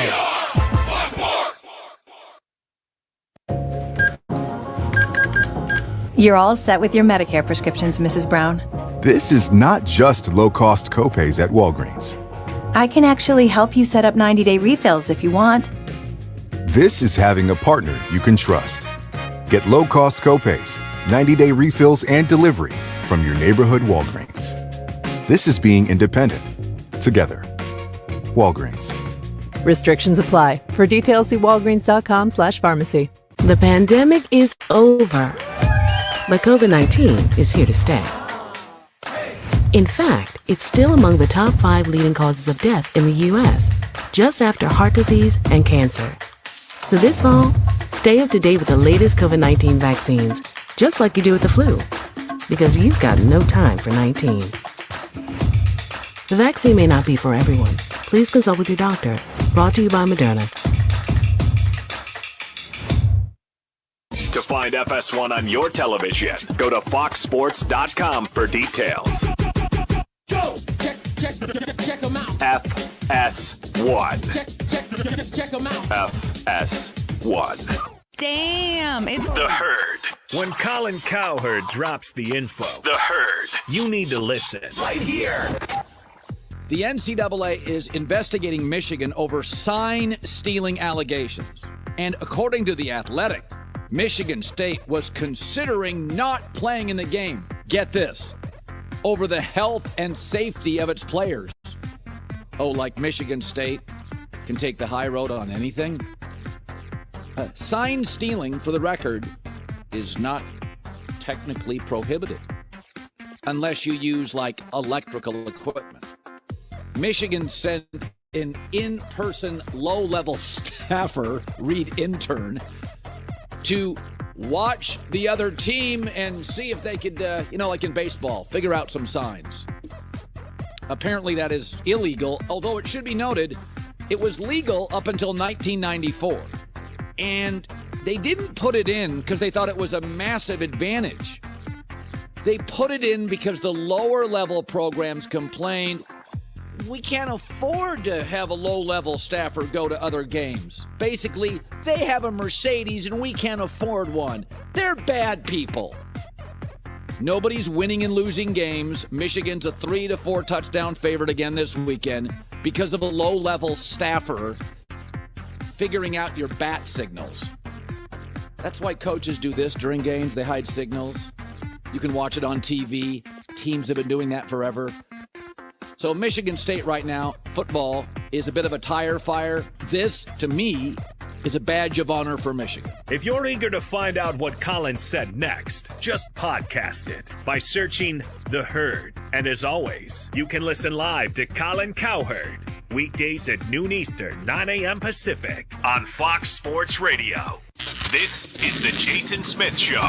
You're all set with your Medicare prescriptions, Mrs. Brown. This is not just low-cost copays at Walgreens. I can actually help you set up 90-day refills if you want. This is having a partner you can trust. Get low-cost copays, 90-day refills, and delivery from your neighborhood Walgreens. This is being independent. Together. Walgreens. Restrictions apply. For details, see walgreens.com/pharmacy. The pandemic is over, but COVID-19 is here to stay. In fact, it's still among the top 5 leading causes of death in the U.S., just after heart disease and cancer. So this fall, stay up to date with the latest COVID-19 vaccines, just like you do with the flu. because you've got no time for 19. The vaccine may not be for everyone. Please consult with your doctor. Brought to you by Moderna. To find FS1 on your television, go to foxsports.com for details. Check them out. FS1. Check them out. FS1. Damn, it's The Herd. When Colin Cowherd drops the info, The Herd, you need to listen. Right here. The NCAA is investigating Michigan over sign-stealing allegations. And according to The Athletic, Michigan State was considering not playing in the game. Get this. Over the health and safety of its players. Oh, like Michigan State can take the high road on anything? Sign stealing, for the record, is not technically prohibited unless you use, like, electrical equipment. Michigan sent an in-person low-level staffer, read intern, to watch the other team and see if they could, like in baseball, figure out some signs. Apparently that is illegal, although it should be noted it was legal up until 1994. And they didn't put it in because they thought it was a massive advantage. They put it in because the lower level programs complained, we can't afford to have a low-level staffer go to other games. Basically, they have a Mercedes and we can't afford one. They're bad people. Nobody's winning and losing games. Michigan's a 3-4 touchdown favorite again this weekend because of a low-level staffer figuring out your bat signals. That's why coaches do this during games. They hide signals. You can watch it on TV. Teams have been doing that forever. So Michigan State right now, football, is a bit of a tire fire. This, to me, is a badge of honor for Michigan. If you're eager to find out what Colin said next, just podcast it by searching The Herd. And as always, you can listen live to Colin Cowherd weekdays at noon Eastern, 9 a.m. Pacific on Fox Sports Radio. This is the Jason Smith Show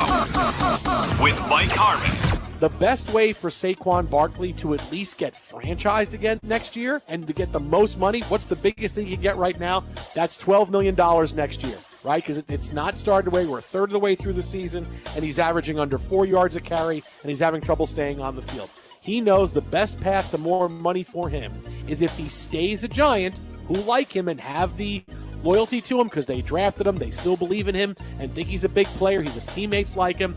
with Mike Harmon. The best way for Saquon Barkley to at least get franchised again next year and to get the most money, what's the biggest thing he can get right now? That's $12 million next year, right? Because it's not started away. We're a third of the way through the season, and he's averaging under 4 yards a carry, and he's having trouble staying on the field. He knows the best path to more money for him is if he stays a Giant who like him and have the loyalty to him because they drafted him, they still believe in him and think he's a big player, he's a teammates like him.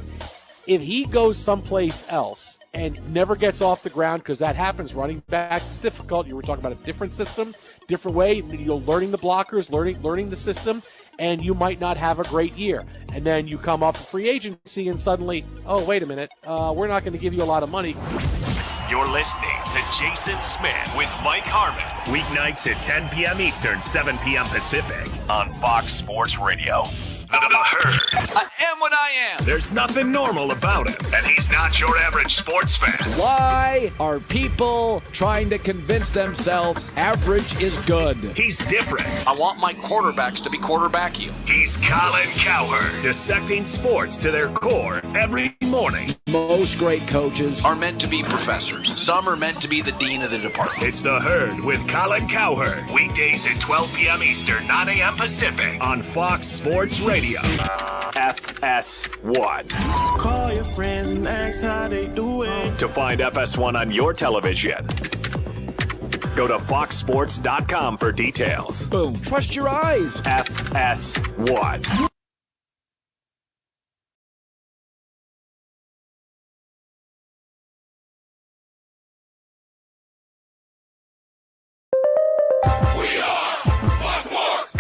If he goes someplace else and never gets off the ground, because that happens, running backs is difficult. You were talking about a different system, different way, learning the blockers, learning the system, and you might not have a great year. And then you come off a free agency and suddenly, oh, wait a minute, we're not going to give you a lot of money. You're listening to Jason Smith with Mike Harmon. Weeknights at 10 p.m. Eastern, 7 p.m. Pacific on Fox Sports Radio. The Herd. I am what I am. There's nothing normal about him, and he's not your average sports fan. Why are people trying to convince themselves average is good? He's different. I want my quarterbacks to be quarterbacky. He's Colin Cowherd, dissecting sports to their core every morning. Most great coaches are meant to be professors. Some are meant to be the dean of the department. It's The Herd with Colin Cowherd. Weekdays at 12 p.m. Eastern, 9 a.m. Pacific on Fox Sports Radio. FS1. Call your friends and ask how they doing. To find FS1 on your television, go to foxsports.com for details. Boom. Trust your eyes. FS1.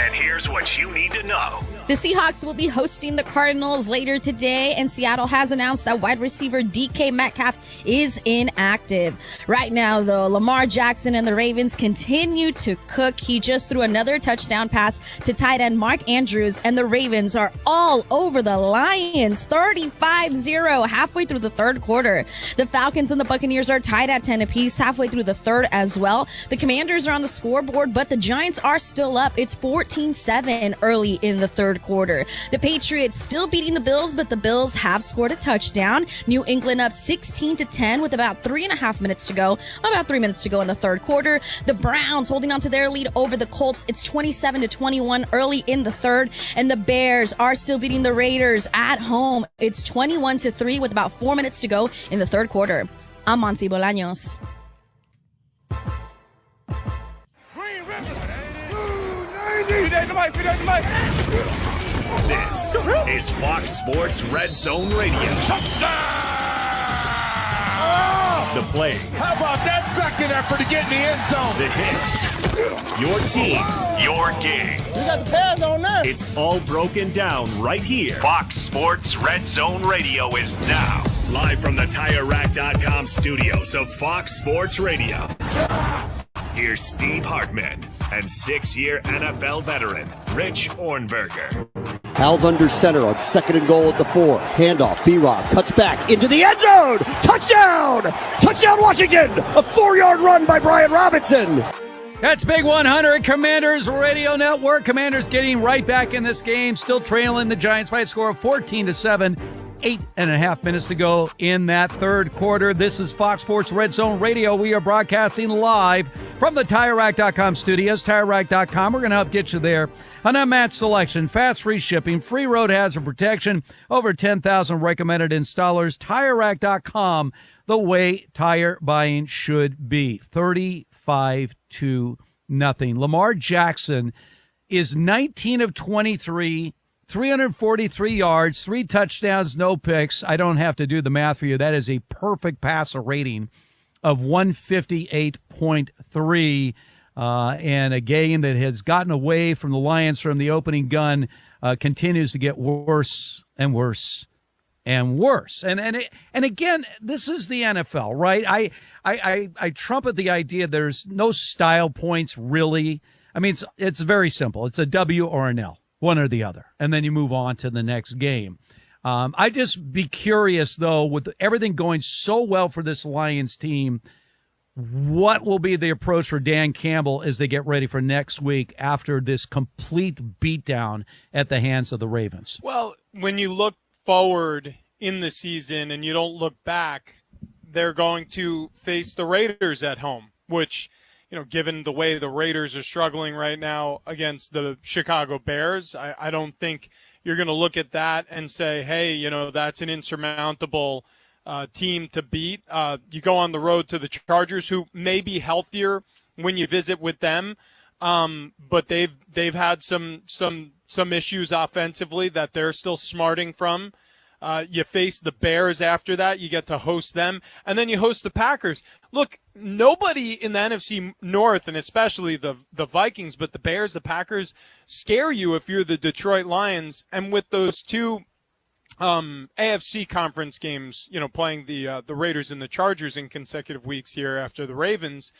And here's what you need to know. The Seahawks will be hosting the Cardinals later today, and Seattle has announced that wide receiver DK Metcalf is inactive. Right now, though, Lamar Jackson and the Ravens continue to cook. He just threw another touchdown pass to tight end Mark Andrews, and the Ravens are all over the Lions, 35-0 halfway through the third quarter. The Falcons and the Buccaneers are tied at 10 apiece halfway through the third as well. The Commanders are on the scoreboard, but the Giants are still up. It's 14-7 7 early in the third quarter. The Patriots still beating the Bills, but the Bills have scored a touchdown. New England up 16-10 with about 3.5 minutes to go. About 3 minutes to go in the third quarter. The Browns holding on to their lead over the Colts. It's 27-21 early in the third. And the Bears are still beating the Raiders at home. It's 21-3 with about 4 minutes to go in the third quarter. I'm Monty Bolaños. This is Fox Sports Red Zone Radio. The play. How about that second effort to get in the end zone? The hit. Your team, your game. You got the pads on there. It's all broken down right here. Fox Sports Red Zone Radio is now live from the TireRack.com studios of Fox Sports Radio. Here's Steve Hartman and 6-year NFL veteran Rich Ornberger. Hal's under center on 2nd and goal at the 4. Handoff. B-Rob cuts back into the end zone. Touchdown! Touchdown, Washington! A 4-yard run by Brian Robinson. That's Big 100 Commanders Radio Network. Commanders getting right back in this game, still trailing the Giants by a score of 14-7. 8.5 minutes to go in that third quarter. This is Fox Sports Red Zone Radio. We are broadcasting live from the TireRack.com studios. TireRack.com. We're going to help get you there. An unmatched selection, fast free shipping, free road hazard protection, over 10,000 recommended installers. TireRack.com, the way tire buying should be. 35-0. Lamar Jackson is 19 of 23. 343 yards, 3 touchdowns, no picks. I don't have to do the math for you. That is a perfect passer rating of 158.3. And a game that has gotten away from the Lions from the opening gun continues to get worse and worse and worse. And again, this is the NFL, right? I trumpet the idea there's no style points really. I mean, it's very simple. It's a W or an L. One or the other, and then you move on to the next game. I'd just be curious, though, with everything going so well for this Lions team, what will be the approach for Dan Campbell as they get ready for next week after this complete beatdown at the hands of the Ravens? Well, when you look forward in the season and you don't look back, they're going to face the Raiders at home, which – given the way the Raiders are struggling right now against the Chicago Bears, I don't think you're going to look at that and say, hey, that's an insurmountable team to beat. You go on the road to the Chargers, who may be healthier when you visit with them, but they've had some issues offensively that they're still smarting from. You face the Bears after that. You get to host them. And then you host the Packers. Look, nobody in the NFC North, and especially the Vikings, but the Bears, the Packers, scare you if you're the Detroit Lions. And with those two AFC conference games, playing the Raiders and the Chargers in consecutive weeks here after the Ravens,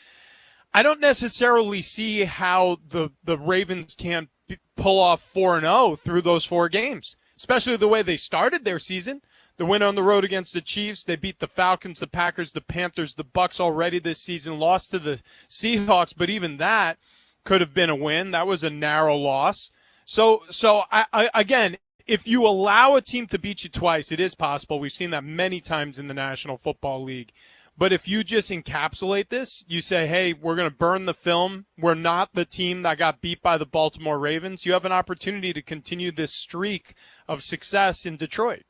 I don't necessarily see how the Ravens can pull off 4-0 through those 4 games. Especially the way they started their season. The win on the road against the Chiefs. They beat the Falcons, the Packers, the Panthers, the Bucks already this season. Lost to the Seahawks, but even that could have been a win. That was a narrow loss. So I again, if you allow a team to beat you twice, it is possible. We've seen that many times in the National Football League. But if you just encapsulate this, you say, hey, we're going to burn the film. We're not the team that got beat by the Baltimore Ravens. You have an opportunity to continue this streak of success in Detroit.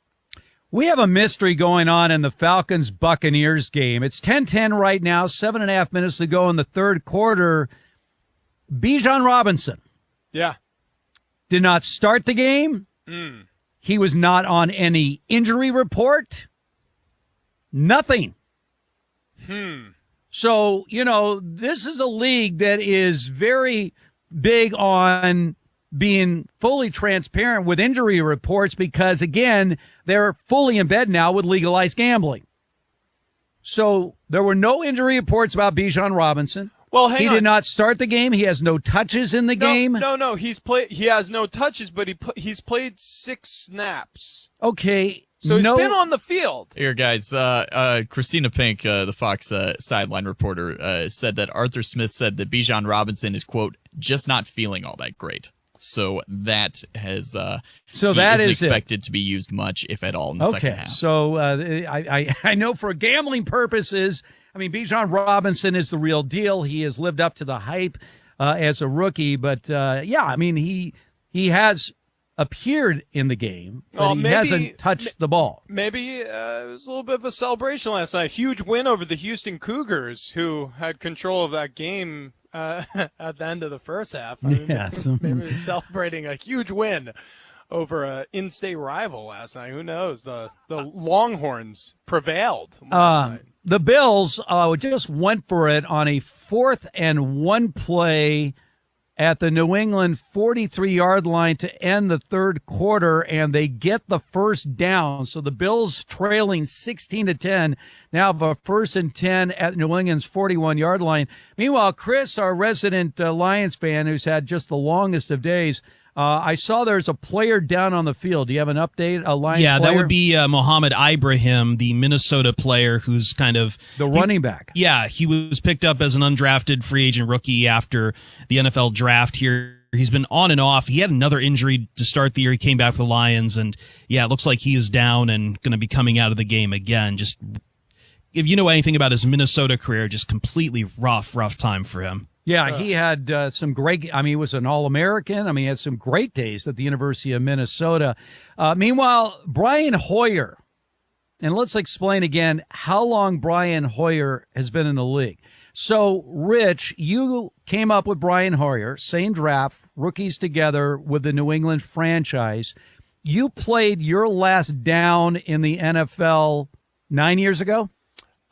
We have a mystery going on in the Falcons-Buccaneers game. It's 10-10 right now, 7.5 minutes to go in the third quarter. Bijan Robinson. Yeah. Did not start the game. He was not on any injury report. Nothing. So, this is a league that is very big on being fully transparent with injury reports because, again, they're fully in bed now with legalized gambling. So there were no injury reports about Bijan Robinson. Well, he did not start the game. He has no touches in the game. No. He has no touches, but he's played 6 snaps. Okay. So he's been on the field. Here, guys. Christina Pink, the Fox sideline reporter, said that Arthur Smith said that Bijan Robinson is, quote, just not feeling all that great. So that has So he that isn't is it. expected to be used much, if at all, in the second half. So I know for gambling purposes, I mean, Bijan Robinson is the real deal. He has lived up to the hype as a rookie, but yeah, I mean, he has appeared in the game, but he hasn't touched the ball. Maybe it was a little bit of a celebration last night. Huge win over the Houston Cougars, who had control of that game at the end of the first half. I mean, Yes. maybe he was celebrating a huge win over an in-state rival last night. Who knows? The Longhorns prevailed last night. The Bills just went for it on a 4th and 1 play at the New England 43-yard line to end the third quarter, and they get the first down. So the Bills trailing 16-10, now have a 1st and 10 at New England's 41-yard line. Meanwhile, Chris, our resident Lions fan who's had just the longest of days, I saw there's a player down on the field. Do you have an update? A Lions player? That would be Mohamed Ibrahim, the Minnesota player who's kind of the running back. Yeah, he was picked up as an undrafted free agent rookie after the NFL draft here. He's been on and off. He had another injury to start the year. He came back with the Lions, and yeah, it looks like he is down and going to be coming out of the game again. Just if you know anything about his Minnesota career, just completely rough time for him. Yeah, he had some great, I mean, he was an All-American. I mean, he had some great days at the University of Minnesota. Meanwhile, Brian Hoyer, and let's explain again how long Brian Hoyer has been in the league. So, Rich, you came up with Brian Hoyer, same draft, rookies together with the New England franchise. You played your last down in the NFL 9 years ago?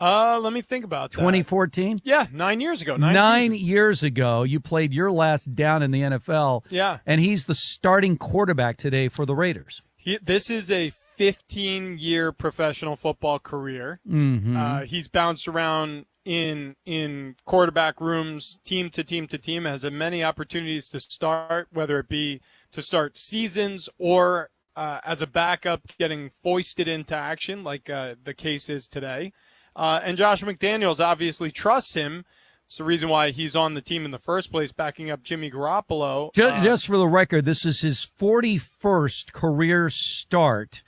Let me think about that. 2014? Yeah, 9 years ago. 9 years ago, you played your last down in the NFL. Yeah. And he's the starting quarterback today for the Raiders. This is a 15-year professional football career. Mm-hmm. He's bounced around in quarterback rooms, team to team to team, has had many opportunities to start, whether it be to start seasons or as a backup getting foisted into action like the case is today. And Josh McDaniels obviously trusts him. It's the reason why he's on the team in the first place, backing up Jimmy Garoppolo. Just for the record, this is his 41st career start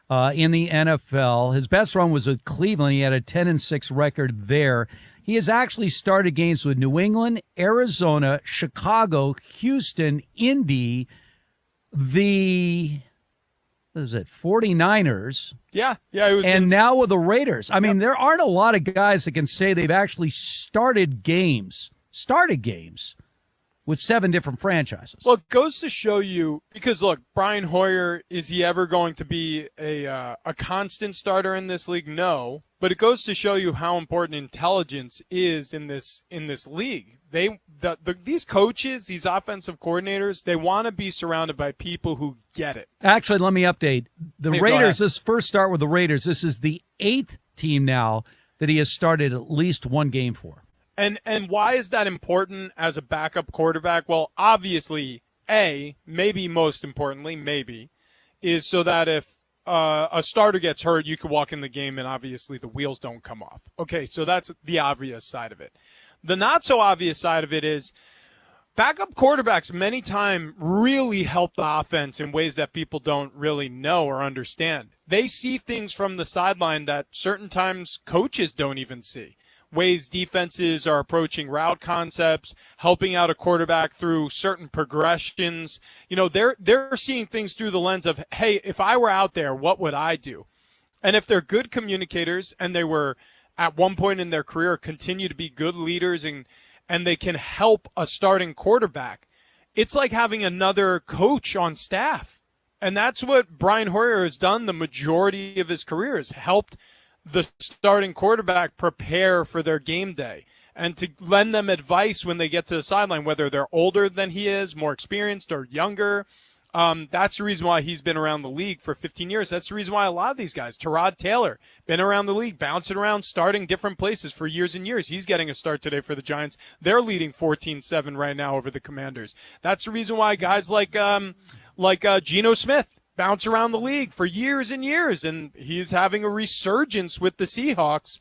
in the NFL. His best run was with Cleveland. He had a 10-6 record there. He has actually started games with New England, Arizona, Chicago, Houston, Indy, the 49ers. Yeah, it was. And now with the Raiders. I mean, there aren't a lot of guys that can say they've actually started games with 7 different franchises. Well, it goes to show you, because look, Brian Hoyer, is he ever going to be a constant starter in this league? No, but it goes to show you how important intelligence is in this league. These coaches, these offensive coordinators, they want to be surrounded by people who get it. Actually, let me update. The Hey, Raiders, this first start with the Raiders, this is the 8th team now that he has started at least one game for. And why is that important as a backup quarterback? Well, obviously, maybe most importantly, is so that if a starter gets hurt, you can walk in the game and obviously the wheels don't come off. Okay, so that's the obvious side of it. The not so obvious side of it is backup quarterbacks many times really help the offense in ways that people don't really know or understand. They see things from the sideline that certain times coaches don't even see. Ways defenses are approaching route concepts, helping out a quarterback through certain progressions. You know, they're seeing things through the lens of, hey, if I were out there, what would I do? And if they're good communicators and they were at one point in their career continue to be good leaders and they can help a starting quarterback, it's like having another coach on staff. And that's what Brian Hoyer has done the majority of his career, has helped the starting quarterback prepare for their game day and to lend them advice when they get to the sideline, whether they're older than he is, more experienced, or younger. That's the reason why he's been around the league for 15 years. That's the reason why a lot of these guys, Tyrod Taylor, been around the league, bouncing around, starting different places for years and years. He's getting a start today for the Giants. They're leading 14-7 right now over the Commanders. That's the reason why guys like Geno Smith bounce around the league for years and years, and he's having a resurgence with the Seahawks.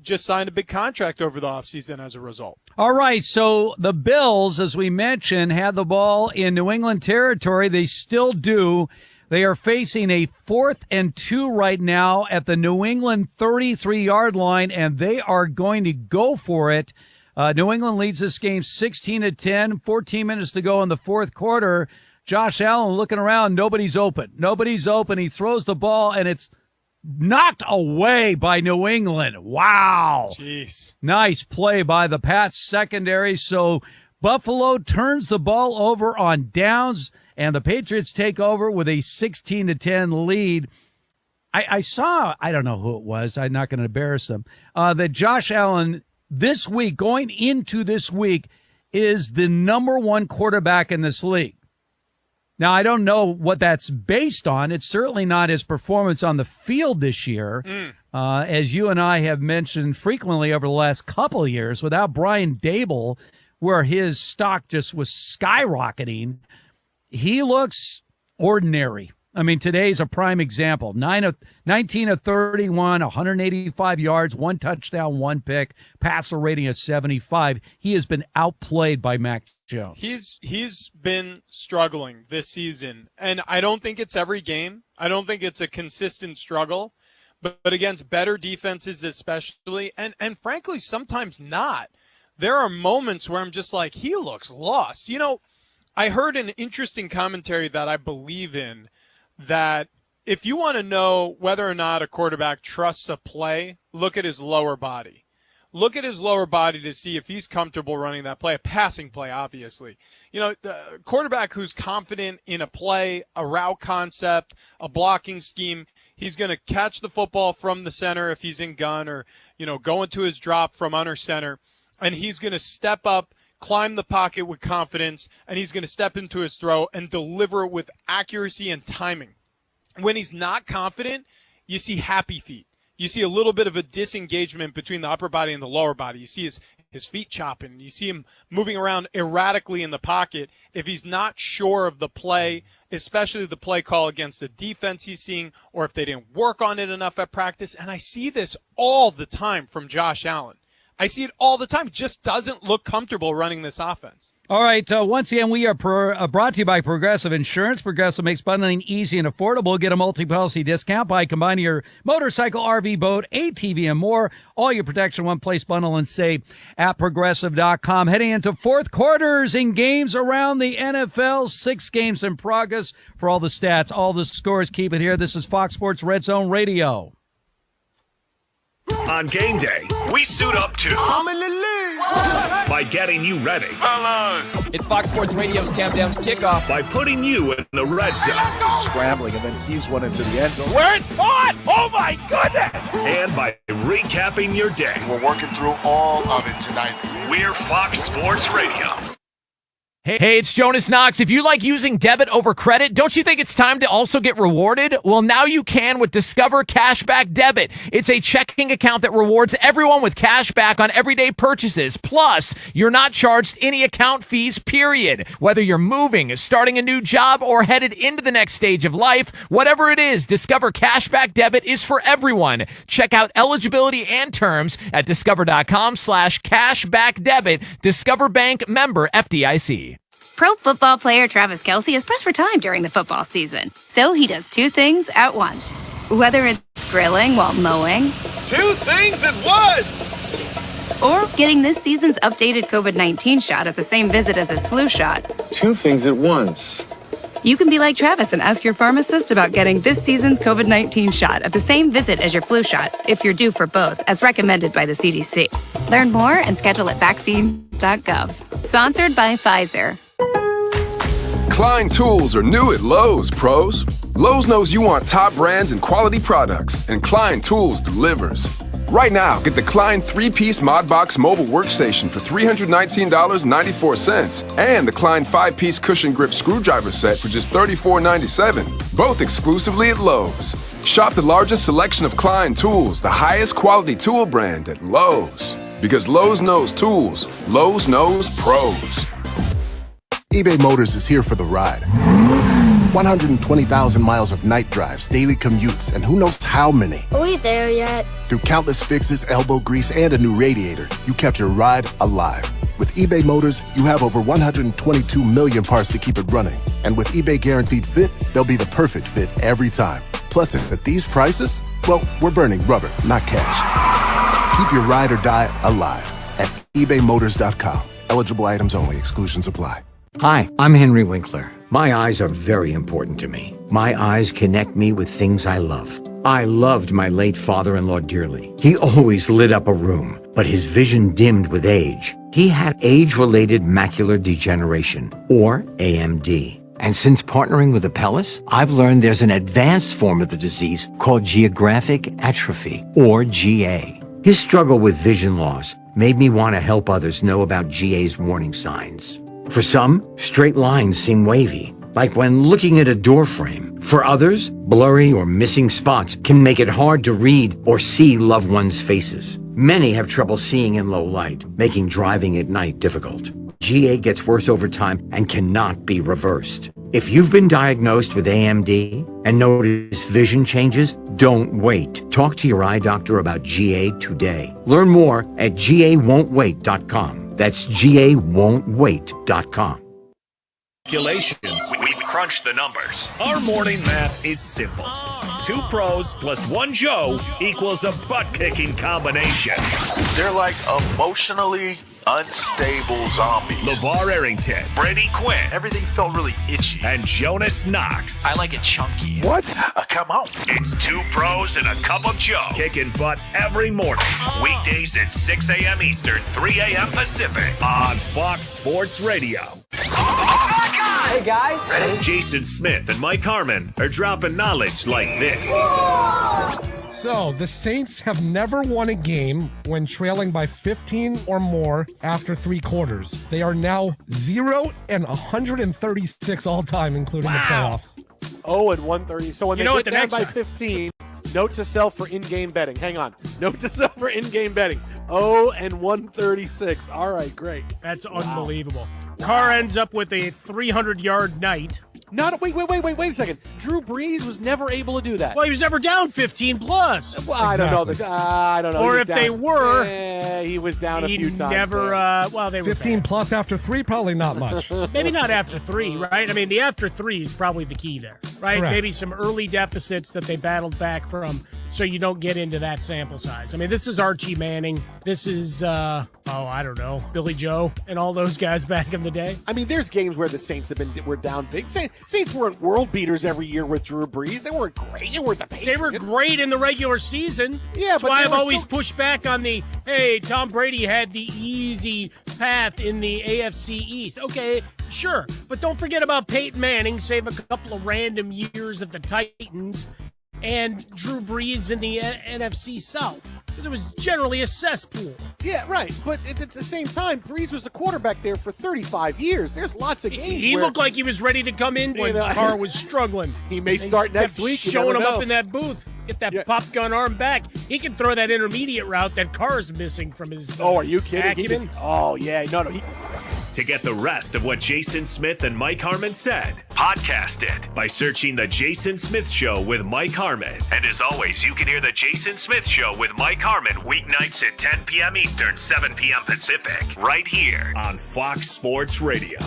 Just signed a big contract over the offseason as a result. All right, so the Bills, as we mentioned, had the ball in New England territory. They still do. They are facing a 4th and 2 right now at the New England 33-yard line, and they are going to go for it. New England leads this game 16-10, 14 minutes to go in the fourth quarter. Josh Allen looking around, nobody's open. Nobody's open. He throws the ball, and it's knocked away by New England. Wow. Jeez. Nice play by the Pats secondary. So Buffalo turns the ball over on downs, and the Patriots take over with a 16-10 lead. I saw, I don't know who it was, I'm not going to embarrass them, that Josh Allen this week, going into this week, is the number 1 quarterback in this league. Now, I don't know what that's based on. It's certainly not his performance on the field this year. As you and I have mentioned frequently over the last couple of years, without Brian Dable, where his stock just was skyrocketing, he looks ordinary. I mean, today's a prime example. 19 of 31, 185 yards, 1 touchdown, 1 pick, passer rating of 75. He has been outplayed by Mac Jones. He's been struggling this season, and I don't think it's every game. I don't think it's a consistent struggle, but against better defenses especially, and frankly, sometimes not. There are moments where I'm just like, he looks lost. You know, I heard an interesting commentary that I believe in, that if you want to know whether or not a quarterback trusts a play, look at his lower body. Look at his lower body to see if he's comfortable running that play, a passing play, obviously. You know, the quarterback who's confident in a play, a route concept, a blocking scheme, he's going to catch the football from the center if he's in gun, or, you know, go into his drop from under center, and he's going to step up, climb the pocket with confidence, and he's going to step into his throw and deliver it with accuracy and timing. When he's not confident, you see happy feet. You see a little bit of a disengagement between the upper body and the lower body. You see his feet chopping. You see him moving around erratically in the pocket. If he's not sure of the play, especially the play call against the defense he's seeing, or if they didn't work on it enough at practice, and I see this all the time from Josh Allen. I see it all the time. He just doesn't look comfortable running this offense. All right, once again, we are brought to you by Progressive Insurance. Progressive makes bundling easy and affordable. Get a multi-policy discount by combining your motorcycle, RV, boat, ATV, and more. All your protection, one place, bundle and save at Progressive.com. Heading into fourth quarters in games around the NFL. 6 games in progress. For all the stats, all the scores, keep it here. This is Fox Sports Red Zone Radio. On game day, we suit up too. I'm in the lead. By getting you ready. It's Fox Sports Radio's countdown to kickoff. By putting you in the red zone. Scrambling, and then heaves one into the end zone. Where it's caught! Oh my goodness! And by recapping your day. We're working through all of it tonight. We're Fox Sports Radio. Hey, it's Jonas Knox. If you like using debit over credit, don't you think it's time to also get rewarded? Well, now you can with Discover Cashback Debit. It's a checking account that rewards everyone with cash back on everyday purchases. Plus, you're not charged any account fees, period. Whether you're moving, starting a new job, or headed into the next stage of life, whatever it is, Discover Cashback Debit is for everyone. Check out eligibility and terms at discover.com/cashbackdebit. Discover Bank, member FDIC. Pro football player Travis Kelce is pressed for time during the football season, so he does 2 things at once. Whether it's grilling while mowing, 2 things at once! or getting this season's updated COVID-19 shot at the same visit as his flu shot. 2 things at once. You can be like Travis and ask your pharmacist about getting this season's COVID-19 shot at the same visit as your flu shot, if you're due for both, as recommended by the CDC. Learn more and schedule at vaccines.gov. Sponsored by Pfizer. Klein Tools are new at Lowe's, pros. Lowe's knows you want top brands and quality products, and Klein Tools delivers. Right now, get the Klein 3-piece ModBox mobile workstation for $319.94 and the Klein 5-piece cushion grip screwdriver set for just $34.97, both exclusively at Lowe's. Shop the largest selection of Klein tools, the highest quality tool brand at Lowe's. Because Lowe's knows tools, Lowe's knows pros. eBay Motors is here for the ride. 120,000 miles of night drives, daily commutes, and who knows how many. Are we there yet? Through countless fixes, elbow grease, and a new radiator, you kept your ride alive. With eBay Motors, you have over 122 million parts to keep it running. And with eBay Guaranteed Fit, they'll be the perfect fit every time. Plus, at these prices, well, we're burning rubber, not cash. Keep your ride or die alive at ebaymotors.com. Eligible items only. Exclusions apply. Hi, I'm Henry Winkler. My eyes are very important to me. My eyes connect me with things I love. I loved my late father-in-law dearly. He always lit up a room, but his vision dimmed with age. He had age-related macular degeneration, or AMD. And since partnering with Apellis, I've learned there's an advanced form of the disease called geographic atrophy, or GA. His struggle with vision loss made me want to help others know about GA's warning signs. For some, straight lines seem wavy, like when looking at a door frame. For others, blurry or missing spots can make it hard to read or see loved ones' faces. Many have trouble seeing in low light, making driving at night difficult. GA gets worse over time and cannot be reversed. If you've been diagnosed with AMD and notice vision changes, don't wait. Talk to your eye doctor about GA today. Learn more at GAWon'tWait.com. That's GAWon'tWait.com. Calculations. We've crunched the numbers. Our morning math is simple. 2 pros plus 1 Joe equals a butt-kicking combination. They're like emotionally unstable zombies. LeVar Arrington, Brady Quinn, Everything felt really itchy. and Jonas Knox. I like it chunky. What? Come on. It's 2 pros and a cup of Joe. Kicking butt every morning. Weekdays at 6 a.m. Eastern, 3 a.m. Pacific on Fox Sports Radio. Hey guys. Ready? Jason Smith and Mike Harmon are dropping knowledge like this. So, the Saints have never won a game when trailing by 15 or more after 3 quarters. They are now 0-136 all time, including the playoffs. 0-130. So when they get down by 15, note to self for in-game betting. Hang on. Note to self for in-game betting. 0-136. All right, great. That's unbelievable. Carr ends up with a 300-yard night. Wait a second. Drew Brees was never able to do that. Well, he was never down 15 plus. Well, I don't know. I don't know. Or if they were, he was down a few times. Never. They were 15 plus after 3, probably not much. Maybe not after 3, right? I mean, the after 3 is probably the key there, right? Correct. Maybe some early deficits that they battled back from, so you don't get into that sample size. I mean, this is Archie Manning. This is, I don't know, Billy Joe and all those guys back in the day. I mean, there's games where the Saints were down big. Saints weren't world beaters every year with Drew Brees. They weren't great. They weren't the Patriots. They were great in the regular season. Yeah, That's but why I've always pushed back on hey, Tom Brady had the easy path in the AFC East. Okay, sure. But don't forget about Peyton Manning, save a couple of random years at the Titans, and Drew Brees in the NFC South. Because it was generally a cesspool. Yeah, right. But at the same time, Brees was the quarterback there for 35 years. There's lots of games. He looked like he was ready to come in when Carr was struggling. He may start next week. Showing him up in that booth. Get that pop gun arm back. He can throw that intermediate route that Carr's missing from his are you kidding? acumen. No. To get the rest of what Jason Smith and Mike Harmon said, podcast it by searching The Jason Smith Show with Mike Harmon. And as always, you can hear The Jason Smith Show with Mike Harmon weeknights at 10 p.m. Eastern, 7 p.m. Pacific, right here on Fox Sports Radio.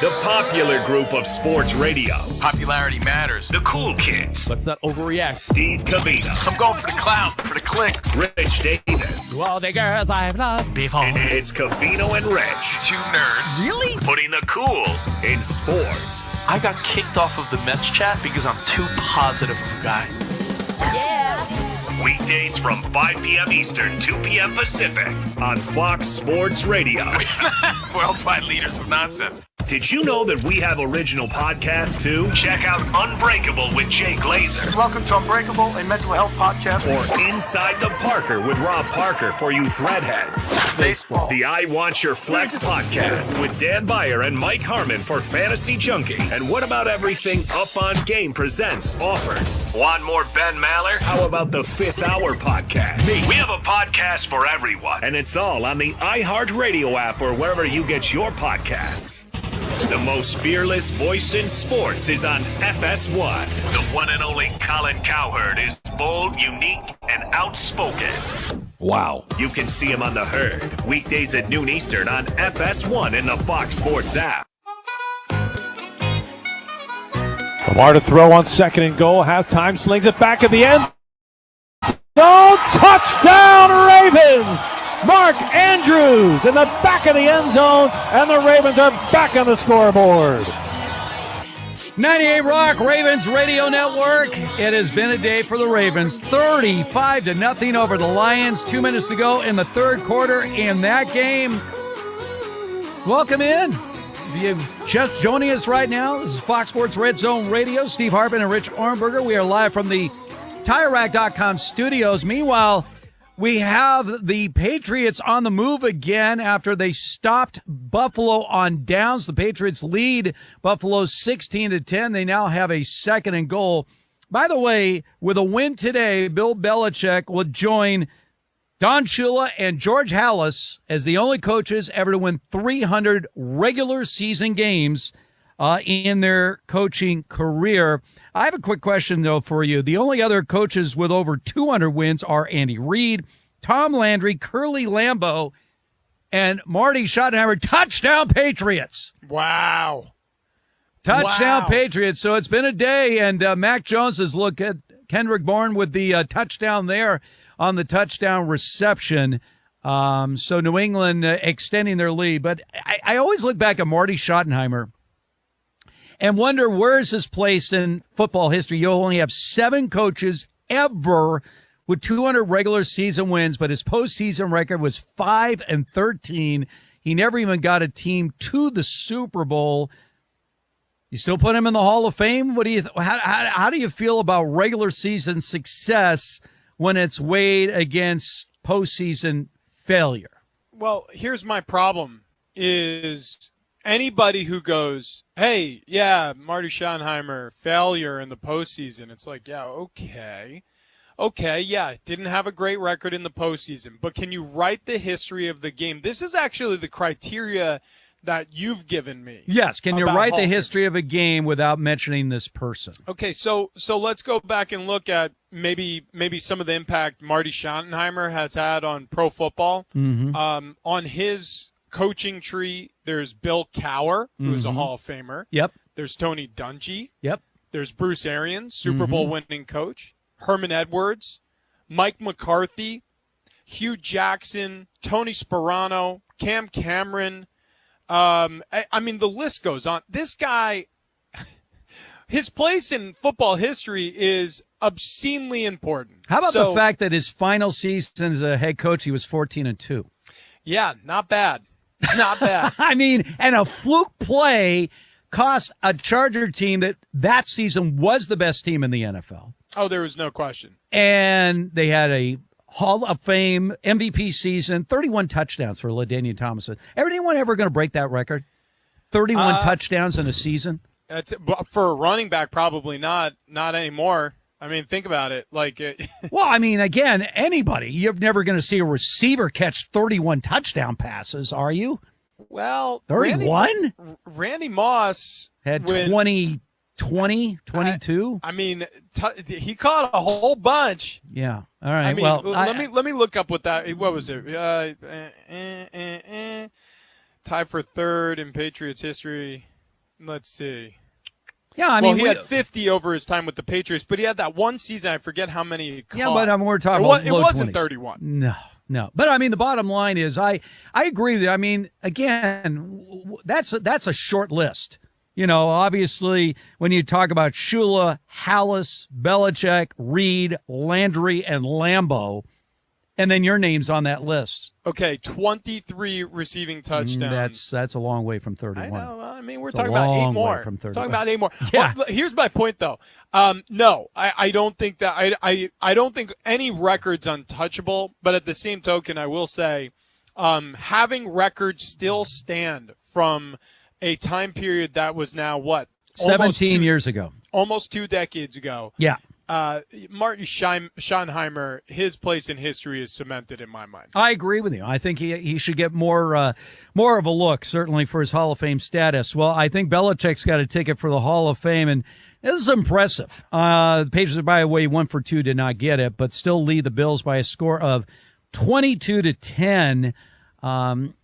The popular group of sports radio. Popularity matters. The cool kids. Let's not overreact. Steve Cavino. I'm going for the clout, for the clicks. Rich Davis. To all the girls I've loved before. It's Cavino and Rich. 2 nerds. Really? Putting the cool in sports. I got kicked off of the Mets chat because I'm too positive of a guy. Yeah. Weekdays from 5 p.m. Eastern, 2 p.m. Pacific on Fox Sports Radio. Worldwide leaders of nonsense. Did you know that we have original podcasts too? Check out Unbreakable with Jay Glazer. Welcome to Unbreakable, a mental health podcast. Or Inside the Parker with Rob Parker for you threadheads. Baseball. The I Want Your Flex podcast with Dan Beyer and Mike Harmon for Fantasy Junkies. And what about everything Up On Game presents offers? Want more Ben Maller? How about the Fifth Hour podcast? We have a podcast for everyone. And it's all on the iHeartRadio app or wherever you get your podcasts. The most fearless voice in sports is on FS1. The one and only Colin Cowherd is bold, unique, and outspoken. Wow. You can see him on The Herd, weekdays at noon Eastern on FS1 in the Fox Sports app. Lamar to throw on 2nd and goal. Halftime, slings it back at the end. No, touchdown Ravens! Mark Andrews in the back of the end zone, and the Ravens are back on the scoreboard. 98 Rock, Ravens Radio Network. It has been a day for the Ravens. 35-0 over the Lions. 2 minutes to go in the third quarter in that game. Welcome in. If you're just joining us right now, this is Fox Sports Red Zone Radio. Steve Hartman and Rich Armberger. We are live from the TireRack.com studios. Meanwhile, we have the Patriots on the move again after they stopped Buffalo on downs. The Patriots lead Buffalo 16-10. They now have a 2nd and goal. By the way, with a win today, Bill Belichick will join Don Shula and George Halas as the only coaches ever to win 300 regular season games in their coaching career. I have a quick question, though, for you. The only other coaches with over 200 wins are Andy Reid, Tom Landry, Curly Lambeau, and Marty Schottenheimer. Touchdown Patriots! Wow. Touchdown Patriots. So it's been a day, and Mac Jones has looked at Kendrick Bourne with the touchdown there on the touchdown reception. So New England extending their lead. But I always look back at Marty Schottenheimer and wonder where is his place in football history. You only have 7 coaches ever with 200 regular season wins, but his postseason record was 5-13. He never even got a team to the Super Bowl. You still put him in the Hall of Fame? What do you? How do you feel about regular season success when it's weighed against postseason failure? Well, here's my problem: is anybody who goes, hey, yeah, Marty Schottenheimer, failure in the postseason. It's like, yeah, okay, yeah, didn't have a great record in the postseason, but can you write the history of the game? This is actually the criteria that you've given me. Yes, can you write the history of a game without mentioning this person? Okay, so let's go back and look at maybe some of the impact Marty Schottenheimer has had on pro football. Mm-hmm. On his coaching tree, there's Bill Cowher, who's a Hall of Famer. Yep. There's Tony Dungy. Yep. There's Bruce Arians, Super Bowl winning coach. Herman Edwards, Mike McCarthy, Hugh Jackson, Tony Sperano, Cam Cameron. I mean, the list goes on. This guy, his place in football history is obscenely important. How about the fact that his final season as a head coach, he was 14-2? Yeah, not bad. Not bad. I mean, and a fluke play cost a Charger team that season was the best team in the NFL. Oh, there was no question. And they had a Hall of Fame MVP season, 31 touchdowns for LaDainian Tomlinson. Anyone ever going to break that record? 31 touchdowns in a season? That's for a running back, probably not anymore. I mean, think about it. Well, I mean, again, anybody. You're never going to see a receiver catch 31 touchdown passes, are you? Well, 31? Randy Moss had 22. I mean, he caught a whole bunch. Yeah. All right. I mean, well, let me look up what was it? Tied for third in Patriots history. Let's see. Yeah, I mean, he had 50 over his time with the Patriots, but he had that one season. I forget how many he caught. Yeah, but we're talking about it low wasn't 20s. 31. No. But I mean, the bottom line is, I agree with you. I mean, again, that's a short list. You know, obviously, when you talk about Shula, Halas, Belichick, Reid, Landry, and Lambeau, and then your name's on that list. Okay, 23 receiving touchdowns. That's a long way from 31. I know. I mean, we're talking about 8 more. From 31. Talking about 8 more. Yeah. Well, here's my point, though. No, I don't think that. I don't think any record's untouchable. But at the same token, I will say, having records still stand from a time period that was now what? 17 years ago. Almost 2 decades ago. Yeah. Marty Schottenheimer, his place in history is cemented in my mind. I agree with you. I think he should get more of a look, certainly for his Hall of Fame status. Well, I think Belichick's got a ticket for the Hall of Fame, and this is impressive. The Patriots, by the way, 1 for 2, did not get it, but still lead the Bills by a score of 22-10. And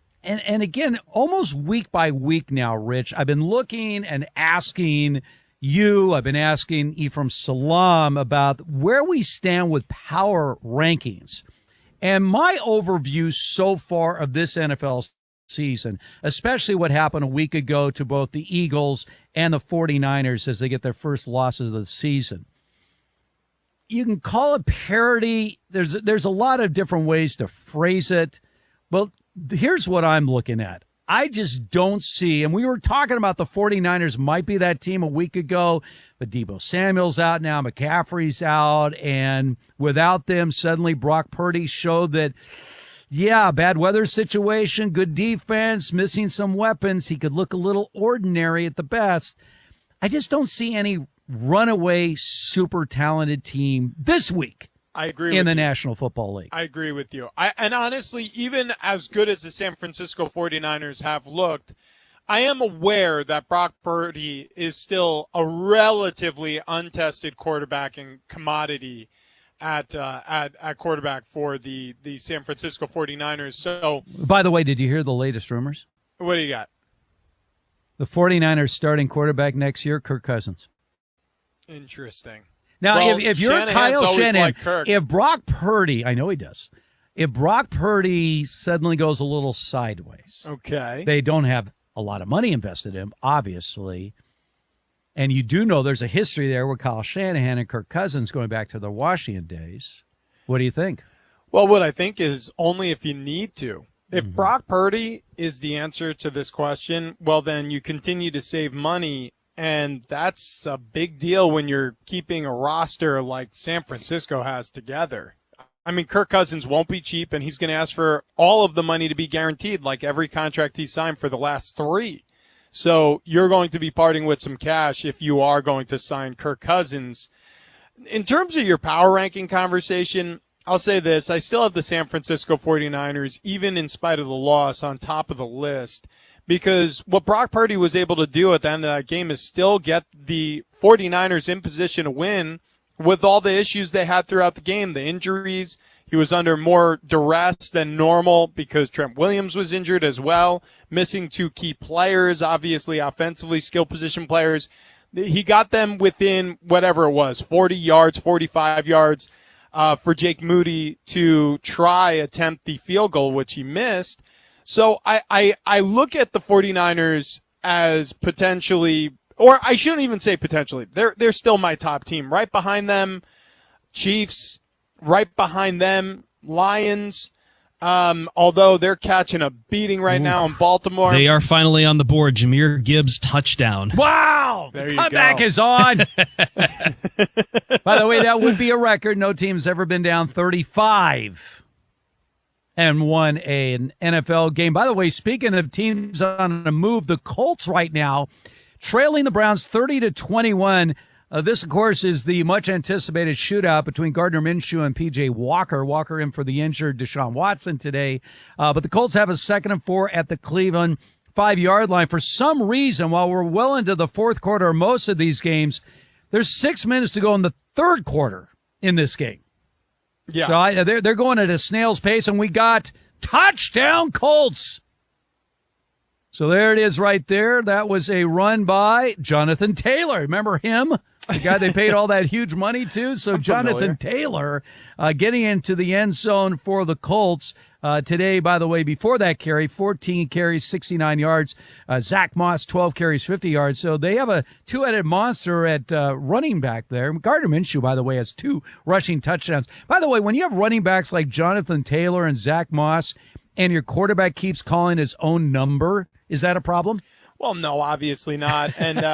again, almost week by week now, Rich, I've been looking and asking you, I've been asking Ephraim Salam about where we stand with power rankings. And my overview so far of this NFL season, especially what happened a week ago to both the Eagles and the 49ers as they get their first losses of the season. You can call it parity. There's a lot of different ways to phrase it. But here's what I'm looking at. I just don't see, and we were talking about the 49ers might be that team a week ago, but Deebo Samuel's out now, McCaffrey's out, and without them, suddenly Brock Purdy showed that, yeah, bad weather situation, good defense, missing some weapons. He could look a little ordinary at the best. I just don't see any runaway super talented team this week. I agree in with the you. National Football League. I agree with you. And honestly, even as good as the San Francisco 49ers have looked, I am aware that Brock Purdy is still a relatively untested quarterbacking commodity at quarterback for the San Francisco 49ers. So, by the way, did you hear the latest rumors? What do you got? The 49ers starting quarterback next year, Kirk Cousins. Interesting. Now, well, if you're Shanahan's Kyle always Shanahan, liked Kirk. if Brock Purdy, I know he does, if Brock Purdy suddenly goes a little sideways, okay, they don't have a lot of money invested in him, obviously, and you do know there's a history there with Kyle Shanahan and Kirk Cousins going back to the Washington days. What do you think? Well, what I think is only if you need to. If Brock Purdy is the answer to this question, well, then you continue to save money. And that's a big deal when you're keeping a roster like San Francisco has together. I mean, Kirk Cousins won't be cheap, and he's going to ask for all of the money to be guaranteed, like every contract he's signed for the last 3. So you're going to be parting with some cash if you are going to sign Kirk Cousins. In terms of your power ranking conversation, I'll say this. I still have the San Francisco 49ers, even in spite of the loss, on top of the list. Because what Brock Purdy was able to do at the end of that game is still get the 49ers in position to win with all the issues they had throughout the game, the injuries. He was under more duress than normal because Trent Williams was injured as well, missing 2 key players, obviously offensively skill position players. He got them within whatever it was, 40 yards, 45 yards for Jake Moody to attempt the field goal, which he missed. So I look at the 49ers as potentially, or I shouldn't even say potentially, they're still my top team. Right behind them, Chiefs. Right behind them, Lions. Although they're catching a beating right now in Baltimore. They are finally on the board. Jameer Gibbs touchdown. Wow! There the you comeback go. is on. By the way, that would be a record. No team's ever been down 35 and won an NFL game. By the way, speaking of teams on a move, the Colts right now trailing the Browns 30-21. This, of course, is the much-anticipated shootout between Gardner Minshew and P.J. Walker. Walker in for the injured Deshaun Watson today. But the Colts have a 2nd and 4 at the Cleveland 5-yard line. For some reason, while we're well into the fourth quarter of most of these games, there's 6 minutes to go in the third quarter in this game. Yeah. So they're going at a snail's pace, and we got touchdown Colts. So there it is right there. That was a run by Jonathan Taylor. Remember him? The guy they paid all that huge money to. So Jonathan Taylor getting into the end zone for the Colts today, by the way, before that carry, 14 carries, 69 yards. Zach Moss, 12 carries, 50 yards. So they have a two-headed monster at running back there. Gardner Minshew, by the way, has 2 rushing touchdowns. By the way, when you have running backs like Jonathan Taylor and Zach Moss and your quarterback keeps calling his own number, is that a problem? Well, no, obviously not. And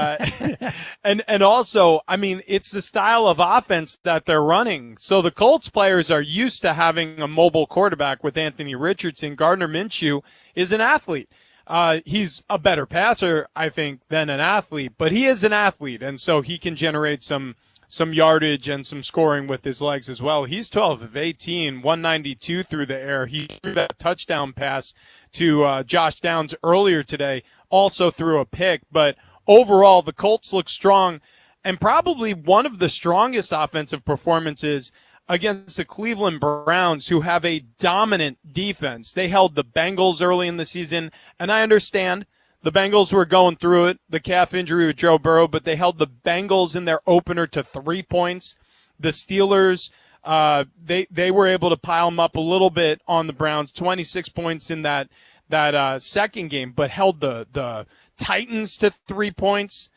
and also, I mean, it's the style of offense that they're running. So the Colts players are used to having a mobile quarterback with Anthony Richardson. Gardner Minshew is an athlete. He's a better passer, I think, than an athlete, but he is an athlete, and so he can generate some yardage and some scoring with his legs as well. He's 12 of 18, 192 through the air. He threw that touchdown pass to Josh Downs earlier today, also threw a pick. But overall, the Colts look strong, and probably one of the strongest offensive performances against the Cleveland Browns, who have a dominant defense. They held the Bengals early in the season, and I understand the Bengals were going through it, the calf injury with Joe Burrow, but they held the Bengals in their opener to 3 points. The Steelers, they were able to pile them up a little bit on the Browns, 26 points in that second game, but held the Titans to 3 points.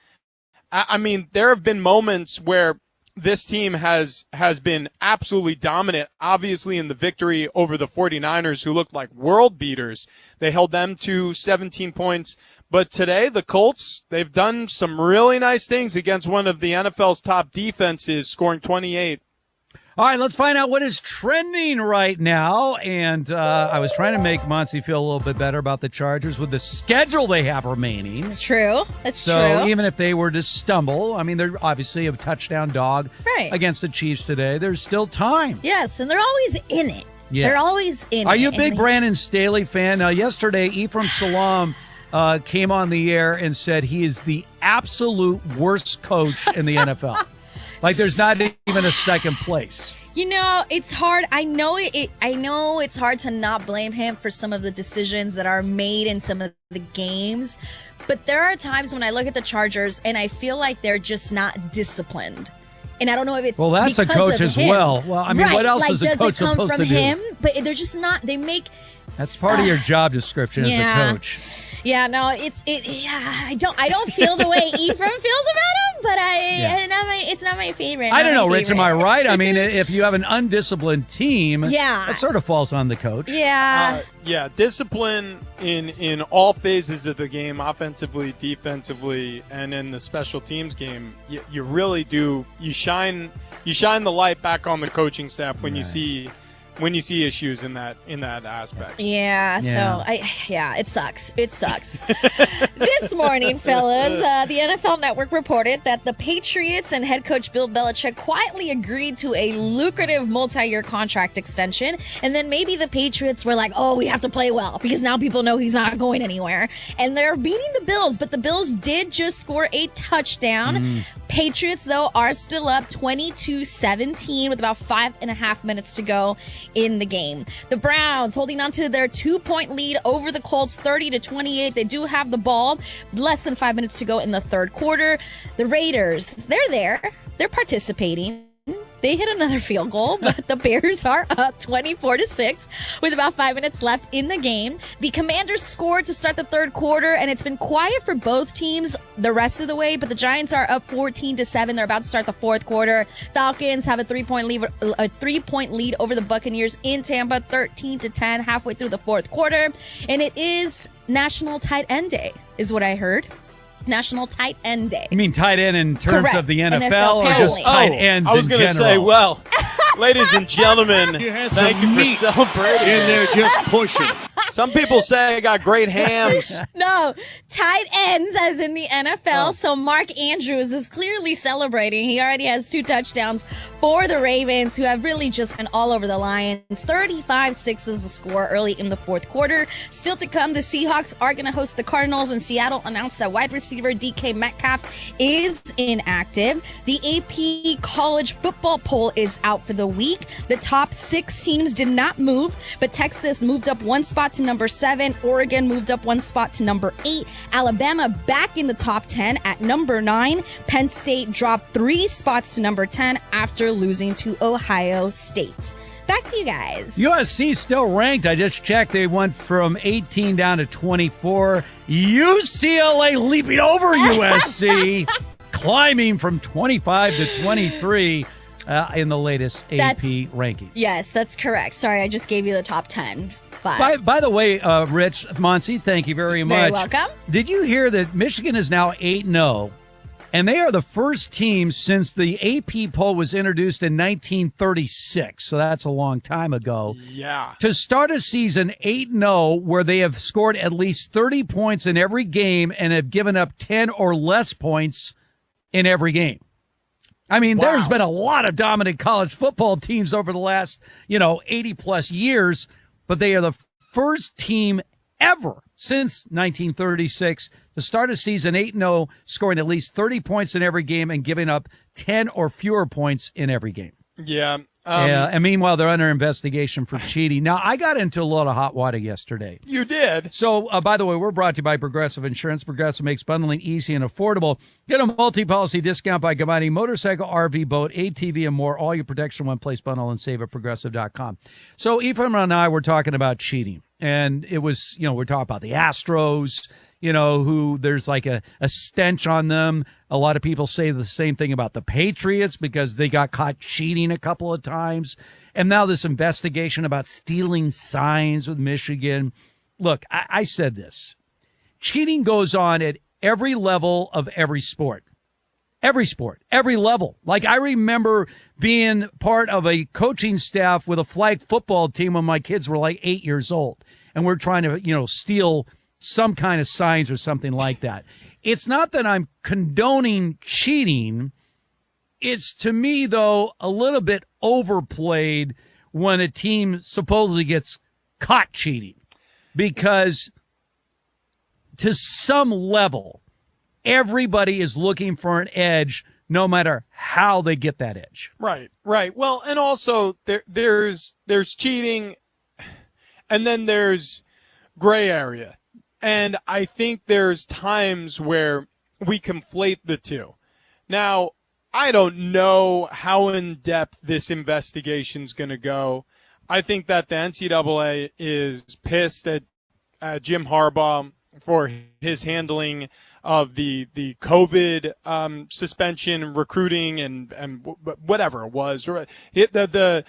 I mean, there have been moments where this team has been absolutely dominant, obviously in the victory over the 49ers, who looked like world beaters. They held them to 17 points. But today, the Colts, they've done some really nice things against one of the NFL's top defenses, scoring 28. All right, let's find out what is trending right now. And I was trying to make Monty feel a little bit better about the Chargers with the schedule they have remaining. It's true. So even if they were to stumble, I mean, they're obviously a touchdown dog against the Chiefs today. There's still time. Yes, and they're always in it. Yes. They're always in it. Are you a big Brandon Staley fan? Now, yesterday, Ephraim Salaam came on the air and said he is the absolute worst coach in the NFL. Like, there's not even a second place. You know, it's hard. I know it's hard to not blame him for some of the decisions that are made in some of the games. But there are times when I look at the Chargers and I feel like they're just not disciplined. And I don't know if it's that's a coach as him. well. Well, I mean, what else is a coach supposed to do? Does it come from him? But they're just not. They make. That's part of your job description as a coach. Yeah, no, I don't feel the way Ephraim feels about him, but it's not my favorite. I don't know, Rich, am I right? I mean, if you have an undisciplined team, that sort of falls on the coach. Yeah. Discipline in all phases of the game, offensively, defensively, and in the special teams game, you really do. You shine the light back on the coaching staff when you see issues in that aspect. Yeah. So it sucks. It sucks. This morning, fellas, the NFL Network reported that the Patriots and head coach Bill Belichick quietly agreed to a lucrative multi-year contract extension, and then maybe the Patriots were like, "Oh, we have to play well because now people know he's not going anywhere," and they're beating the Bills, but the Bills did just score a touchdown. Patriots, though, are still up 22-17 with about 5.5 minutes to go in the game. The Browns holding on to their 2-point lead over the Colts, 30-28. They do have the ball. Less than 5 minutes to go in the third quarter. The Raiders, they're there. They're participating. They hit another field goal, but the Bears are up 24-6 with about 5 minutes left in the game. The Commanders scored to start the third quarter, and it's been quiet for both teams the rest of the way, but the Giants are up 14-7. They're about to start the fourth quarter. Falcons have a 3-point lead over the Buccaneers in Tampa, 13-10, halfway through the fourth quarter. And it is National Tight End Day, is what I heard. National Tight End Day. You mean tight end in terms Correct. of the NFL or just tight ends I was in going to say, well, ladies and gentlemen, thank you for celebrating. In there just pushing. Some people say I got great hams. No, tight ends as in the NFL. So Mark Andrews is clearly celebrating. He already has 2 touchdowns for the Ravens, who have really just been all over the Lions. 35-6 is the score early in the fourth quarter. Still to come, the Seahawks are going to host the Cardinals, and Seattle announced that wide receiver DK Metcalf is inactive. The AP College Football poll is out for the week. The top 6 teams did not move, but Texas moved up 1 spot to number 7. Oregon moved up 1 spot to number 8. Alabama back in the top 10 at number 9. Penn State dropped 3 spots to number 10 after losing to Ohio State. Back to you guys. USC still ranked. I just checked. They went from 18 down to 24. UCLA leaping over USC, climbing from 25 to 23 in the latest AP ranking. Yes, that's correct. Sorry, I just gave you the top 10. By the way, Rich, Monty, thank you very much. Very welcome. Did you hear that Michigan is now 8-0? And they are the first team since the AP poll was introduced in 1936. So that's a long time ago. Yeah. To start a season 8-0 where they have scored at least 30 points in every game and have given up 10 or less points in every game. I mean, there's been a lot of dominant college football teams over the last, 80 plus years, but they are the first team ever since 1936 to start a season 8-0, scoring at least 30 points in every game and giving up 10 or fewer points in every game. Yeah, Yeah, and meanwhile, they're under investigation for cheating. Now, I got into a lot of hot water yesterday. You did? So, by the way, we're brought to you by Progressive Insurance. Progressive makes bundling easy and affordable. Get a multi-policy discount by combining motorcycle, RV, boat, ATV, and more. All your protection in one place bundle and save at Progressive.com. So, Ephraim and I were talking about cheating. And it was, we're talking about the Astros, who there's like a stench on them. A lot of people say the same thing about the Patriots because they got caught cheating a couple of times. And now this investigation about stealing signs with Michigan. Look, I said this. Cheating goes on at every level of every sport. Every sport, every level. Like, I remember being part of a coaching staff with a flag football team when my kids were like 8 years old. And we're trying to, steal some kind of signs or something like that. It's not that I'm condoning cheating. It's, to me, though, a little bit overplayed when a team supposedly gets caught cheating. Because to some level, everybody is looking for an edge no matter how they get that edge. Right. Well, and also there's cheating and then there's gray area. And I think there's times where we conflate the two. Now, I don't know how in depth this investigation's going to go. I think that the NCAA is pissed at Jim Harbaugh for his handling of the COVID suspension, recruiting, and whatever it was, the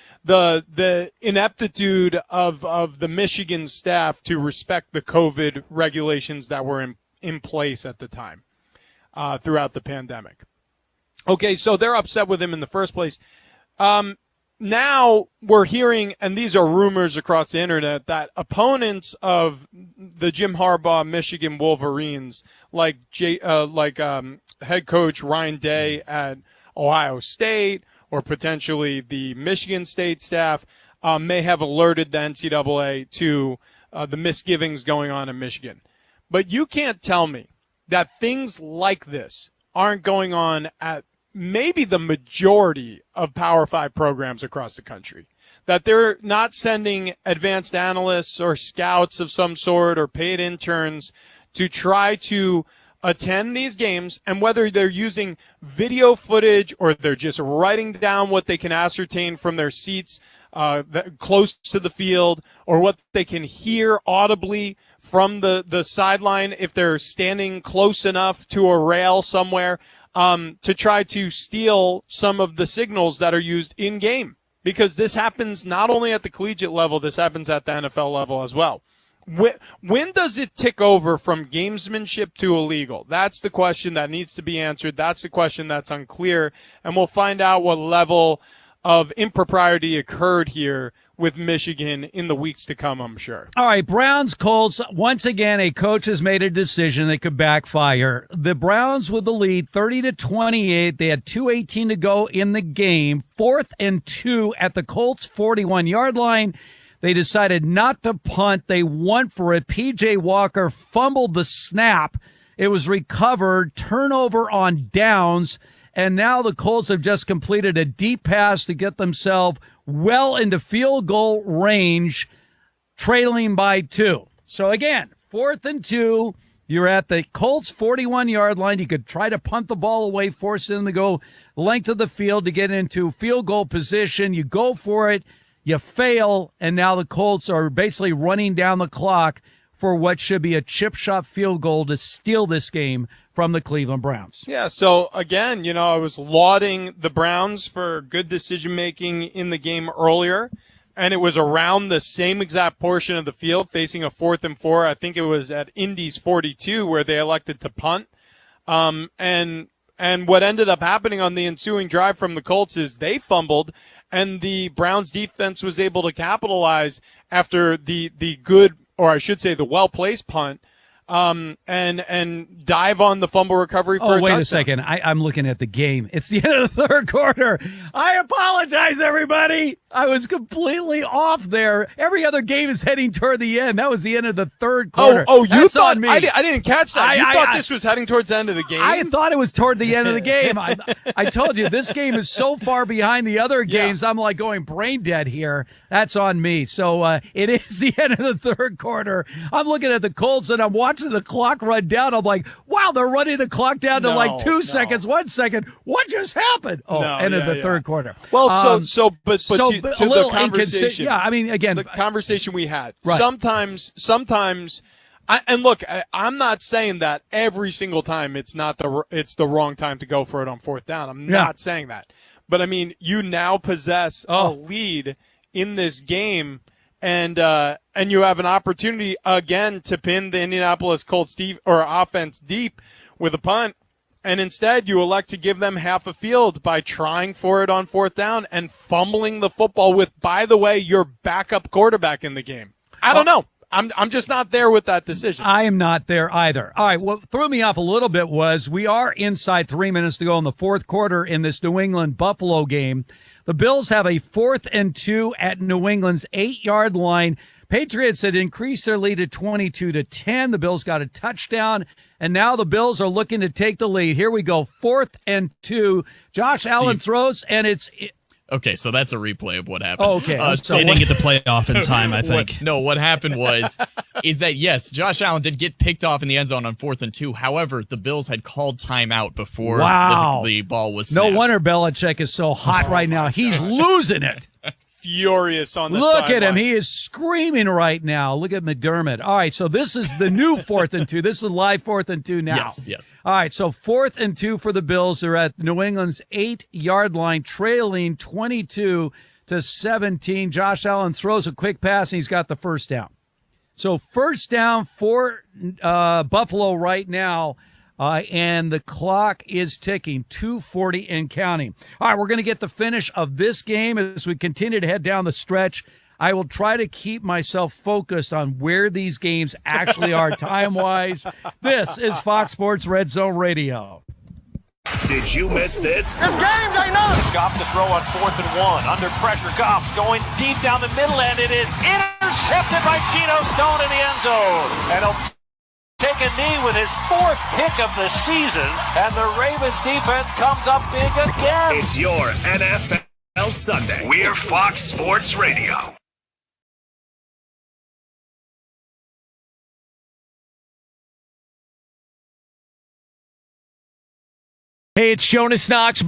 ineptitude of the Michigan staff to respect the COVID regulations that were in place at the time throughout the pandemic. Okay, so they're upset with him in the first place. Now we're hearing, and these are rumors across the internet, that opponents of the Jim Harbaugh Michigan Wolverines, like head coach Ryan Day at Ohio State, or potentially the Michigan State staff, may have alerted the NCAA to the misgivings going on in Michigan. But you can't tell me that things like this aren't going on at maybe the majority of Power 5 programs across the country, that they're not sending advanced analysts or scouts of some sort or paid interns to try to attend these games, and whether they're using video footage or they're just writing down what they can ascertain from their seats close to the field, or what they can hear audibly from the sideline if they're standing close enough to a rail somewhere, to try to steal some of the signals that are used in game. Because this happens not only at the collegiate level, this happens at the NFL level as well. When does it tick over from gamesmanship to illegal? That's the question that needs to be answered. That's the question that's unclear. And we'll find out what level of impropriety occurred here with Michigan in the weeks to come, I'm sure. All right, Browns, Colts. Once again, a coach has made a decision that could backfire. The Browns with the lead, 30-28. They had 2:18 to go in the game. 4th and 2 at the Colts' 41-yard line. They decided not to punt. They went for it. P.J. Walker fumbled the snap. It was recovered. Turnover on downs. And now the Colts have just completed a deep pass to get themselves well into field goal range, trailing by 2. So again, 4th and 2. You're at the Colts 41-yard line. You could try to punt the ball away, force them to go length of the field to get into field goal position. You go for it, you fail, and now the Colts are basically running down the clock for what should be a chip shot field goal to steal this game from the Cleveland Browns. Yeah, so again, I was lauding the Browns for good decision-making in the game earlier, and it was around the same exact portion of the field facing a 4th and 4. I think it was at Indy's 42 where they elected to punt. And what ended up happening on the ensuing drive from the Colts is they fumbled, and the Browns defense was able to capitalize after the good, or I should say the well-placed punt, and dive on the fumble recovery for a wait touchdown. a second. I'm looking at the game. It's the end of the third quarter. I apologize, everybody. I was completely off there. Every other game is heading toward the end. That was the end of the third quarter. Oh, you That's thought on me. I didn't catch that. You thought this was heading towards the end of the game? I thought it was toward the end of the game. I told you, this game is so far behind the other games. I'm like going brain dead here. That's on me. So it is the end of the third quarter. I'm looking at the Colts and I'm watching the clock run down. I'm like, wow, they're running the clock down to like 2 seconds, 1 second. What just happened? End of the third quarter. Well, but to the conversation. Yeah, I mean, again, the conversation we had. Right. Sometimes. And look, I'm not saying that every single time it's the wrong time to go for it on fourth down. I'm not saying that. But I mean, you now possess a lead in this game, and you have an opportunity again to pin the Indianapolis Colts offense deep with a punt, and instead you elect to give them half a field by trying for it on fourth down and fumbling the football with, by the way, your backup quarterback in the game. I don't know. I'm just not there with that decision. I am not there either. All right, what threw me off a little bit was we are inside 3 minutes to go in the fourth quarter in this New England-Buffalo game. The Bills have a 4th and 2 at New England's 8-yard line. Patriots had increased their lead to 22-10. The Bills got a touchdown, and now the Bills are looking to take the lead. Here we go, 4th and 2. Josh Allen throws, and it's... Okay, so that's a replay of what happened. Oh, okay. So they didn't get the playoff in time, I think. What happened is that, yes, Josh Allen did get picked off in the end zone on 4th and 2. However, the Bills had called timeout before the ball was snapped. No wonder Belichick is so hot right now. He's losing it. Furious on the Look sideline. at him. He is screaming right now. Look at McDermott. All right, so this is the new 4th and 2. This is live 4th and 2 now. Yes. All right, so 4th and 2 for the Bills. They're at New England's 8-yard line, trailing 22-17. Josh Allen throws a quick pass, and he's got the first down. So first down for Buffalo right now. And the clock is ticking, 2:40 and counting. All right, we're going to get the finish of this game as we continue to head down the stretch. I will try to keep myself focused on where these games actually are time-wise. This is Fox Sports Red Zone Radio. Did you miss this? It's game day now. Goff to throw on 4th and 1. Under pressure, Goff going deep down the middle, and it is intercepted by Geno Stone in the end zone. And he'll take a knee with his 4th pick of the season, and the Ravens defense comes up big again. It's your NFL Sunday. We're Fox Sports Radio. Hey, it's Jonas Knox.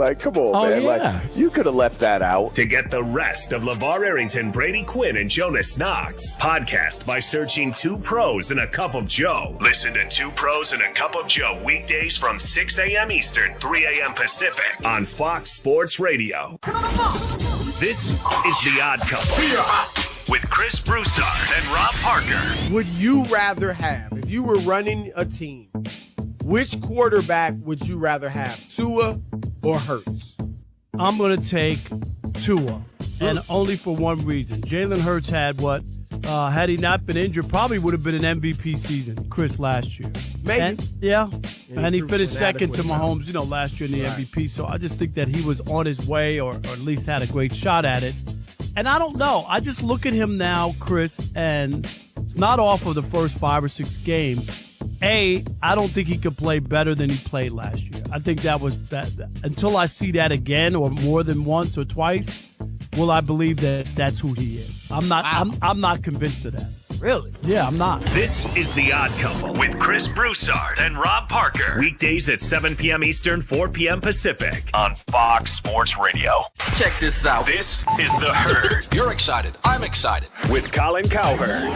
Like, come on, man. yeah. Like, you could have left that out. To get the rest of LeVar Arrington, Brady Quinn, and Jonas Knox, podcast by searching Two Pros and a Cup of Joe. Listen to Two Pros and a Cup of Joe weekdays from 6 a.m. Eastern, 3 a.m. Pacific on Fox Sports Radio. This is The Odd Couple with Chris Broussard and Rob Parker. Would you rather have, if you were running a team, which quarterback would you rather have, Tua or Hurts? I'm going to take Tua, and only for one reason. Jalen Hurts had had he not been injured, probably would have been an MVP season, Chris, last year. Maybe. And he finished second to Mahomes, last year in the MVP. So I just think that he was on his way, or at least had a great shot at it. And I don't know. I just look at him now, Chris, and it's not off of the first 5 or 6 games. I don't think he could play better than he played last year. I think that was that. Until I see that again, or more than once or twice, will I believe that that's who he is? I'm not. Wow. I'm not convinced of that. Really? Yeah, I'm not. This is The Odd Couple with Chris Broussard and Rob Parker. Weekdays at 7 p.m. Eastern, 4 p.m. Pacific on Fox Sports Radio. Check this out. This is The Herd You're excited. I'm excited. with Colin Cowherd.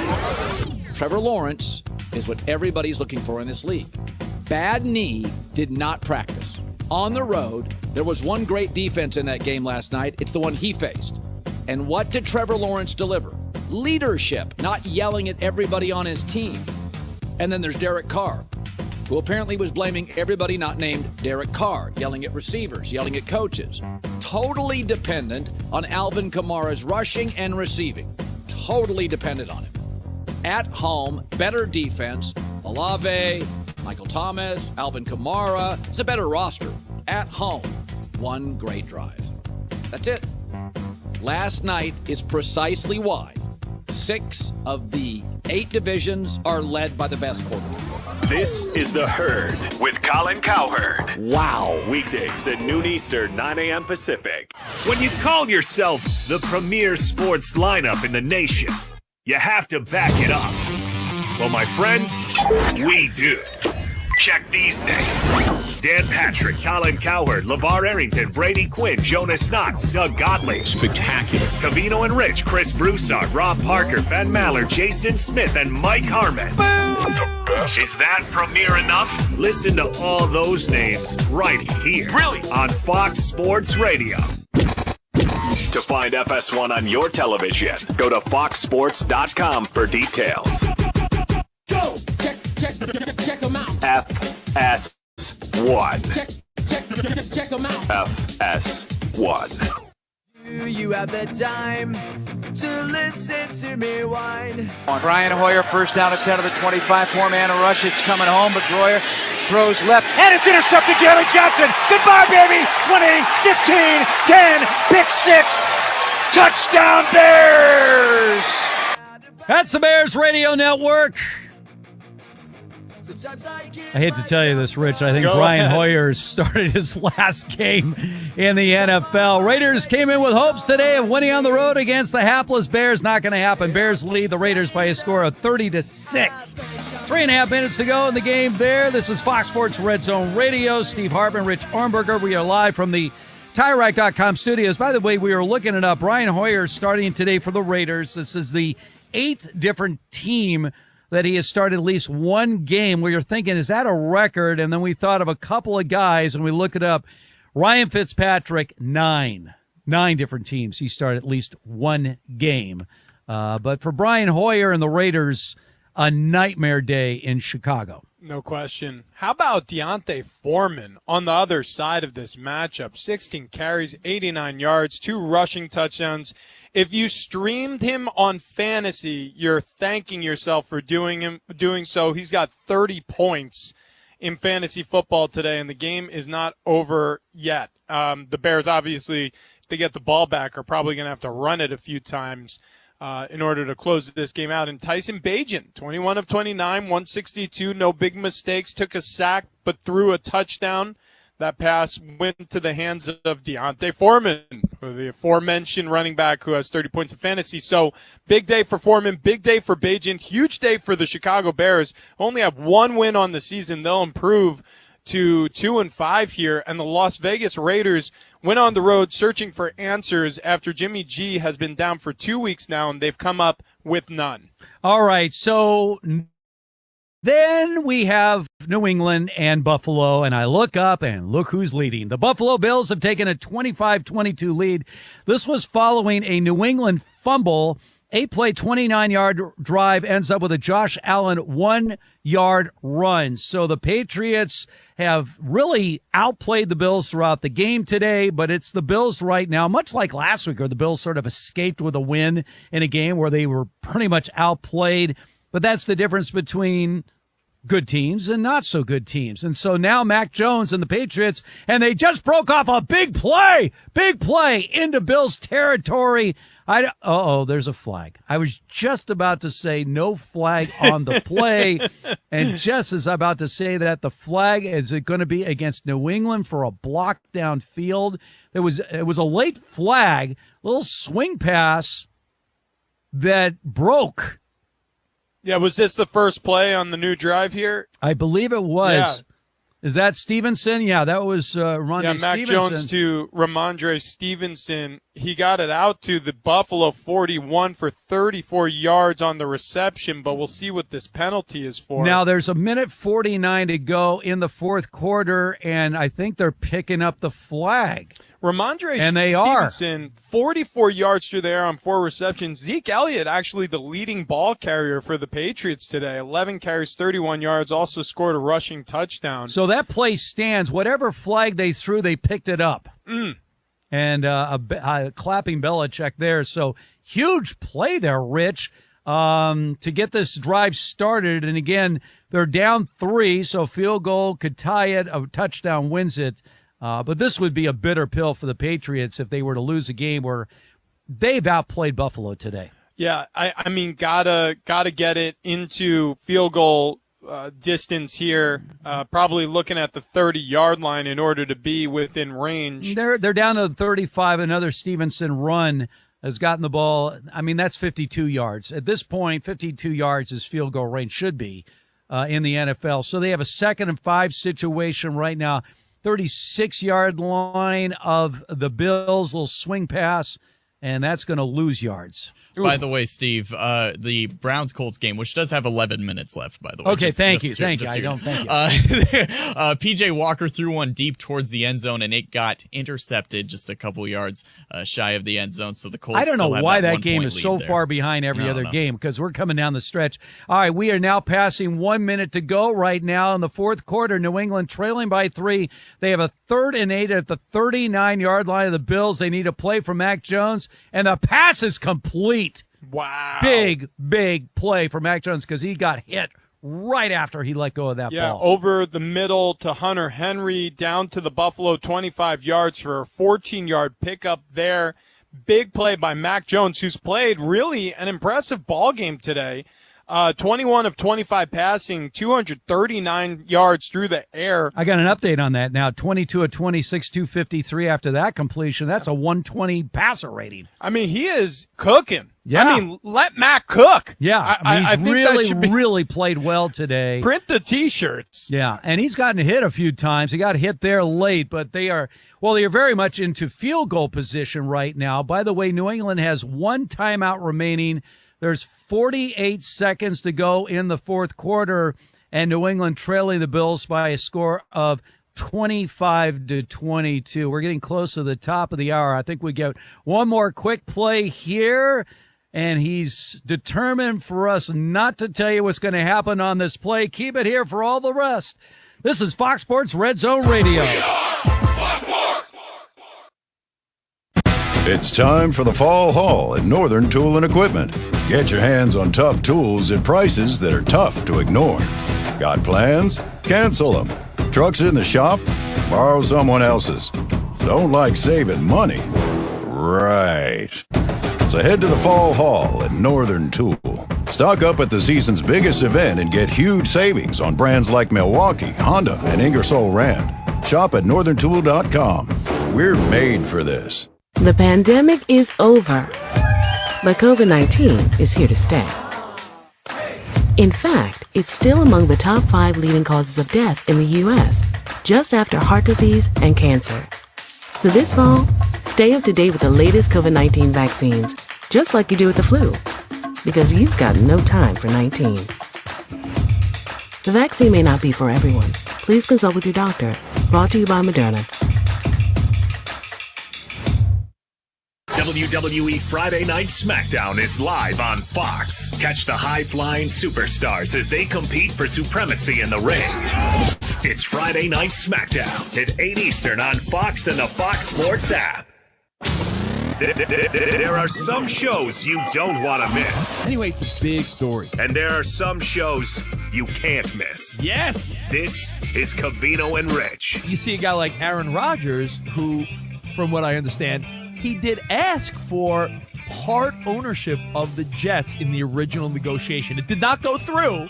Trevor Lawrence is what everybody's looking for in this league. Bad knee, did not practice. On the road, there was one great defense in that game last night. It's the one he faced. And what did Trevor Lawrence deliver? Leadership, not yelling at everybody on his team. And then there's Derek Carr, who apparently was blaming everybody not named Derek Carr, yelling at receivers, yelling at coaches. Totally dependent on Alvin Kamara's rushing and receiving. Totally dependent on him. At home, better defense. Olave, Michael Thomas, Alvin Kamara. It's a better roster. At home, one great drive. That's it. Last night is precisely why 6 of the 8 divisions are led by the best quarterback. This is The Herd with Colin Cowherd. Wow. Weekdays at noon Eastern, 9 a.m. Pacific. When you call yourself the premier sports lineup in the nation, you have to back it up. Well, my friends, we do. Check these names: Dan Patrick, Colin Cowherd, LeVar Arrington, Brady Quinn, Jonas Knox, Doug Gottlieb. Spectacular. Cavino and Rich, Chris Broussard, Rob Parker, Ben Maller, Jason Smith, and Mike Harmon. Is that premier enough? Listen to all those names right here. Really? On Fox Sports Radio. To find FS1 on your television, go to foxsports.com for details. Go! Check them out. FS1. Check them out. FS1. Do you have the time to listen to me whine? On Brian Hoyer, first down at 10 of the 25, 4-man rush. It's coming home, but Groyer throws left, and it's intercepted. Jalen Johnson. Goodbye, baby. 20, 15, 10, pick 6. Touchdown, Bears. That's the Bears Radio Network. I hate to tell you this, Rich. I think Brian Hoyer started his last game in the NFL. Raiders came in with hopes today of winning on the road against the hapless Bears. Not going to happen. Bears lead the Raiders by a score of 30-6. 3.5 minutes to go in the game there. This is Fox Sports Red Zone Radio. Steve Hartman, Rich Armberger. We are live from the TireRack.com studios. By the way, we are looking it up. Brian Hoyer starting today for the Raiders. This is the 8th different team that he has started at least one game where you're thinking, is that a record? And then we thought of a couple of guys, and we look it up. Ryan Fitzpatrick, 9 different teams. He started at least one game. But for Brian Hoyer and the Raiders, a nightmare day in Chicago. No question. How about Deontay Foreman on the other side of this matchup? 16 carries, 89 yards, 2 rushing touchdowns. If you streamed him on fantasy, you're thanking yourself for doing so. He's got 30 points in fantasy football today, and the game is not over yet. The Bears, obviously, if they get the ball back, are probably going to have to run it a few times in order to close this game out. And Tyson Bagent, 21 of 29, 162, no big mistakes, took a sack but threw a touchdown. That pass went to the hands of Deontay Foreman, the aforementioned running back who has 30 points in fantasy. So big day for Foreman, big day for Bagent, huge day for the Chicago Bears. Only have one win on the season. They'll improve to 2-5 here, and the Las Vegas Raiders went on the road searching for answers after Jimmy G has been down for 2 weeks now, and they've come up with none. All right, so then we have New England and Buffalo, and I look up and look who's leading. The Buffalo Bills have taken a 25-22 lead. This was following a New England fumble. 8-play, 29-yard drive ends up with a Josh Allen 1-yard run. So the Patriots have really outplayed the Bills throughout the game today, but it's the Bills right now, much like last week, where the Bills sort of escaped with a win in a game where they were pretty much outplayed. But that's the difference between good teams and not so good teams. And so now Mac Jones and the Patriots, and they just broke off a big play into Bills territory. There's a flag. I was just about to say no flag on the play. And just as I'm about to say that, the flag is going to be against New England for a block down field. It was a late flag, little swing pass that broke. Yeah, was this the first play on the new drive here? I believe it was. Yeah. Is that Stevenson? Yeah, that was Mac Stevenson. Jones to Ramondre Stevenson. He got it out to the Buffalo 41 for 34 yards on the reception, but we'll see what this penalty is for. Now, there's a minute 49 to go in the fourth quarter, and I think they're picking up the flag. Ramondre and they Stevenson, 44 yards through the air on 4 receptions. Zeke Elliott, actually the leading ball carrier for the Patriots today. 11 carries, 31 yards, also scored a rushing touchdown. So that play stands. Whatever flag they threw, they picked it up. And a clapping Belichick there. So huge play there, Rich, to get this drive started. And again, they're down 3, so field goal could tie it. A touchdown wins it. But this would be a bitter pill for the Patriots if they were to lose a game where they've outplayed Buffalo today. Yeah, I mean, gotta get it into field goal distance here. Probably looking at the 30-yard line in order to be within range. They're down to 35. Another Stevenson run has gotten the ball. I mean, that's 52 yards. At this point, 52 yards is field goal range should be in the NFL. So they have a 2nd and 5 situation right now. 36-yard line of the Bills, little swing pass, and that's going to lose yards. By the way, Steve, the Browns-Colts game, which does have 11 minutes left, by the way. Okay, thank you. Thank you. P.J. Walker threw one deep towards the end zone, and it got intercepted just a couple yards shy of the end zone, so the Colts I don't know why that game is so there. far behind every other game, because we're coming down the stretch. All right, we are now passing 1 minute to go right now in the fourth quarter. New England trailing by 3. They have a 3rd and 8 at the 39-yard line of the Bills. They need a play from Mac Jones, and the pass is complete. Wow. Big play for Mac Jones because he got hit right after he let go of that ball. Yeah, over the middle to Hunter Henry, down to the Buffalo 25 yards for a 14-yard pickup there. Big play by Mac Jones, who's played really an impressive ball game today. 21 of 25 passing, 239 yards through the air. I got an update on that now. 22 of 26, 253 after that completion. That's a 120 passer rating. I mean, he is cooking. Yeah. I mean, let Mac cook. Yeah. I think he's really played well today. Print the T-shirts. Yeah. And he's gotten hit a few times. He got hit there late, but they are very much into field goal position right now. By the way, New England has 1 timeout remaining. There's 48 seconds to go in the fourth quarter, and New England trailing the Bills by a score of 25-22. We're getting close to the top of the hour. I think we get one more quick play here, and he's determined for us not to tell you what's going to happen on this play. Keep it here for all the rest. This is Fox Sports Red Zone Radio. It's time for the Fall Haul at Northern Tool and Equipment. Get your hands on tough tools at prices that are tough to ignore. Got plans? Cancel them. Trucks in the shop? Borrow someone else's. Don't like saving money? Right. So head to the Fall Haul at Northern Tool. Stock up at the season's biggest event and get huge savings on brands like Milwaukee, Honda, and Ingersoll Rand. Shop at northerntool.com. We're made for this. The pandemic is over, but COVID-19 is here to stay. In fact, it's still among the top 5 leading causes of death in the U.S., just after heart disease and cancer. So this fall, stay up to date with the latest COVID-19 vaccines, just like you do with the flu, because you've got no time for 19. The vaccine may not be for everyone. Please consult with your doctor. Brought to you by Moderna. WWE Friday Night SmackDown is live on Fox. Catch the high-flying superstars as they compete for supremacy in the ring. It's Friday Night SmackDown at 8 Eastern on Fox and the Fox Sports app. There are some shows you don't want to miss. Anyway, it's a big story. And there are some shows you can't miss. Yes! This is Covino and Rich. You see a guy like Aaron Rodgers, who, from what I understand, he did ask for part ownership of the Jets in the original negotiation. It did not go through,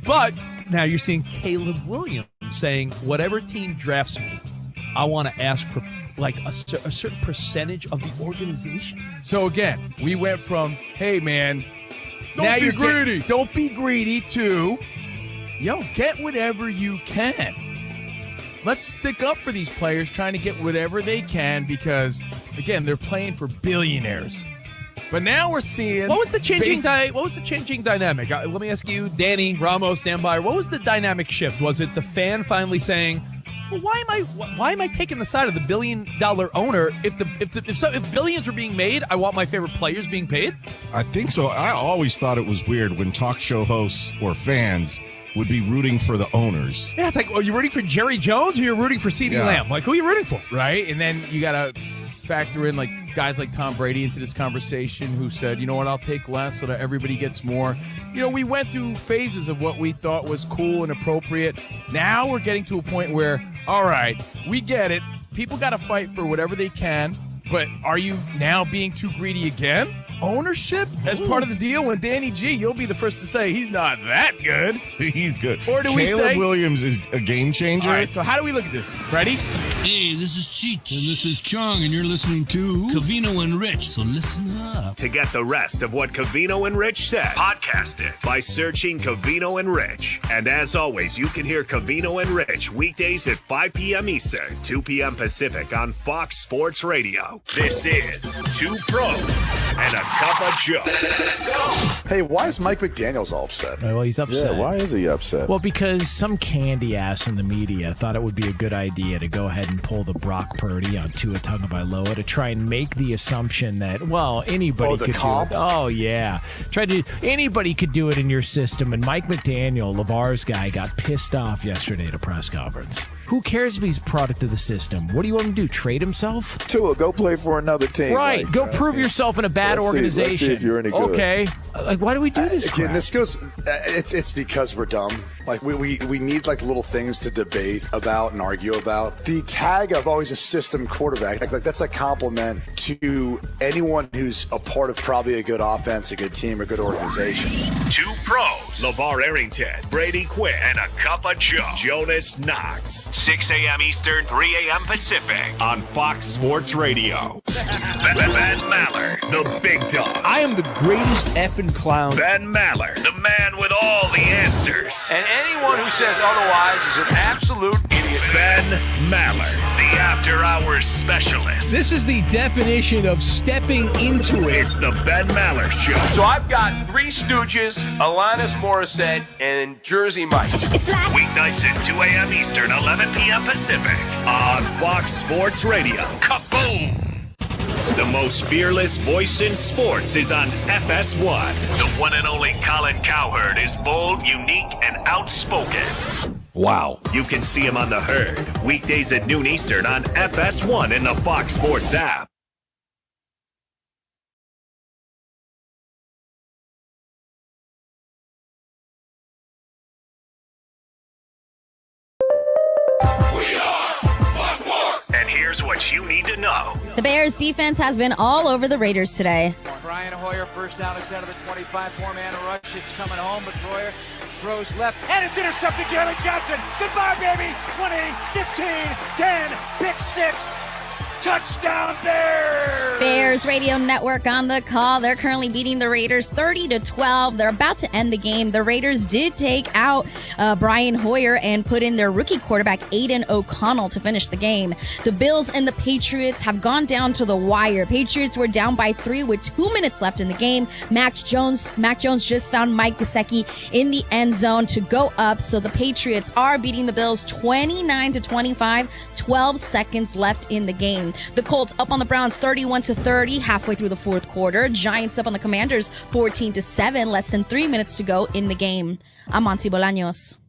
but now you're seeing Caleb Williams saying, whatever team drafts me, I want to ask for like a certain percentage of the organization. So again, we went from, hey man, Don't be greedy. Don't be greedy to, get whatever you can. Let's stick up for these players trying to get whatever they can because, again, they're playing for billionaires. But now we're seeing What was the changing dynamic? Let me ask you, Danny Ramos, Dan Byer, what was the dynamic shift? Was it the fan finally saying, well, why am I taking the side of the $1 billion owner? If billions were being made, I want my favorite players being paid? I think so. I always thought it was weird when talk show hosts or fans would be rooting for the owners. Yeah, it's like, you're rooting for Jerry Jones or you're rooting for CeeDee Lamb? Like, who are you rooting for? Right? And then you got to factor in like guys like Tom Brady into this conversation who said, you know what, I'll take less so that everybody gets more. We went through phases of what we thought was cool and appropriate. Now we're getting to a point where, all right, we get it. People got to fight for whatever they can. But are you now being too greedy again? Ownership as part of the deal? When Danny G, you'll be the first to say he's not that good. He's good. Or do we say Caleb Williams is a game changer? All right, so how do we look at this? Ready? Hey, this is Cheech. And this is Chung, and you're listening to Covino and Rich, so listen up. To get the rest of what Covino and Rich said, podcast it by searching Covino and Rich. And as always, you can hear Covino and Rich weekdays at 5 p.m. Eastern, 2 p.m. Pacific on Fox Sports Radio. This is Two Pros and a Cup of Joe. Let's go. Hey, why is Mike McDaniels all upset? Well, he's upset. Yeah, why is he upset? Well, because some candy ass in the media thought it would be a good idea to go ahead and pull the Brock Purdy on Tua Tagovailoa to try and make the assumption that, well, anybody could do it. Oh, yeah. Anybody could do it in your system. And Mike McDaniel, LeVar's guy, got pissed off yesterday at a press conference. Who cares if he's a product of the system? What do you want him to do? Trade himself? Tua, go play for another team. Right. Go prove yourself in a bad organization. Let's see if you're any good. Okay. Like, why do we do this? Again, this goes. It's because we're dumb. Like we need like little things to debate about and argue about. The tag of always a system quarterback, like that's a compliment to anyone who's a part of probably a good offense, a good team, a good organization. Two Pros, LeVar Arrington, Brady Quinn, and a Cup of Joe, Jonas Knox. 6 a.m. Eastern, 3 a.m. Pacific on Fox Sports Radio. Ben Maller, the big dog. I am the greatest effing clown. Ben Maller, the man with all the answers. And anyone who says otherwise is an absolute idiot. Ben Maller, the After Hours Specialist. This is the definition of stepping into it. It's the Ben Maller Show. So I've got Three Stooges, Alanis Morissette, and Jersey Mike. Weeknights at 2 a.m. Eastern, 11 p.m. Pacific on Fox Sports Radio. Kaboom! The most fearless voice in sports is on FS1. The one and only Colin Cowherd is bold, unique, and outspoken. Wow. You can see him on The Herd, weekdays at noon Eastern on FS1 in the Fox Sports app. And here's what you need to know. The Bears defense has been all over the Raiders today. Brian Hoyer, first down and 10 of the 25, four-man rush. It's coming home, but Hoyer throws left, and it's intercepted. Jalen Johnson, goodbye, baby. 20, 15, 10, pick six. Touchdown Bears! Bears Radio Network on the call. They're currently beating the Raiders 30-12. They're about to end the game. The Raiders did take out Brian Hoyer and put in their rookie quarterback Aiden O'Connell to finish the game. The Bills and the Patriots have gone down to the wire. Patriots were down by 3 with 2 minutes left in the game. Mac Jones just found Mike Gesicki in the end zone to go up. So the Patriots are beating the Bills 29-25. 12 seconds left in the game. The Colts up on the Browns 31-30 halfway through the fourth quarter. Giants up on the Commanders 14-7, less than 3 minutes to go in the game. I'm Monty Bolaños.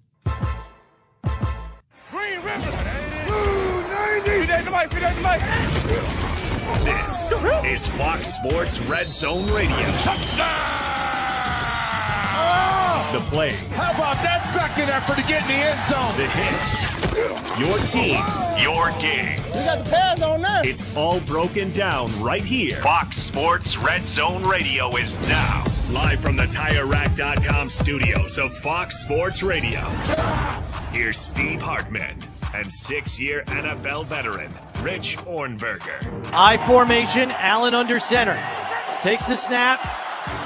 This is Fox Sports Red Zone Radio. The play. How about that second effort to get in the end zone? The hit. Your team, your game. You got the pads on there. It's all broken down right here. Fox Sports Red Zone Radio is now live from the TireRack.com studios of Fox Sports Radio. Here's Steve Hartman and 6-year NFL veteran Rich Ornberger. I formation, Allen under center. Takes the snap,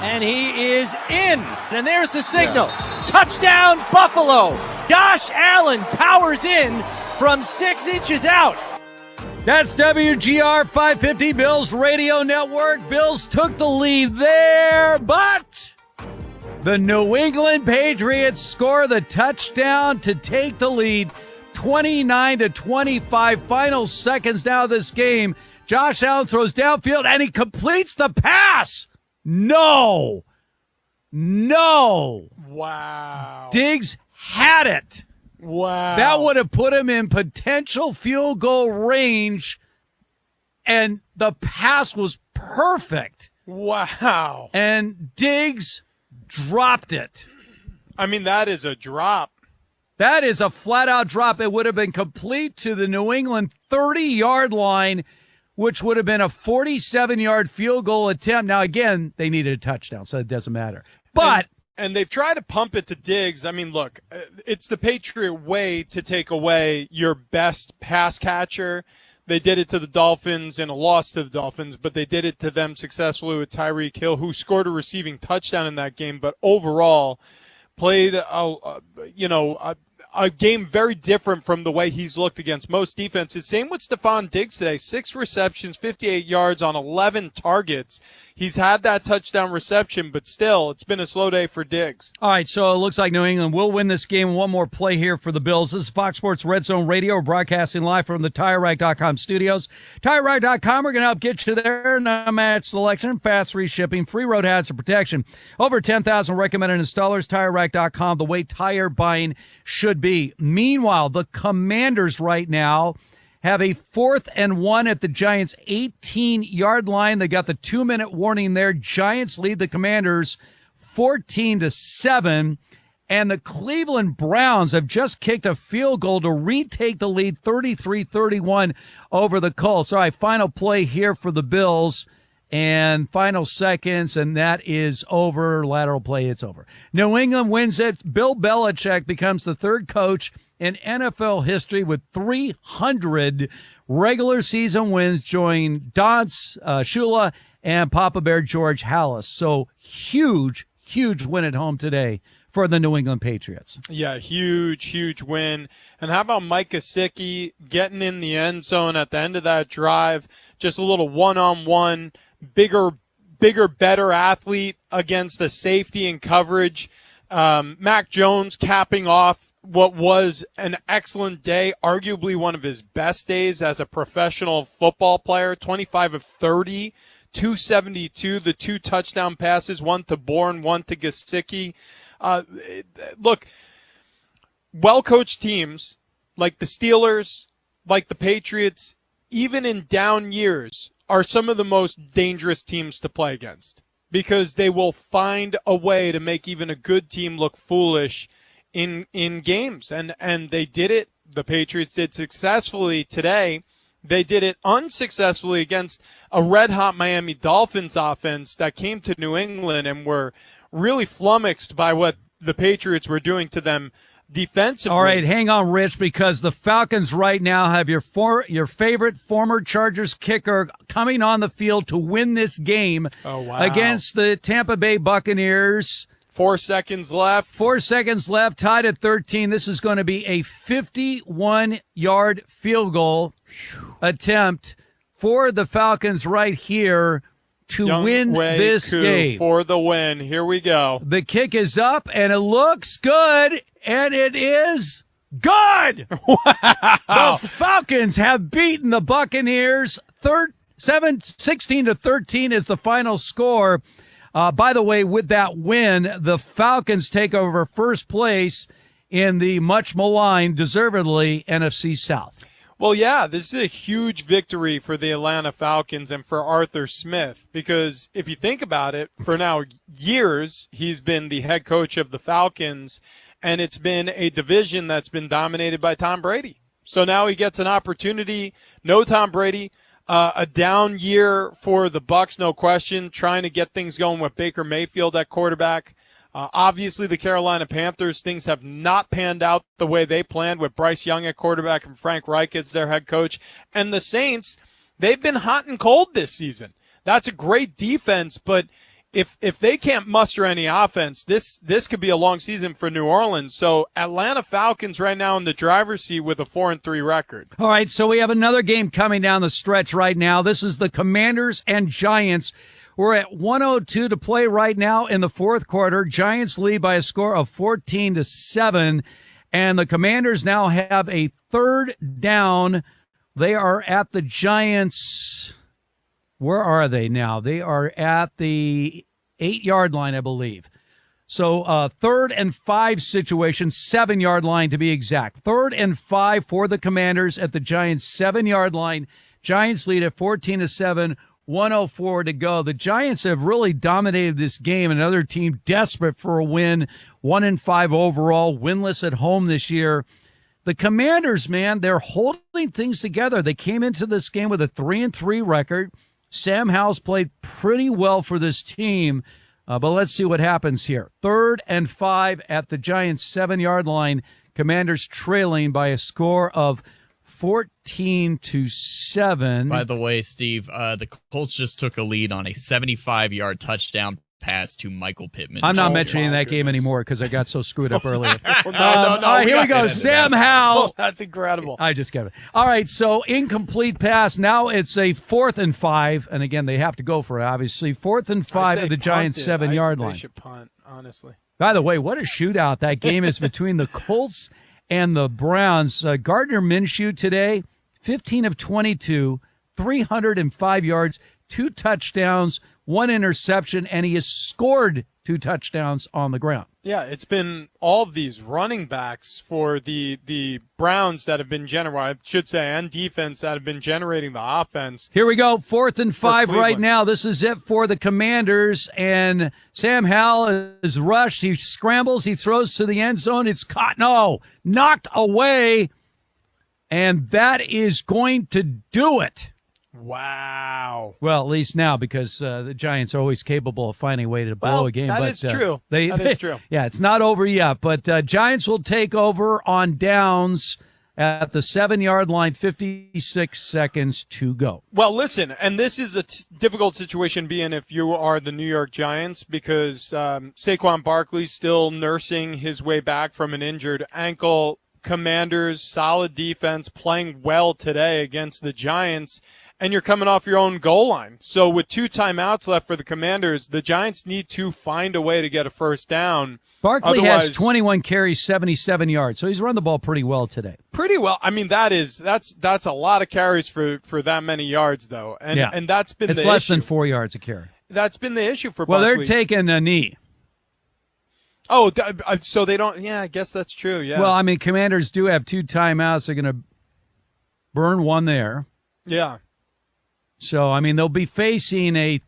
and he is in. And there's the signal. Touchdown, Buffalo. Josh Allen powers in from 6 inches out. That's WGR 550 Bills Radio Network. Bills took the lead there, but the New England Patriots score the touchdown to take the lead 29-25. Final seconds now of this game. Josh Allen throws downfield and he completes the pass. No. Wow. Diggs had it. Wow. That would have put him in potential field goal range, and the pass was perfect. Wow. And Diggs dropped it. I mean, that is a drop. That is a flat-out drop. It would have been complete to the New England 30-yard line, which would have been a 47-yard field goal attempt. Now, again, they needed a touchdown, so it doesn't matter. But and they've tried to pump it to Diggs. I mean, look, it's the Patriot way to take away your best pass catcher. They did it to the Dolphins in a loss to the Dolphins, but they did it to them successfully with Tyreek Hill, who scored a receiving touchdown in that game, but overall played a game very different from the way he's looked against most defenses. Same with Stephon Diggs today. 6 receptions, 58 yards on 11 targets. He's had that touchdown reception, but still, it's been a slow day for Diggs. All right, so it looks like New England will win this game. One more play here for the Bills. This is Fox Sports Red Zone Radio. We're broadcasting live from the TireRack.com studios. TireRack.com, we're going to help get you there. No-match selection, fast free shipping, free road hazard protection. Over 10,000 recommended installers. TireRack.com, the way tire buying should be. Meanwhile, the Commanders right now have a 4th and 1 at the Giants' 18-yard line. They got the 2-minute warning there. Giants lead the Commanders 14-7. And the Cleveland Browns have just kicked a field goal to retake the lead 33-31 over the Colts. All right, final play here for the Bills. And final seconds, and that is over. Lateral play, it's over. New England wins it. Bill Belichick becomes the 3rd coach in NFL history with 300 regular season wins, joining Don Shula and Papa Bear George Halas. So huge win at home today for the New England Patriots. Yeah, huge win. And how about Mike Gesicki getting in the end zone at the end of that drive? Just a little one-on-one, bigger, better athlete against a safety and coverage. Mac Jones capping off what was an excellent day, arguably one of his best days as a professional football player. 25 of 30, 272, the 2 touchdown passes, one to Bourne, one to Gesicki. Look, well-coached teams like the Steelers, like the Patriots, even in down years, are some of the most dangerous teams to play against because they will find a way to make even a good team look foolish in games. And they did it. The Patriots did successfully today. They did it unsuccessfully against a red-hot Miami Dolphins offense that came to New England and were really flummoxed by what the Patriots were doing to them defensively. All right, hang on, Rich, because the Falcons right now have your favorite former Chargers kicker coming on the field to win this game against the Tampa Bay Buccaneers. 4 seconds left. 4 seconds left, tied at 13. This is going to be a 51-yard field goal attempt for the Falcons right here to win this game. For the win. Here we go. The kick is up, and it looks good, and it is good. Wow. The Falcons have beaten the Buccaneers. 16-13 is the final score. By the way, with that win, the Falcons take over first place in the much maligned, deservedly, NFC South. Well, yeah, this is a huge victory for the Atlanta Falcons and for Arthur Smith, because if you think about it, for now years, he's been the head coach of the Falcons, and it's been a division that's been dominated by Tom Brady. So now he gets an opportunity. No Tom Brady. A down year for the Bucs, no question, trying to get things going with Baker Mayfield at quarterback. Obviously, the Carolina Panthers, things have not panned out the way they planned with Bryce Young at quarterback and Frank Reich as their head coach. And the Saints, they've been hot and cold this season. That's a great defense, but if they can't muster any offense, this could be a long season for New Orleans. So Atlanta Falcons right now in the driver's seat with a 4-3 record. All right, so we have another game coming down the stretch right now. This is the Commanders and Giants. We're at 1:02 to play right now in the fourth quarter. Giants lead by a score of 14-7, and the Commanders now have a third down. They are at the Giants. Where are they now? They are at the 8-yard line, I believe. So 3rd and 5 situation, 7-yard line to be exact. 3rd and 5 for the Commanders at the Giants' 7-yard line. Giants lead at 14-7, 1:04 to go. The Giants have really dominated this game. Another team desperate for a win, 1-5 overall, winless at home this year. The Commanders, man, they're holding things together. They came into this game with a 3-3 record. Sam Howell's played pretty well for this team, but let's see what happens here. 3rd and 5 at the Giants' 7-yard line. Commanders trailing by a score of 14-7. By the way, Steve, the Colts just took a lead on a 75-yard touchdown pass to Michael Pittman. I'm not mentioning that game anymore because I got so screwed up earlier. No. Here we go. Sam Howell. Oh, that's incredible. I just got it. All right, so incomplete pass. Now it's a 4th and 5. And again, they have to go for it, obviously. 4th and 5 at the Giants' 7-yard line. They should punt, honestly. By the way, what a shootout that game is between the Colts and the Browns. Gardner Minshew today, 15 of 22, 305 yards, 2 touchdowns, 1 interception, and he has scored 2 touchdowns on the ground. Yeah, it's been all of these running backs for the Browns that have been I should say, and defense that have been generating the offense. Here we go, 4th and 5 right now. This is it for the Commanders, and Sam Howell is rushed. He scrambles, he throws to the end zone. It's caught, knocked away, and that is going to do it. Wow. Well, at least now, because the Giants are always capable of finding a way to blow a game. That is true. That is true. Yeah, it's not over yet, but Giants will take over on downs at the 7-yard line, 56 seconds to go. Well, listen, and this is a difficult situation being if you are the New York Giants, because Saquon Barkley's still nursing his way back from an injured ankle. Commanders, solid defense, playing well today against the Giants, and you're coming off your own goal line. So with 2 timeouts left for the Commanders, the Giants need to find a way to get a first down. Barkley has 21 carries, 77 yards, so he's run the ball pretty well today. Pretty well. I mean, that's a lot of carries for that many yards, though, and that's been it's the less issue. than 4 yards a carry. That's been the issue for Well, Barkley. they're taking a knee. Oh, so they don't. Yeah, I guess that's true. Yeah. Well, I mean, Commanders do have 2 timeouts. They're going to burn 1 there. Yeah. So, I mean, they'll be facing a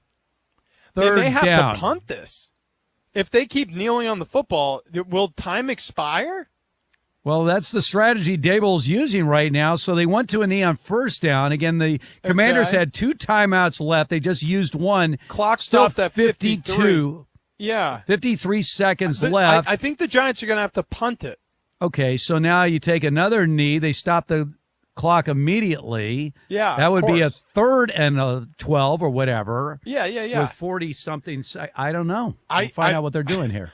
third down. They may have to punt this. If they keep kneeling on the football, will time expire? Well, that's the strategy Daboll's using right now. So they went to a knee on first down. Again, the Commanders had 2 timeouts left. They just used 1. Clock stopped at 52. Yeah. 53 seconds left. I think the Giants are going to have to punt it. Okay, so now you take another knee. They stop the clock immediately. Yeah, that would be a course. 3rd and a 12 or whatever. Yeah. With 40-something. I don't know. I'll find out what they're doing here.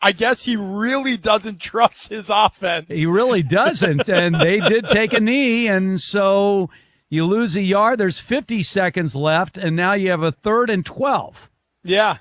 I guess he really doesn't trust his offense. He really doesn't, and they did take a knee, and so you lose a yard. There's 50 seconds left, and now you have a 3rd and 12. Yeah.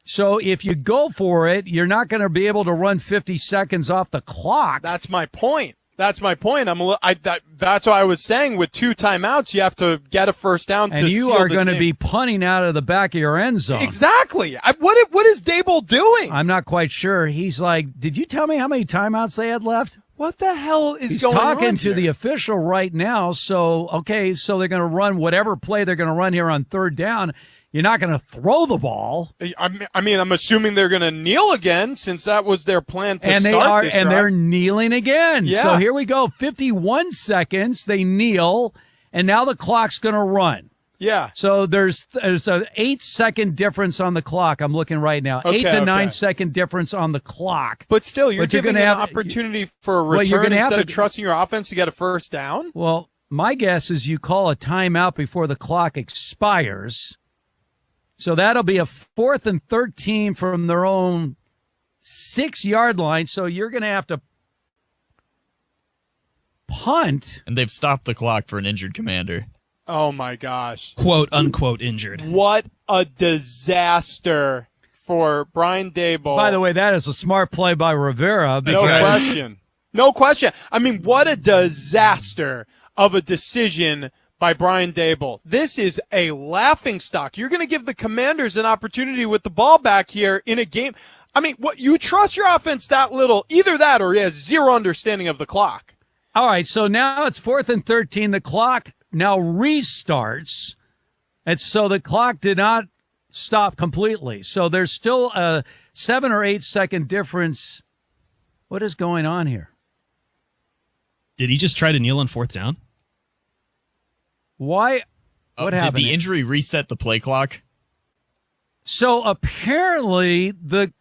So if you go for it, you're not going to be able to run 50 seconds off the clock. That's my point. That's my point. That's what I was saying. With 2 timeouts, you have to get a first down. And you are going to be punting out of the back of your end zone. Exactly. What is Dable doing? I'm not quite sure. He's like, did you tell me how many timeouts they had left? What the hell is He's going on? He's talking to here? the official right now. So, okay, so they're going to run whatever play they're going to run here on 3rd down. You're not going to throw the ball. I mean, I'm assuming they're going to kneel again since that was their plan to and start they are, this and drive. they're kneeling again. Yeah. So here we go. 51 seconds. They kneel, and now the clock's going to run. Yeah. So there's an 8-second difference on the clock. I'm looking right now. 8 to 9 second difference on the clock. But still, you're giving gonna an have opportunity for a return well, you're gonna instead have of trusting your offense to get a first down. Well, my guess is you call a timeout before the clock expires. So that'll be a 4th and 13 from their own 6-yard line. So you're going to have to punt. And they've stopped the clock for an injured commander. Oh, my gosh. Quote, unquote, injured. What a disaster for Brian Daboll. By the way, that is a smart play by Rivera. No question. No question. I mean, what a disaster of a decision by Brian Daboll. This is a laughingstock. You're going to give the Commanders an opportunity with the ball back here in a game. I mean, what, you trust your offense that little? Either that or he has zero understanding of the clock. All right, so now it's 4th and 13. The clock now restarts. And so the clock did not stop completely. So there's still a 7 or 8 second difference. What is going on here? Did he just try to kneel on 4th down? Why? What did happened? the injury reset the play clock? So apparently the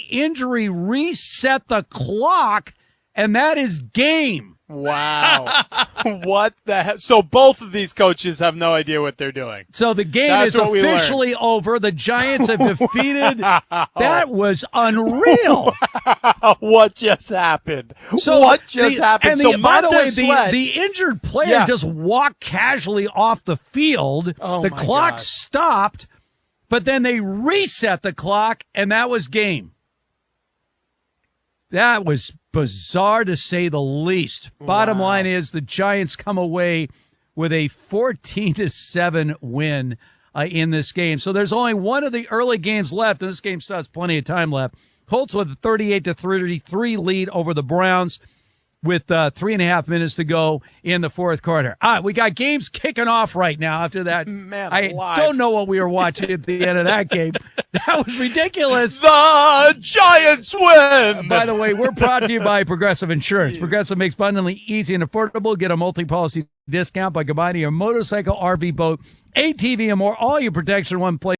injury reset the clock, and that is game. Wow. What the heck? So both of these coaches have no idea what they're doing. So the game That's is what we learned. officially over. The Giants have defeated. That was unreal. What just happened? So what just happened? And by the way, Sweat, the injured player just walked casually off the field. Oh, the my clock God. stopped, but then they reset the clock, and that was game. That was bizarre to say the least. Bottom line is the Giants come away with a 14-7 win in this game. So there's only one of the early games left, and this game still has plenty of time left. Colts with a 38-33 lead over the Browns with 3.5 minutes to go in the 4th quarter. All right, we got games kicking off right now after that. Man, I alive. don't know what we were watching at the end of that game. That was ridiculous. The Giants win. By the way, we're brought to you by Progressive Insurance. Progressive makes abundantly easy and affordable. Get a multi-policy discount by combining your motorcycle, RV, boat, ATV, and more. All your protection in one place.